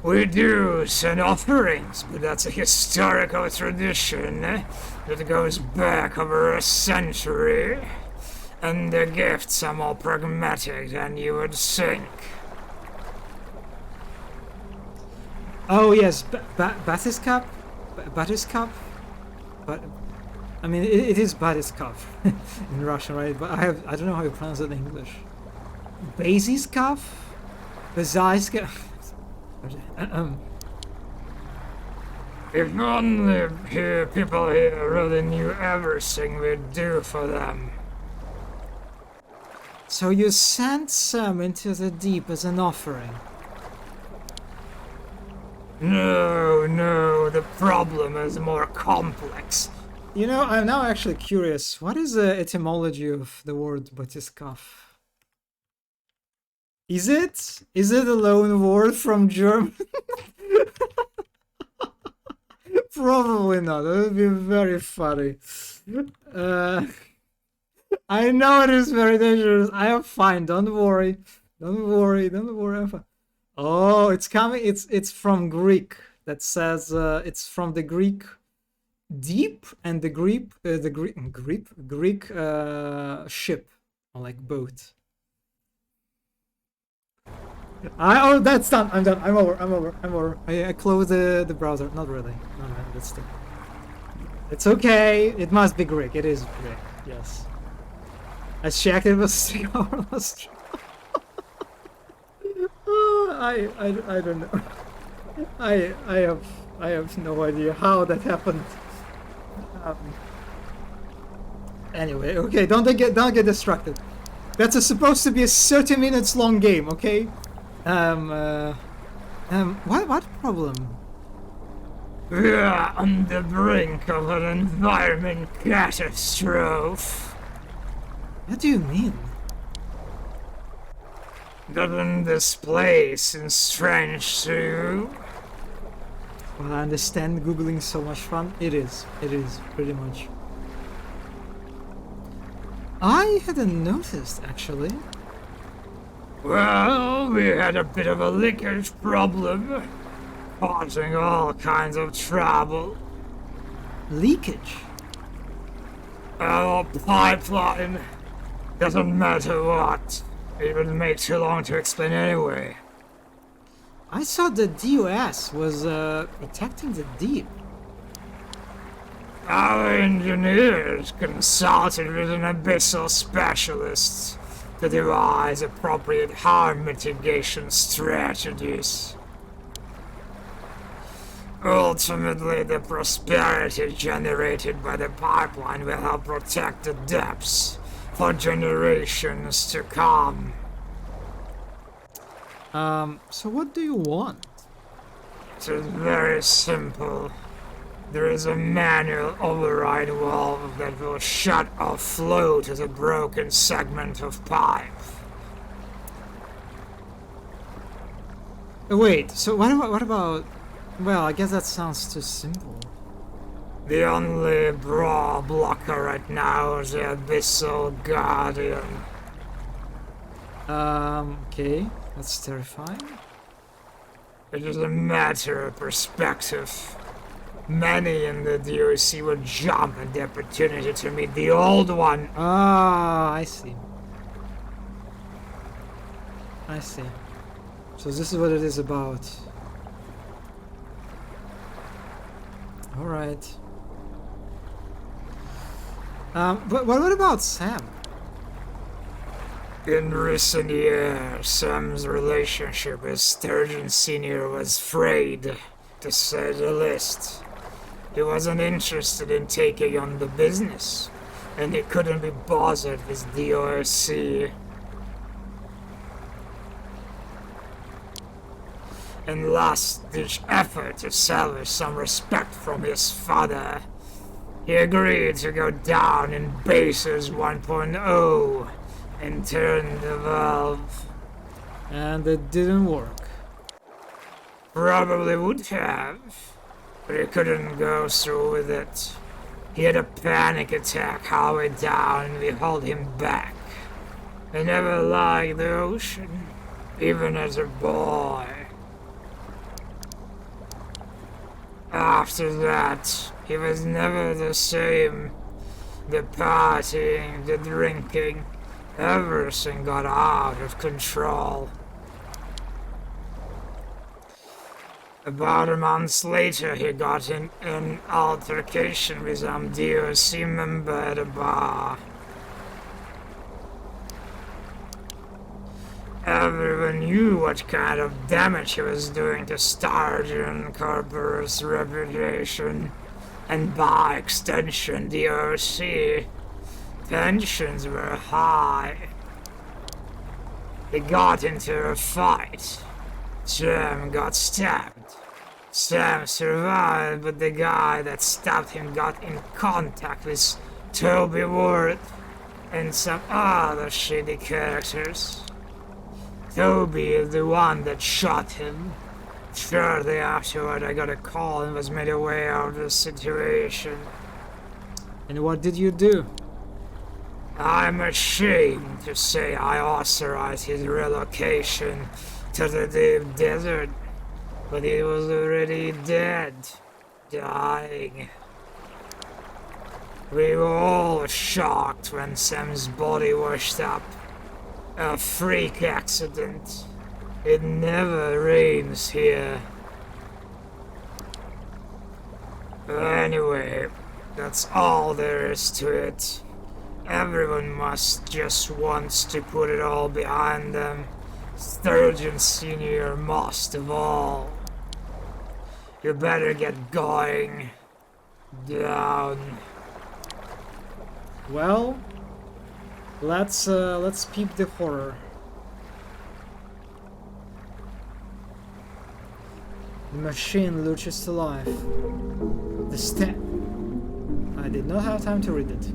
We do send offerings, but that's a historical tradition that goes back over a century. And the gifts are more pragmatic than you would think. Oh yes, Batiscup? Batiscup? But I mean, it is Batiscup in Russian, right? But I don't know how you pronounce it in English. Basiscup? Bazaiska? If only people here really knew everything we do for them. So you sent Sam into the deep as an offering? No, the problem is more complex. You know, I'm now actually curious. What is the etymology of the word Batiskaf? Is it a loan word from German? Probably not. That would be very funny. I know it is very dangerous. I am fine. Don't worry. Don't worry. I'm fine. Oh, it's coming. It's from Greek. That says it's from the Greek deep and the Greek ship, or like boat. Oh, that's done. I'm done. I'm over. I close the browser. Not really. No, that's still. It's okay. It must be Greek. It is Greek. Yes. I checked. It was 3 hours. I don't know. I have no idea how that happened. Anyway, okay. Don't get distracted. That's supposed to be a 30 minutes long game. Okay. What problem? We are on the brink of an environment catastrophe. What do you mean? Doesn't this place seem strange to you? Well, I understand Googling so much fun. It is, pretty much. I hadn't noticed, actually. Well, we had a bit of a leakage problem, causing all kinds of trouble. Leakage? Our pipeline, doesn't matter what. It would make too long to explain anyway. I thought the DOS was protecting the deep. Our engineers consulted with an abyssal specialist to devise appropriate harm mitigation strategies. Ultimately, the prosperity generated by the pipeline will help protect the depths for generations to come. So what do you want? It is very simple. There is a manual override valve that will shut off flow to the broken segment of pipe. Wait, so what about... Well, I guess that sounds too simple. The only bra blocker right now is the Abyssal Guardian. Okay, that's terrifying. It is a matter of perspective. Many in the DOC would jump at the opportunity to meet the old one. Ah, I see. I see. So this is what it is about. Alright. But what about Sam? In recent years, Sam's relationship with Sturgeon Sr. was frayed, to say the least. He wasn't interested in taking on the business, and he couldn't be bothered with DOC. In last-ditch effort to salvage some respect from his father, he agreed to go down in Bases 1.0 and turn the valve. And it didn't work. Probably would have, but he couldn't go through with it. He had a panic attack halfway down and we held him back. I never liked the ocean, even as a boy. After that, he was never the same. The partying, the drinking, everything got out of control. About a month later, he got in an altercation with some DOC member at a bar. Everyone knew what kind of damage he was doing to Sturgeon Corporation's reputation, and by extension, DOC. Tensions were high. They got into a fight. Sam got stabbed. Sam survived, but the guy that stabbed him got in contact with Toby Ward and some other shady characters. Toby is the one that shot him. Shortly afterward, I got a call and was made aware of the situation. And what did you do? I'm ashamed to say I authorized his relocation to the deep desert, but he was already dead, dying. We were all shocked when Sam's body washed up. A freak accident. It never rains here. Anyway, that's all there is to it. Everyone must just wants to put it all behind them. Sturgeon Sr. most of all. You better get going. Down. Well, let's peep the horror. The machine lurches to life. The step. I did not have time to read it.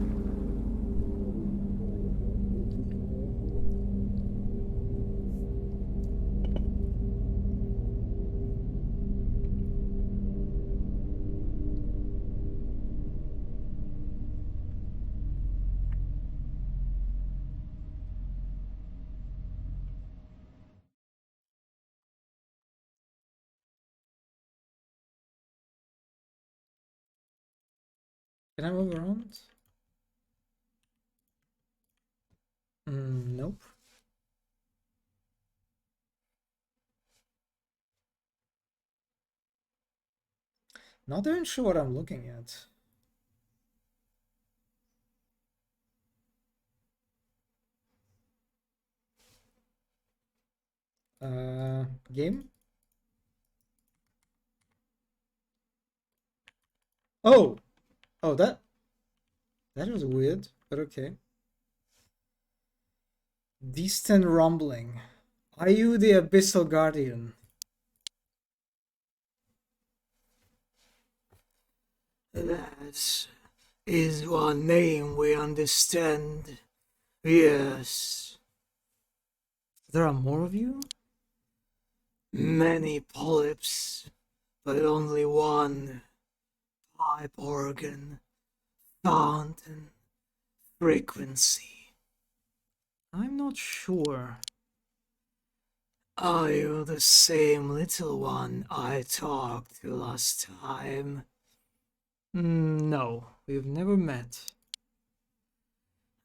Can I move around? Nope. Not even sure what I'm looking at. Game? Oh! Oh, that was weird, but okay. Distant rumbling. Are you the Abyssal Guardian? That is one name we understand. Yes. There are more of you? Many polyps, but only one. Pipe organ, fountain, frequency. I'm not sure. Are you the same little one I talked to last time? No, we've never met.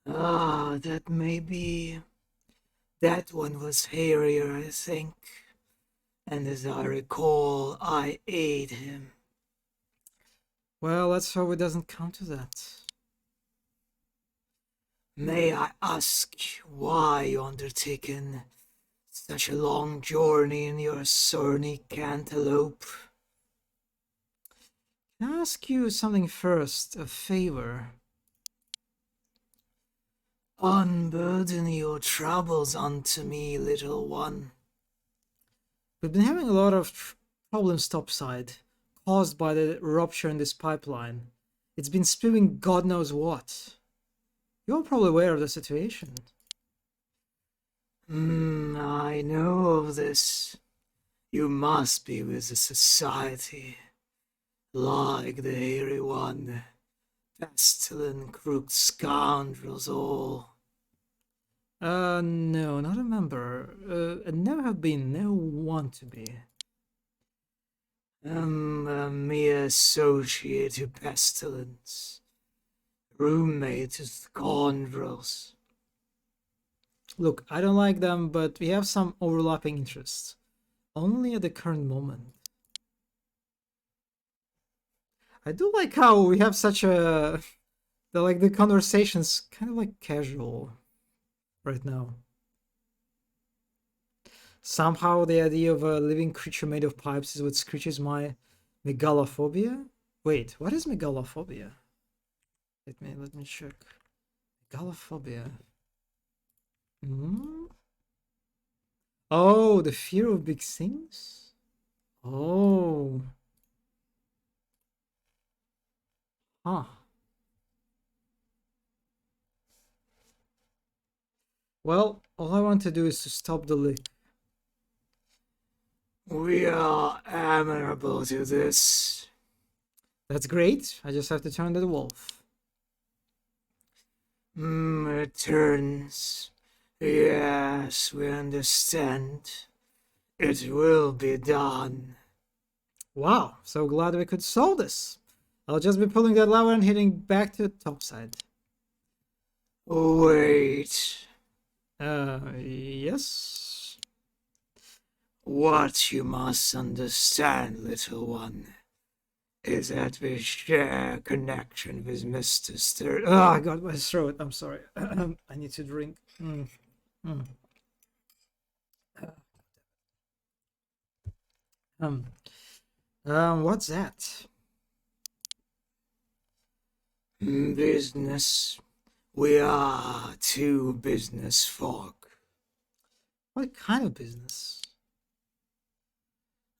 Ah, that may be. That one was hairier, I think. And as I recall, I ate him. Well, let's hope it doesn't come to that. May I ask why you undertaken such a long journey in your Cerny cantaloupe? Can I ask you something first? A favor? Unburden your troubles unto me, little one. We've been having a lot of problems topside, caused by the rupture in this pipeline. It's been spewing God knows what. You're probably aware of the situation. I know of this. You must be with the society, like the hairy one, pestilent, crooked scoundrels all. No, not a member. And never have been, never want to be. A mere associate to pestilence, roommate to scoundrels. Look, I don't like them, but we have some overlapping interests. Only at the current moment. I do like how we have such a... the conversation's kind of like casual right now. Somehow the idea of a living creature made of pipes is what screeches my megalophobia. Wait, what is megalophobia? Let me check. Megalophobia. Hmm? Oh, the fear of big things? Oh. Huh. Well, all I want to do is to stop the leak. We are amenable to this. That's great. I just have to turn to the wolf. Returns. Yes, we understand. It will be done. Wow, so glad we could solve this. I'll just be pulling that lever and hitting back to the top side. Wait. Yes? What you must understand, little one, is that we share a connection with Mr. Stir. Oh, I got my throat. I'm sorry. I need to drink. What's that? Business. We are two business folk. What kind of business?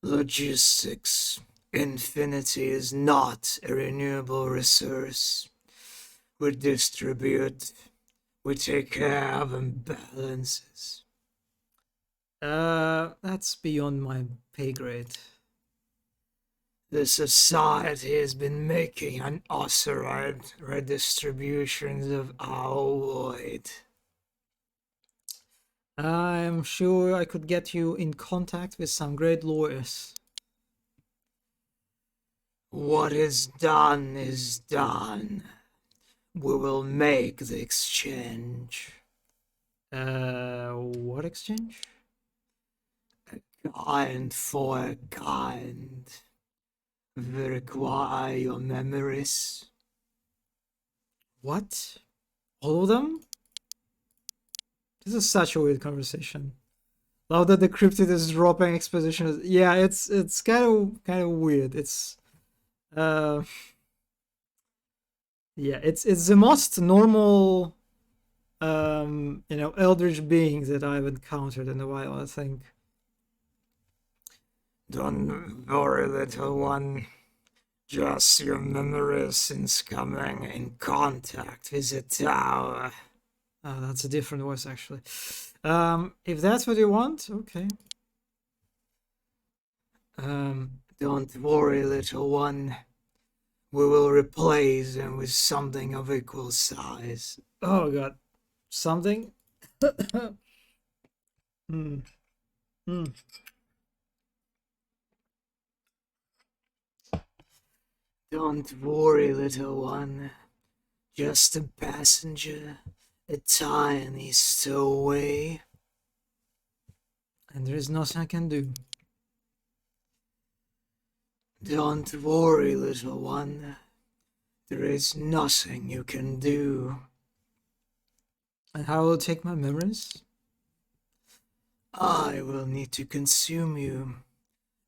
Logistics. Infinity is not a renewable resource. We distribute, we take care of imbalances. That's beyond my pay grade. The society has been making unauthorized redistributions of our void. I'm sure I could get you in contact with some great lawyers. What is done is done. We will make the exchange. What exchange? Kind for a kind. We require your memories. What? All of them? This is such a weird conversation. Love that the cryptid is dropping exposition. Yeah, it's kind of weird. It's uh yeah, it's the most normal eldritch beings that I've encountered in a while, I think. Don't worry, little one. Just your memories since coming in contact with the tower. Oh, that's a different voice actually. If that's what you want, okay. Don't worry, little one. We will replace them with something of equal size. Oh god. Something? Hmm. Hmm. Don't worry, little one. Just a passenger, a tiny stowaway. And there is nothing I can do. Don't worry, little one. There is nothing you can do. And how will it take my memories? I will need to consume you.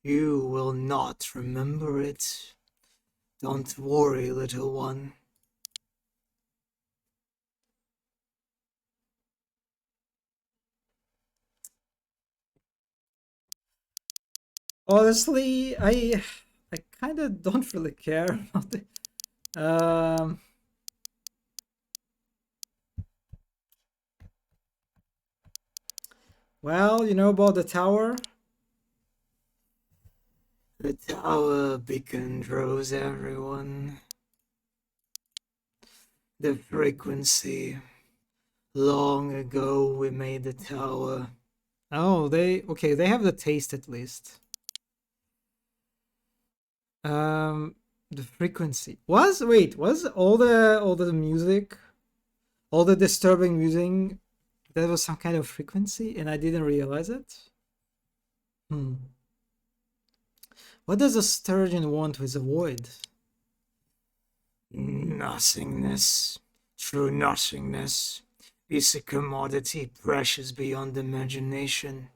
You will not remember it. Don't worry, little one. Honestly, I kind of don't really care about it. Um, well, you know about the tower? The tower beacon draws everyone. The frequency. Long ago we made the tower. Oh, they have the taste at least. Um, the frequency was all the music, all the disturbing music, that was some kind of frequency, and I didn't realize it. Hmm. What does a sturgeon want with a void? Nothingness. True nothingness is a commodity precious beyond imagination.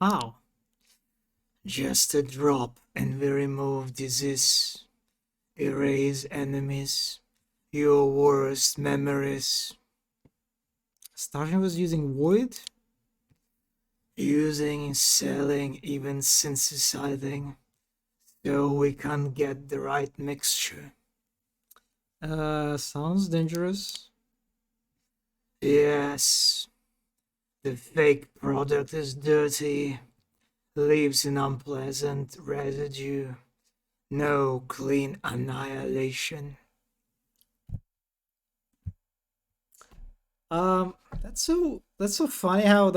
How? Just a drop and we remove disease. Erase enemies. Your worst memories. Sturgeon was using void? Using, selling, even synthesizing. So we can't get the right mixture. Sounds dangerous. Yes, the fake product is dirty, leaves an unpleasant residue, no clean annihilation. That's so funny how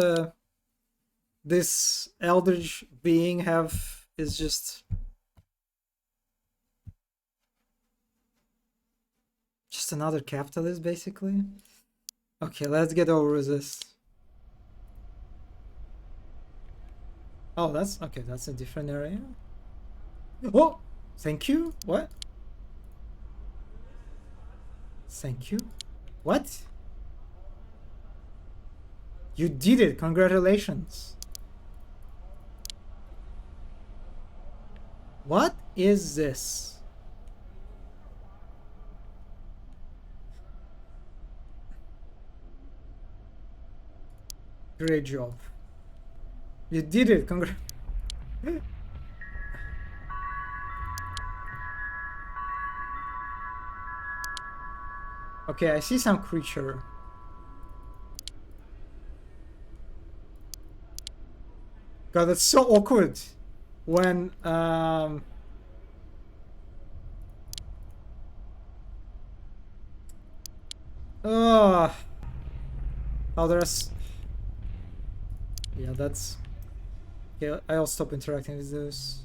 this eldritch being have is just another capitalist basically. Okay, let's get over this. Oh, that's okay. That's a different area. Oh, thank you. What? Thank you. What? You did it. Congratulations. What is this? Great job. You did it. Okay, I see some creature. God, that's so awkward when oh, there's, yeah, that's, yeah, I'll stop interacting with those.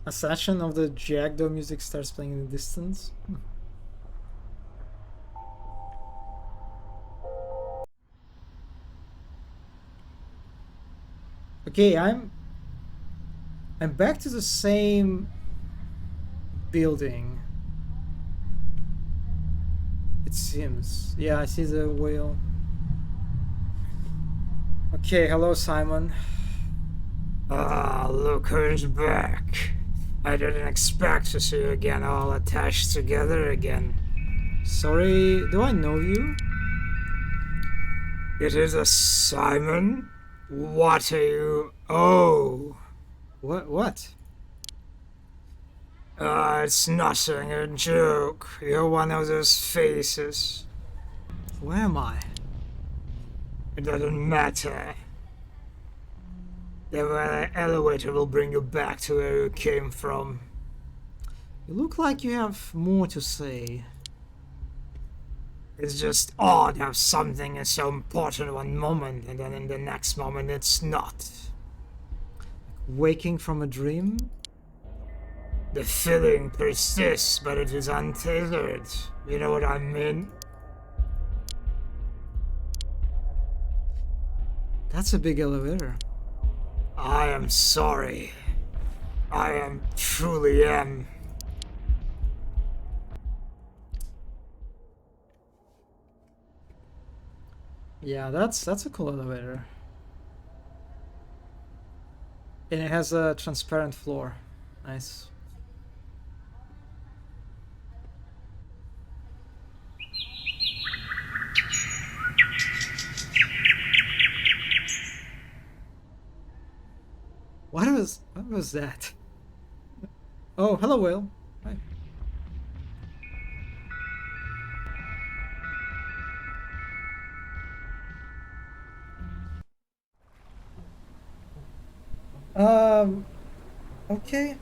A section of the Jackdaw music starts playing in the distance. Okay, I'm back to the same building. It seems. Yeah, I see the whale. Okay, hello Simon. Ah, look who's back. I didn't expect to see you again all attached together again. Sorry, do I know you? It is a Simon? What are you? Oh. What? It's nothing, a joke. You're one of those faces. Where am I? It doesn't matter. The elevator will bring you back to where you came from. You look like you have more to say. It's just odd how something is so important one moment and then in the next moment it's not. Waking from a dream? The feeling persists, but it is untethered. You know what I mean? That's a big elevator. I am sorry. I am truly am. Yeah, that's a cool elevator. And it has a transparent floor. Nice. What was that? Oh, hello whale. Hi. Um okay.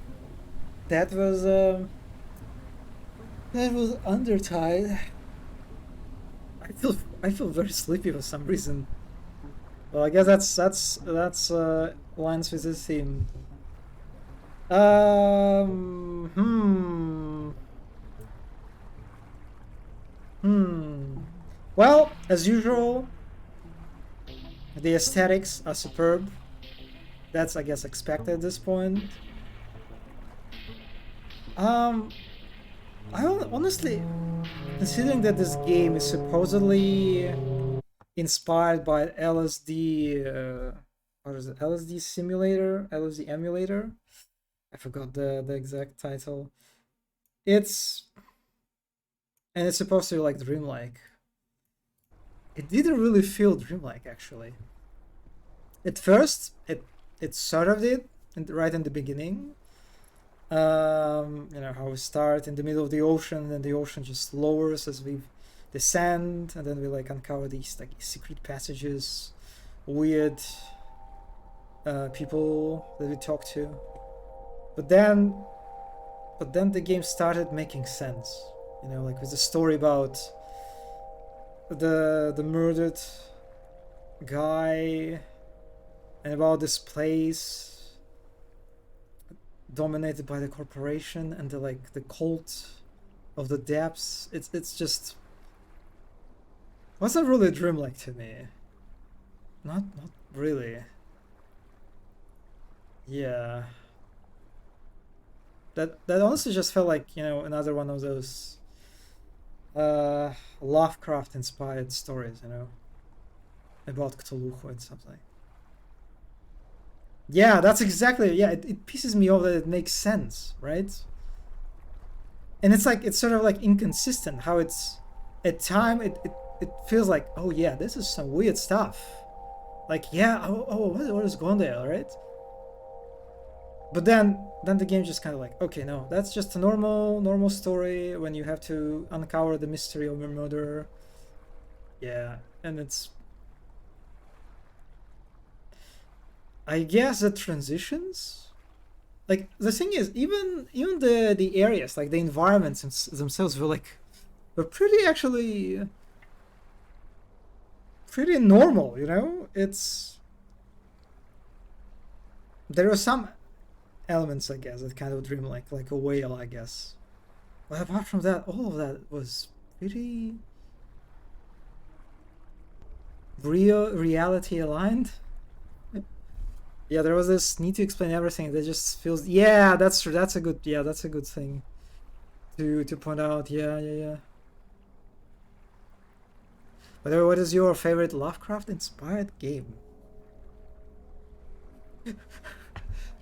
That was Undertide. I feel very sleepy for some reason. Well, I guess that's lines with the theme. Hmm. Hmm. Well, as usual, the aesthetics are superb. That's, I guess, expected at this point. Um, honestly, considering that this game is supposedly inspired by LSD, what is it? LSD simulator, LSD emulator. I forgot the exact title. It's and it's supposed to be like dreamlike. It didn't really feel dreamlike actually. At first, it sort of did, right in the beginning. You know how we start in the middle of the ocean, and the ocean just lowers as we descend, and then we like uncover these like secret passages, weird people that we talk to. But then the game started making sense. You know, like with the story about the murdered guy and about this place dominated by the corporation and the like the cult of the depths. It's just wasn't really dreamlike to me. Not really. Yeah. That honestly just felt like, you know, another one of those Lovecraft inspired stories, you know, about Cthulhu and something. Yeah, that's exactly, yeah, it pisses me off that it makes sense, right? And it's like it's sort of like inconsistent how it's at time it feels like, oh yeah, this is some weird stuff. Like, yeah, what is going there, right? But then the game just kind of like, okay, no, that's just a normal story when you have to uncover the mystery of your murderer. Yeah, and it's, I guess, the transitions. Like the thing is, even the areas, like the environments themselves, were pretty actually pretty normal. You know, it's there are some elements, I guess, that kind of dreamlike, like a whale, I guess. But apart from that, all of that was pretty reality aligned. Yeah, there was this need to explain everything that just feels, yeah, that's true. That's a good, yeah, that's a good thing to point out. Yeah, yeah, yeah. By the way, what is your favorite Lovecraft inspired game?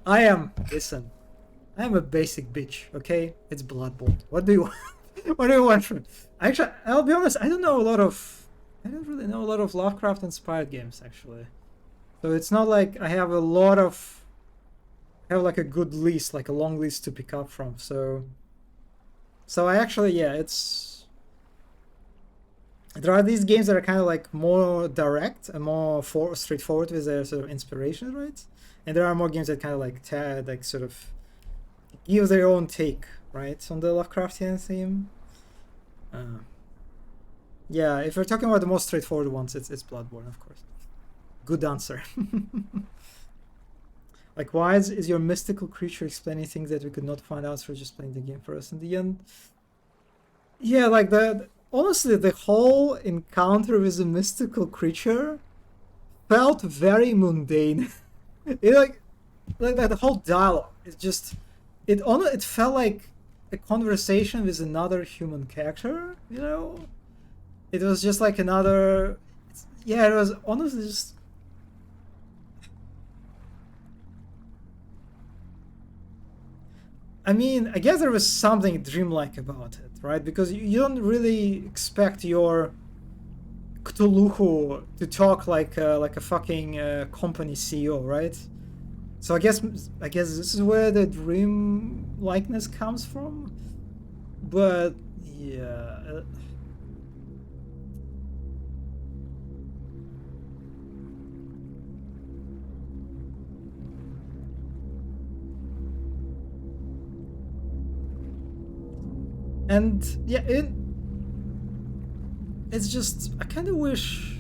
I am, listen, I am a basic bitch, okay? It's Bloodborne. What do you want? What do you want from? Actually, I'll be honest. I don't really know a lot of Lovecraft inspired games actually. So it's not like I have a lot of. I have like a good list, like a long list to pick up from. So I actually, yeah, it's. There are these games that are kind of like more direct and more straightforward with their sort of inspiration, right? And there are more games that kind of like sort of give their own take, right, on the Lovecraftian theme. Uh, yeah, if we're talking about the most straightforward ones, it's Bloodborne, of course. Good answer. Like, why is your mystical creature explaining things that we could not find out through just playing the game for us in the end? Yeah, like honestly, the whole encounter with the mystical creature felt very mundane. It like the whole dialogue. It felt like a conversation with another human character. You know, it was just like another. Yeah, it was honestly just. I mean, I guess there was something dreamlike about it, right? Because you don't really expect your Cthulhu to talk like a fucking company CEO, right? So I guess this is where the dream likeness comes from. But yeah, and yeah, it's just I kind of wish.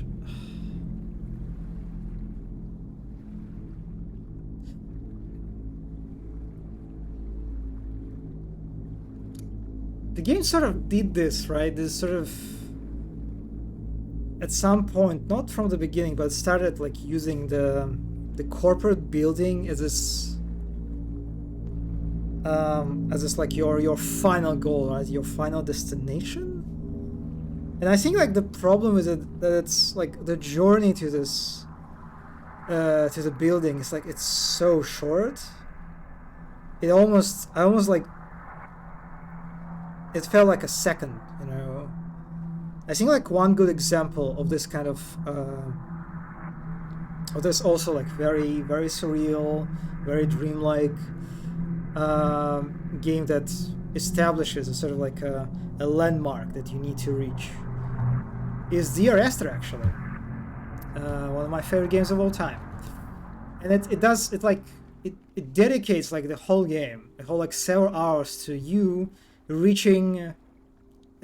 The game sort of did this, right? This sort of at some point, not from the beginning, but started like using the corporate building as this like your final goal, right? Your final destination. And I think like the problem is that it's like the journey to this to the building is like it's so short. I almost like it felt like a second, you know. I think like one good example of this kind of this also like very surreal, very dreamlike game that establishes a sort of like a landmark that you need to reach is Dear Esther, actually. One of my favorite games of all time. And it dedicates like the whole game, the whole like several hours to you reaching.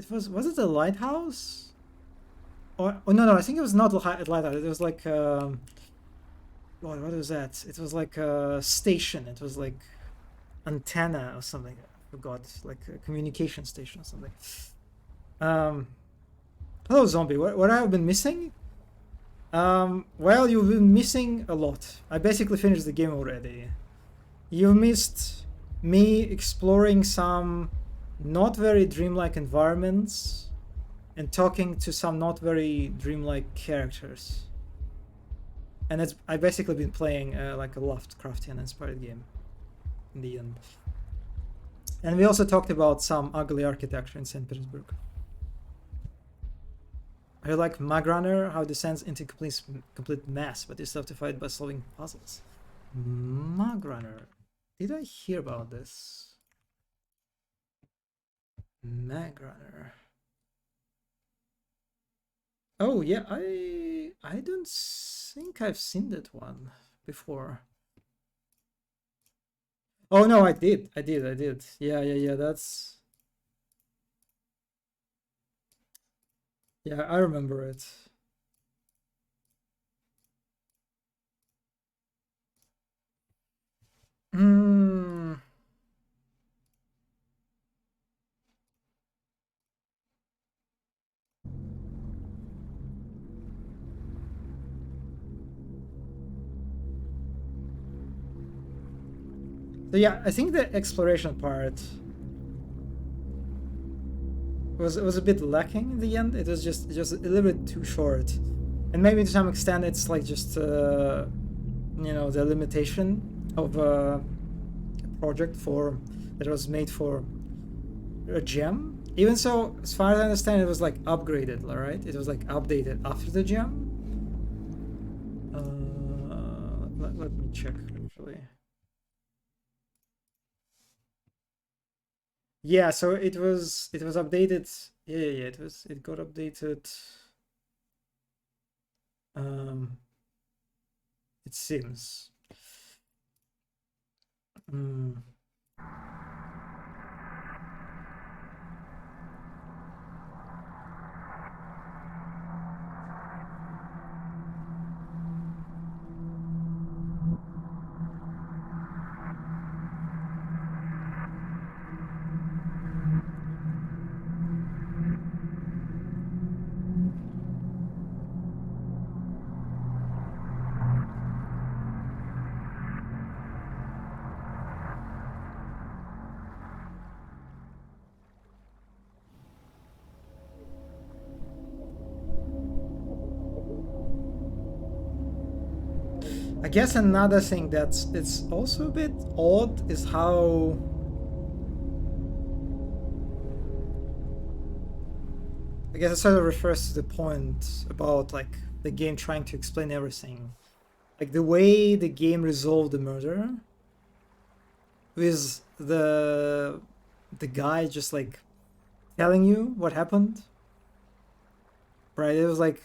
Was it a lighthouse? Or oh no, I think it was not a lighthouse. It was like what was that? It was like a station. It was like antenna or something. I forgot, like a communication station or something. Um, Hello, zombie. What have I been missing? Well, you've been missing a lot. I basically finished the game already. You missed me exploring some not very dreamlike environments and talking to some not very dreamlike characters. And I've basically been playing like a Lovecraftian inspired game in the end. And we also talked about some ugly architecture in St. Petersburg. I like Mag Runner, how it descends into complete mess, but you still have to fight by solving puzzles. Mag Runner. Did I hear about this? Mag Runner. Oh yeah, I don't think I've seen that one before. Oh no, I did. Yeah. Yeah, I remember it. Hmm. So yeah, I think the exploration part was a bit lacking in the end. It was just a little bit too short, and maybe to some extent it's like just you know, the limitation of a project for that was made for a gem. Even so, as far as I understand, it was like upgraded, right? It was like updated after the gem. Let me check actually. Yeah, so it was updated. Yeah. It got updated. Um, it seems. Mm. I guess another thing that's it's also a bit odd is how I guess it sort of refers to the point about like the game trying to explain everything. Like the way the game resolved the murder with the guy just like telling you what happened. Right? It was like,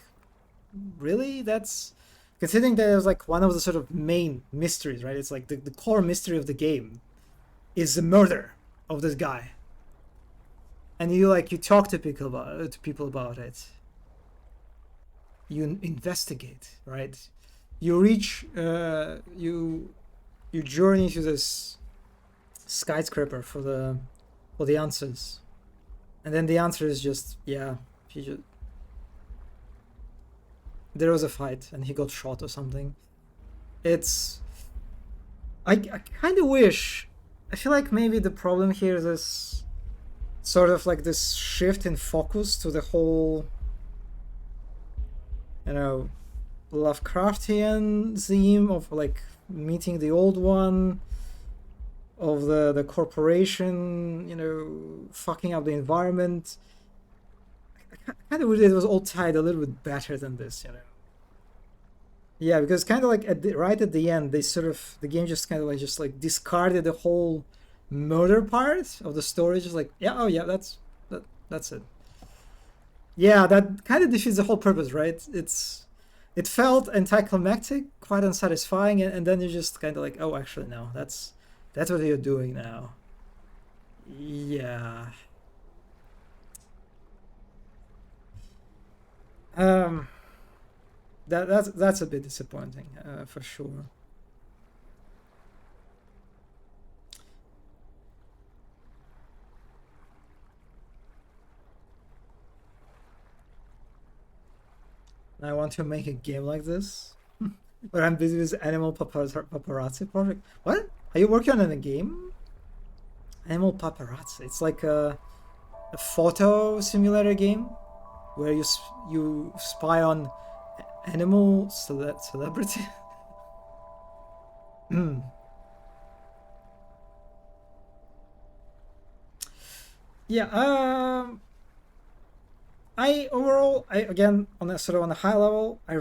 really? That's considering that it was like one of the sort of main mysteries, right? It's like the core mystery of the game is the murder of this guy. And you talk to people about it. You investigate, right? You reach you journey to this skyscraper for the answers, and then the answer is just yeah, he just there was a fight and he got shot or something. It's I kind of wish. I feel like maybe the problem here is this sort of like this shift in focus to the whole, you know, Lovecraftian theme of like meeting the old one, of the corporation, you know, fucking up the environment. I kind of wish it was all tied a little bit better than this, you know. Yeah, because kind of like right at the end, they sort of the game just kind of like just like discarded the whole murder part of the story. Just like yeah, oh yeah, that's it. Yeah, that kind of defeats the whole purpose, right? It felt anticlimactic, quite unsatisfying, and then you just kind of like, oh, actually, no, that's what you're doing now. Yeah. Um. That's a bit disappointing, for sure. I want to make a game like this, but I'm busy with Animal Paparazzi project. What? Are you working on a game? Animal Paparazzi. It's like a photo simulator game where you spy on animal celebrity. Hmm. Yeah. I overall, I again on a sort of on a high level, I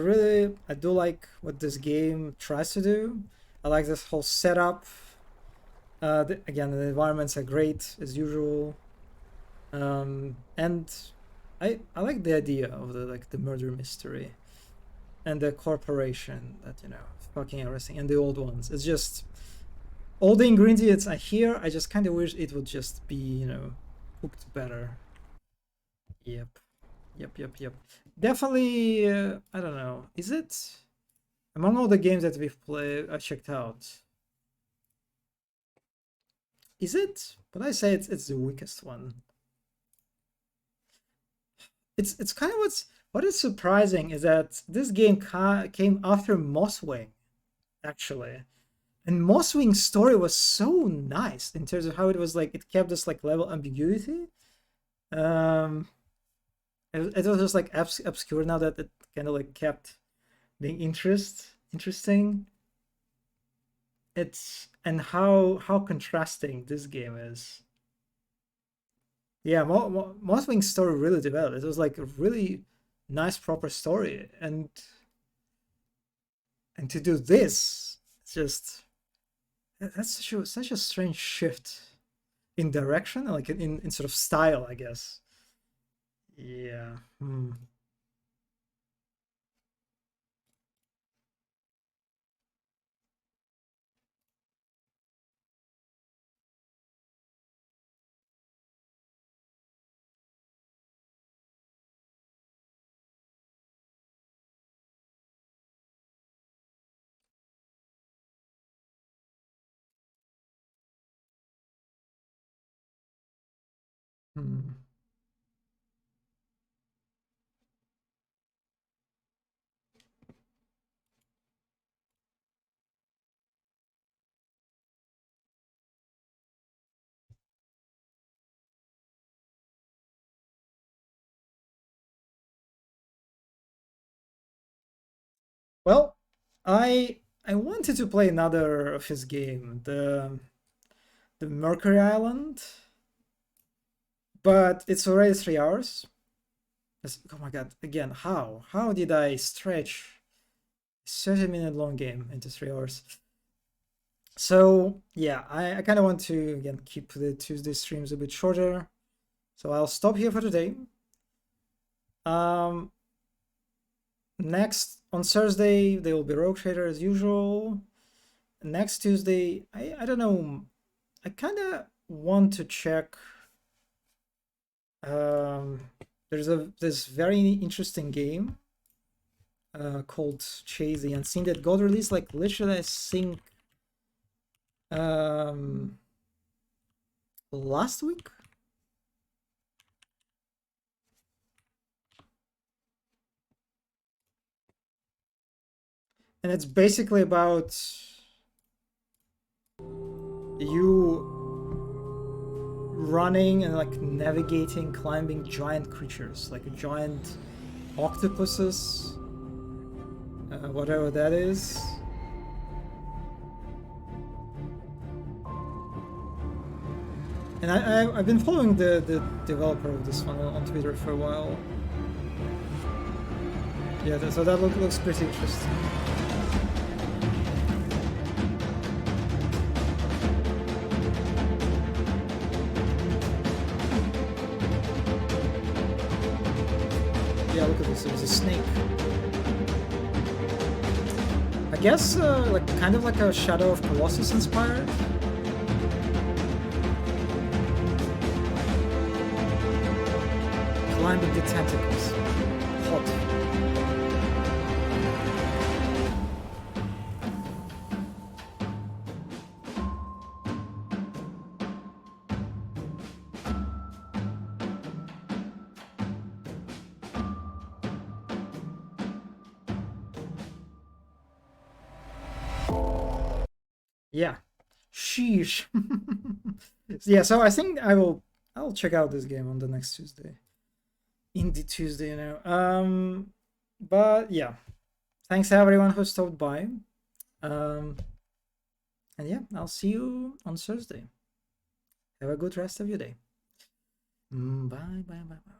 do like what this game tries to do. I like this whole setup. Again, the environments are great as usual, and I like the idea of the murder mystery and the corporation that fucking everything and the old ones. It's just all the ingredients are here. I just kind of wish it would just be cooked better. Yep, yep. Definitely. I don't know. Is it among all the games that we've played? I checked out. Is it? But I say it's the weakest one. It's kind of what is surprising is that this game came after Mosswing, actually. And Mosswing's story was so nice in terms of how it was like it kept this like level ambiguity. Um, it was just like obscure now that it kind of like kept being interesting. It's and how contrasting this game is. Yeah, Mothwing's story really developed. It was like a really nice, proper story, and to do this, it's just that's such a strange shift in direction, like in sort of style, I guess. Yeah. Hmm. Hmm. Well, I wanted to play another of his game, the Mercury Island, but it's already 3 hours. Oh my god! Again, how did I stretch 30-minute long game into 3 hours? So yeah, I kind of want to again keep the Tuesday streams a bit shorter. So I'll stop here for today. Um, next on Thursday there will be Rogue Trader as usual. Next Tuesday, I don't know. I kind of want to check. Um, there's this very interesting game called Chase the Unseen that got released like literally I think um, last week. And it's basically about you running and like navigating, climbing giant creatures, like giant octopuses, whatever that is. And I've been following the developer of this one on Twitter for a while. Yeah, so that looks pretty interesting. Yeah, look at this. It was a snake. I guess like kind of like a Shadow of Colossus inspired. Climbing the tentacles. Hot. Yeah. Sheesh. Yeah, so I think I'll check out this game on the next Tuesday. Indie Tuesday, But yeah. Thanks everyone who stopped by. And yeah, I'll see you on Thursday. Have a good rest of your day. Bye.